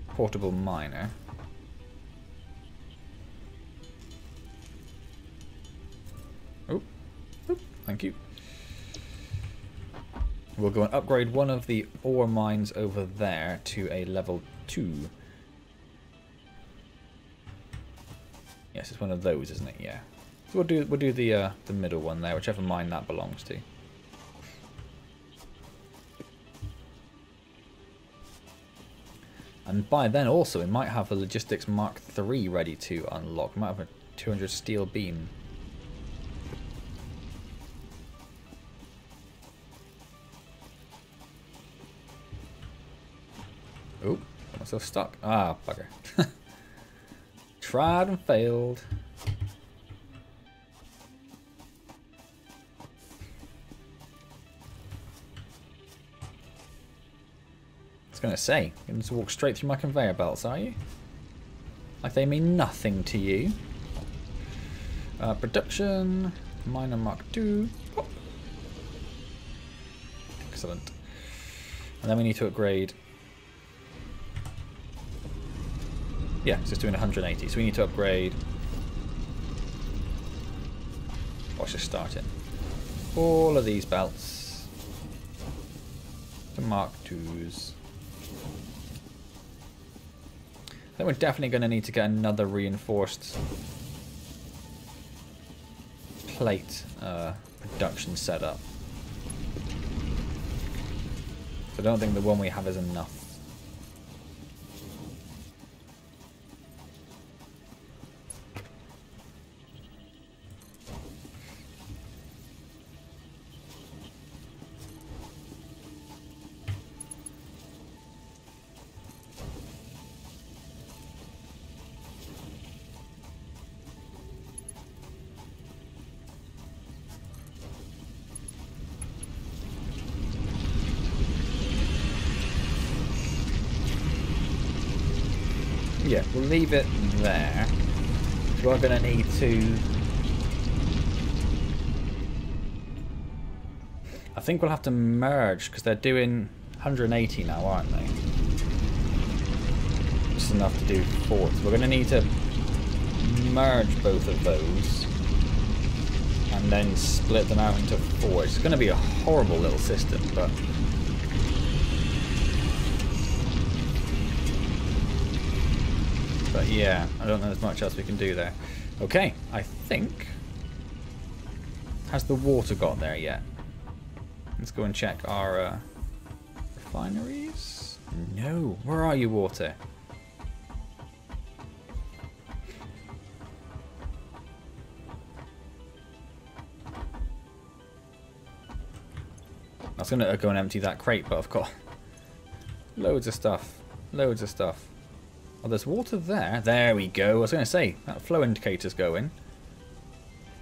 A: portable miner. Oh, thank you. We'll go and upgrade one of the ore mines over there to a level 2. Yes, it's one of those, isn't it? Yeah. So we'll do the middle one there, whichever mine that belongs to. And by then also, we might have the Logistics Mark III ready to unlock. We might have a 200 steel beam. Oh, got myself stuck. Ah, bugger. Tried and failed. I was going to say, you're going to walk straight through my conveyor belts, are you? Like they mean nothing to you. Production, miner Mark II. Pop. Excellent. And then we need to upgrade. Yeah, it's just doing 180. So we need to upgrade. Let's just start it. All of these belts to Mark IIs. I think we're definitely going to need to get another reinforced plate production setup. So I don't think the one we have is enough. Yeah, we'll leave it there. We're going to need to... I think we'll have to merge, because they're doing 180 now, aren't they? Just enough to do 4. So we're going to need to merge both of those. And then split them out into 4. It's going to be a horrible little system, but... But yeah, I don't know there's much else we can do there. Okay, I think... Has the water got there yet? Let's go and check our refineries. No, where are you, water? I was going to go and empty that crate, but I've got loads of stuff. Loads of stuff. Oh, there's water there. There we go. I was going to say, that flow indicator's going.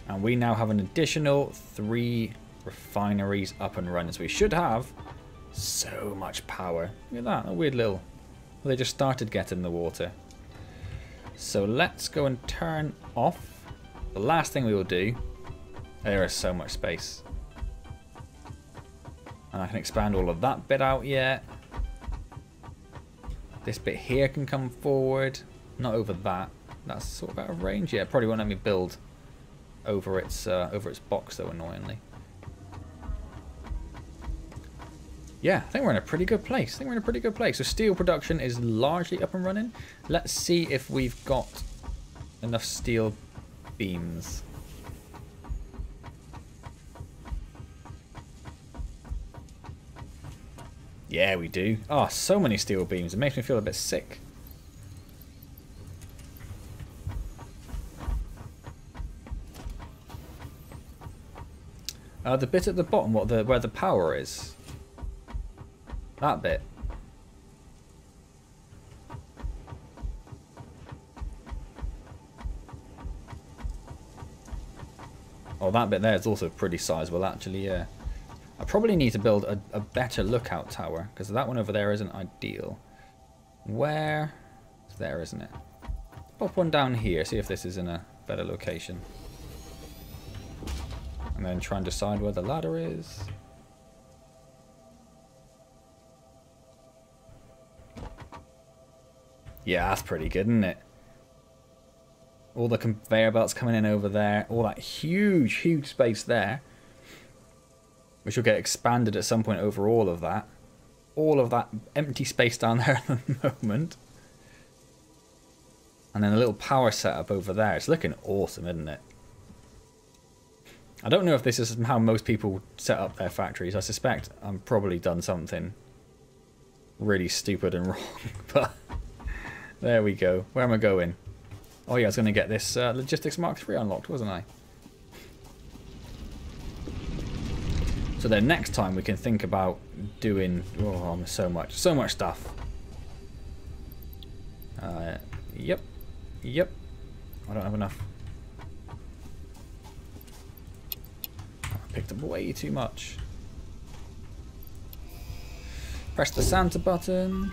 A: And we now have an additional 3 refineries up and running. So we should have so much power. Look at that, a weird little... Well, they just started getting the water. So let's go and turn off. The last thing we will do... There is so much space. And I can expand all of that bit out yet. This bit here can come forward. Not over that. That's sort of out of range. Yeah, it probably won't let me build over its box though, annoyingly. Yeah, I think we're in a pretty good place. So steel production is largely up and running. Let's see if we've got enough steel beams. Yeah, we do. Oh, so many steel beams. It makes me feel a bit sick. The bit at the bottom, where the power is. That bit. Oh, that bit there is also pretty sizable, actually, yeah. I probably need to build a better lookout tower, because that one over there isn't ideal. Where? It's there, isn't it? Pop one down here, see if this is in a better location. And then try and decide where the ladder is. Yeah, that's pretty good, isn't it? All the conveyor belts coming in over there. All that huge, huge space there. Which will get expanded at some point over all of that. All of that empty space down there at the moment. And then a little power setup over there. It's looking awesome, isn't it? I don't know if this is how most people set up their factories. I suspect I've probably done something really stupid and wrong. But there we go. Where am I going? Oh yeah, I was going to get this Logistics Mark III unlocked, wasn't I? So then next time we can think about doing... Oh, so much stuff. Yep. I don't have enough. I picked up way too much. Press the Santa button.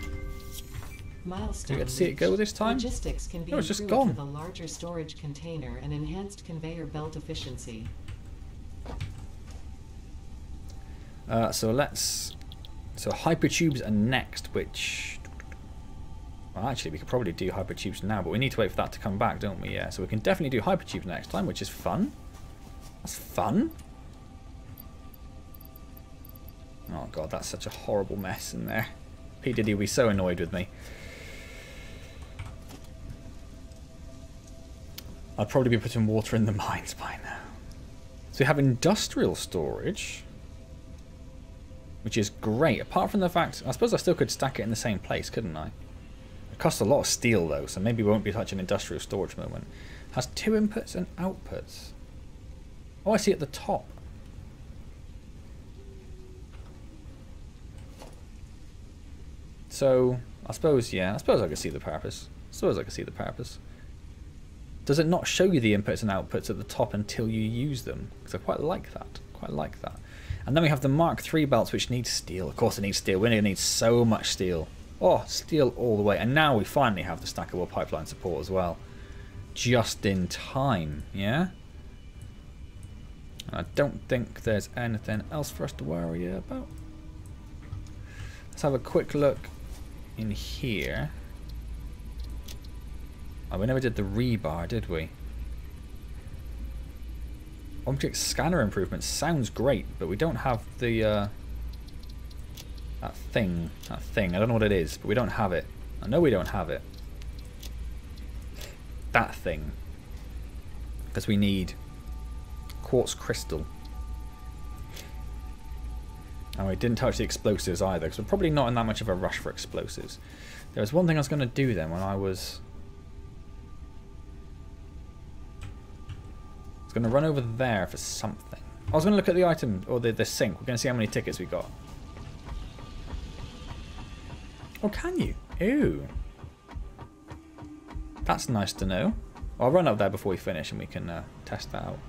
B: Milestone.
A: Do you get to see it go this time?
B: Logistics can be
A: No, it's just
B: improved
A: gone.
B: with a larger storage container and enhanced conveyor belt efficiency.
A: So hypertubes are next, which... Well, actually, we could probably do hypertubes now, but we need to wait for that to come back, don't we? Yeah, so we can definitely do hypertubes next time, which is fun. That's fun. Oh, God, that's such a horrible mess in there. P. Diddy will be so annoyed with me. I'd probably be putting water in the mines by now. So we have industrial storage, which is great. Apart from the fact, I suppose I still could stack it in the same place, couldn't I? It costs a lot of steel though, so maybe it won't be such an industrial storage moment. Has 2 inputs and outputs. Oh, I see at the top. So, I suppose, yeah, I suppose I can see the purpose. Does it not show you the inputs and outputs at the top until you use them? Because I quite like that. And then we have the Mark III belts, which need steel. Of course it needs steel. We're going to need so much steel. Oh, steel all the way. And now we finally have the stackable pipeline support as well. Just in time, yeah? I don't think there's anything else for us to worry about. Let's have a quick look in here. Oh, we never did the rebar, did we? Object scanner improvements sounds great, but we don't have the that thing. I don't know what it is, but we don't have it. I know we don't have it. That thing. Because we need quartz crystal. And we didn't touch the explosives either, because we're probably not in that much of a rush for explosives. There was one thing I was going to do then when I was going to run over there for something. I was going to look at the item, or the sink. We're going to see how many tickets we got. Oh, can you? Ew. That's nice to know. I'll run up there before we finish and we can test that out.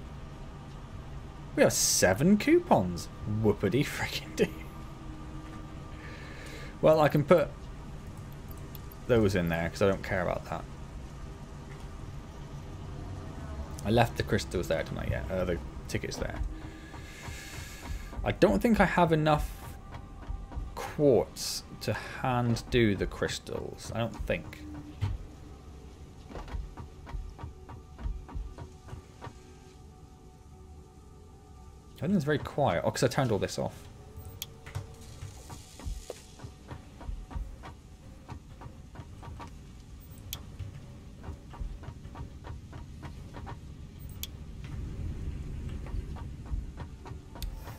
A: We have 7 coupons. Whoopity freaking do. Well, I can put those in there because I don't care about that. I left the crystals there tonight, yeah. The tickets there. I don't think I have enough quartz to hand do the crystals. I don't think. I think it's very quiet. Oh, because I turned all this off.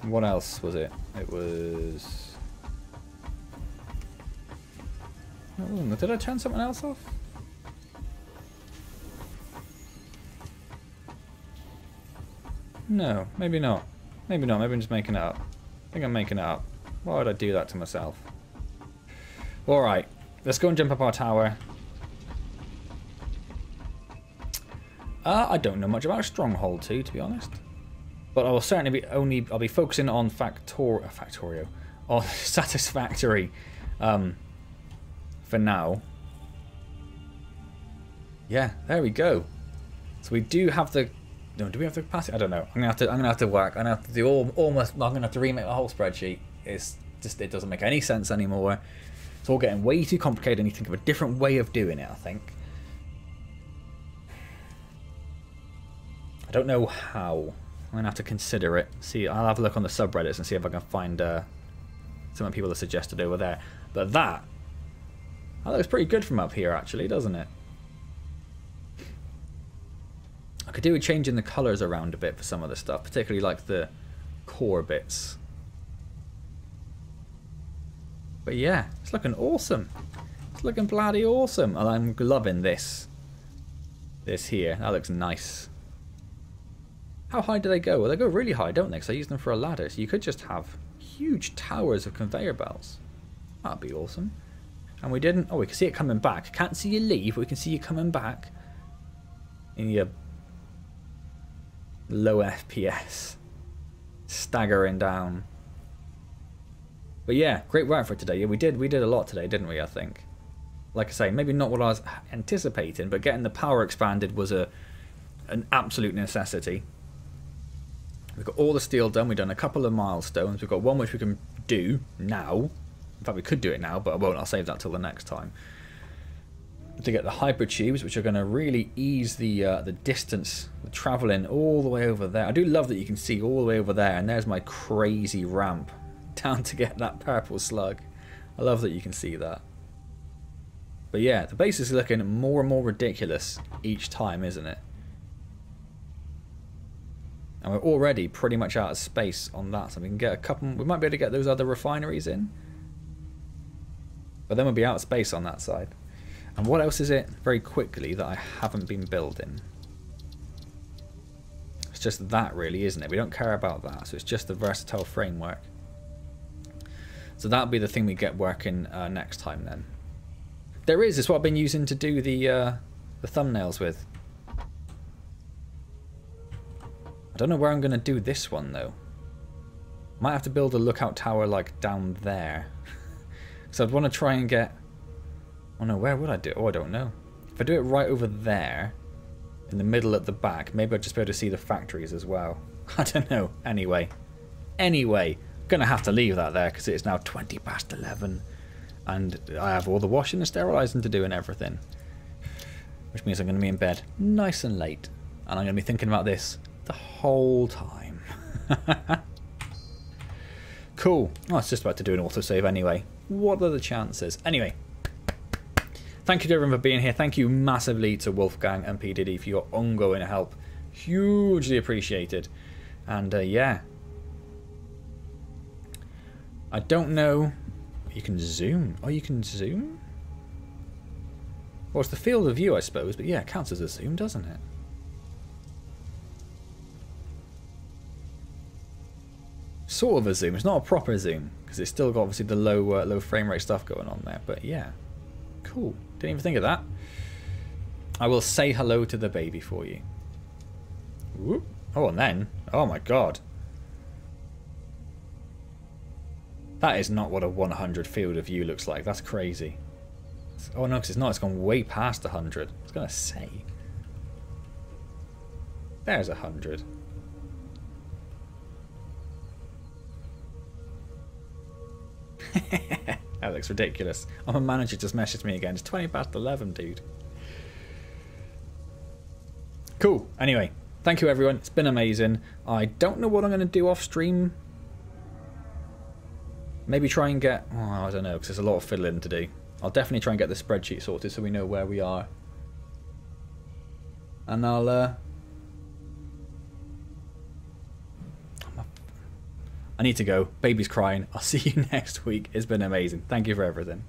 A: What else was it? It was... Oh, did I turn something else off? No, maybe not. Maybe not. Maybe I'm just making it up. I think I'm making it up. Why would I do that to myself? Alright, let's go and jump up our tower. I don't know much about Stronghold 2, to be honest. But I will certainly be I'll be focusing on Factorio. On Satisfactory for now. Yeah, there we go. So we do have the... No, do we have the capacity? I don't know. I'm gonna have to work. I'm gonna have to do almost. I'm gonna have to remake the whole spreadsheet. It's just, it doesn't make any sense anymore. It's all getting way too complicated. I need to think of a different way of doing it, I think. I don't know how. I'm gonna have to consider it. See, I'll have a look on the subreddits and see if I can find some of the people that suggested over there. But that looks pretty good from up here, actually, doesn't it? I could do with changing the colours around a bit for some of the stuff, particularly like the core bits. But yeah, it's looking awesome. It's looking bloody awesome. And I'm loving this. This here. That looks nice. How high do they go? Well, they go really high, don't they? Because I use them for a ladder. So you could just have huge towers of conveyor belts. That'd be awesome. And we didn't... Oh, we can see it coming back. Can't see you leave, but we can see you coming back. In your... low FPS. Staggering down. But yeah, great work for today. Yeah, we did a lot today, didn't we, I think? Like I say, maybe not what I was anticipating, but getting the power expanded was an absolute necessity. We've got all the steel done. We've done a couple of milestones. We've got one which we can do now. In fact, we could do it now, but I won't. I'll save that till the next time. To get the hypertubes, which are going to really ease the distance, the travelling all the way over there. I do love that you can see all the way over there, and there's my crazy ramp down to get that purple slug. I love that you can see that. But yeah, the base is looking more and more ridiculous each time, isn't it? And we're already pretty much out of space on that, so we can get a couple. We might be able to get those other refineries in, but then we'll be out of space on that side. And what else is it, very quickly, that I haven't been building? It's just that, really, isn't it? We don't care about that, so it's just the versatile framework. So that'll be the thing we get working next time, then. There is. It's what I've been using to do the thumbnails with. I don't know where I'm going to do this one, though. Might have to build a lookout tower, like, down there. So I'd want to try and get... Oh no, where would I do it? Oh, I don't know. If I do it right over there, in the middle at the back, maybe I'd just be able to see the factories as well. I don't know. Anyway, gonna have to leave that there because it's now 20 past 11, and I have all the washing and sterilising to do and everything, which means I'm gonna be in bed nice and late, and I'm gonna be thinking about this the whole time. Cool. Oh, I was just about to do an autosave anyway. What are the chances? Anyway. Thank you to everyone for being here. Thank you massively to Wolfgang and P. Diddy for your ongoing help. Hugely appreciated. And yeah. I don't know. You can zoom. Oh, you can zoom? Well, it's the field of view, I suppose. But yeah, it counts as a zoom, doesn't it? Sort of a zoom. It's not a proper zoom. Because it's still got, obviously, the low frame rate stuff going on there. But yeah. Cool. Didn't even think of that. I will say hello to the baby for you. Whoop. Oh, and then... Oh, my God. That is not what a 100 field of view looks like. That's crazy. Oh no, because it's not. It's gone way past 100. I was going to say. There's 100. That looks ridiculous. Oh, my manager just messaged me again. It's 20 past 11, dude. Cool. Anyway, thank you everyone. It's been amazing. I don't know what I'm going to do off stream. Maybe try and get... Oh, I don't know, because there's a lot of fiddling to do. I'll definitely try and get the spreadsheet sorted so we know where we are. And I'll... I need to go. Baby's crying. I'll see you next week. It's been amazing. Thank you for everything.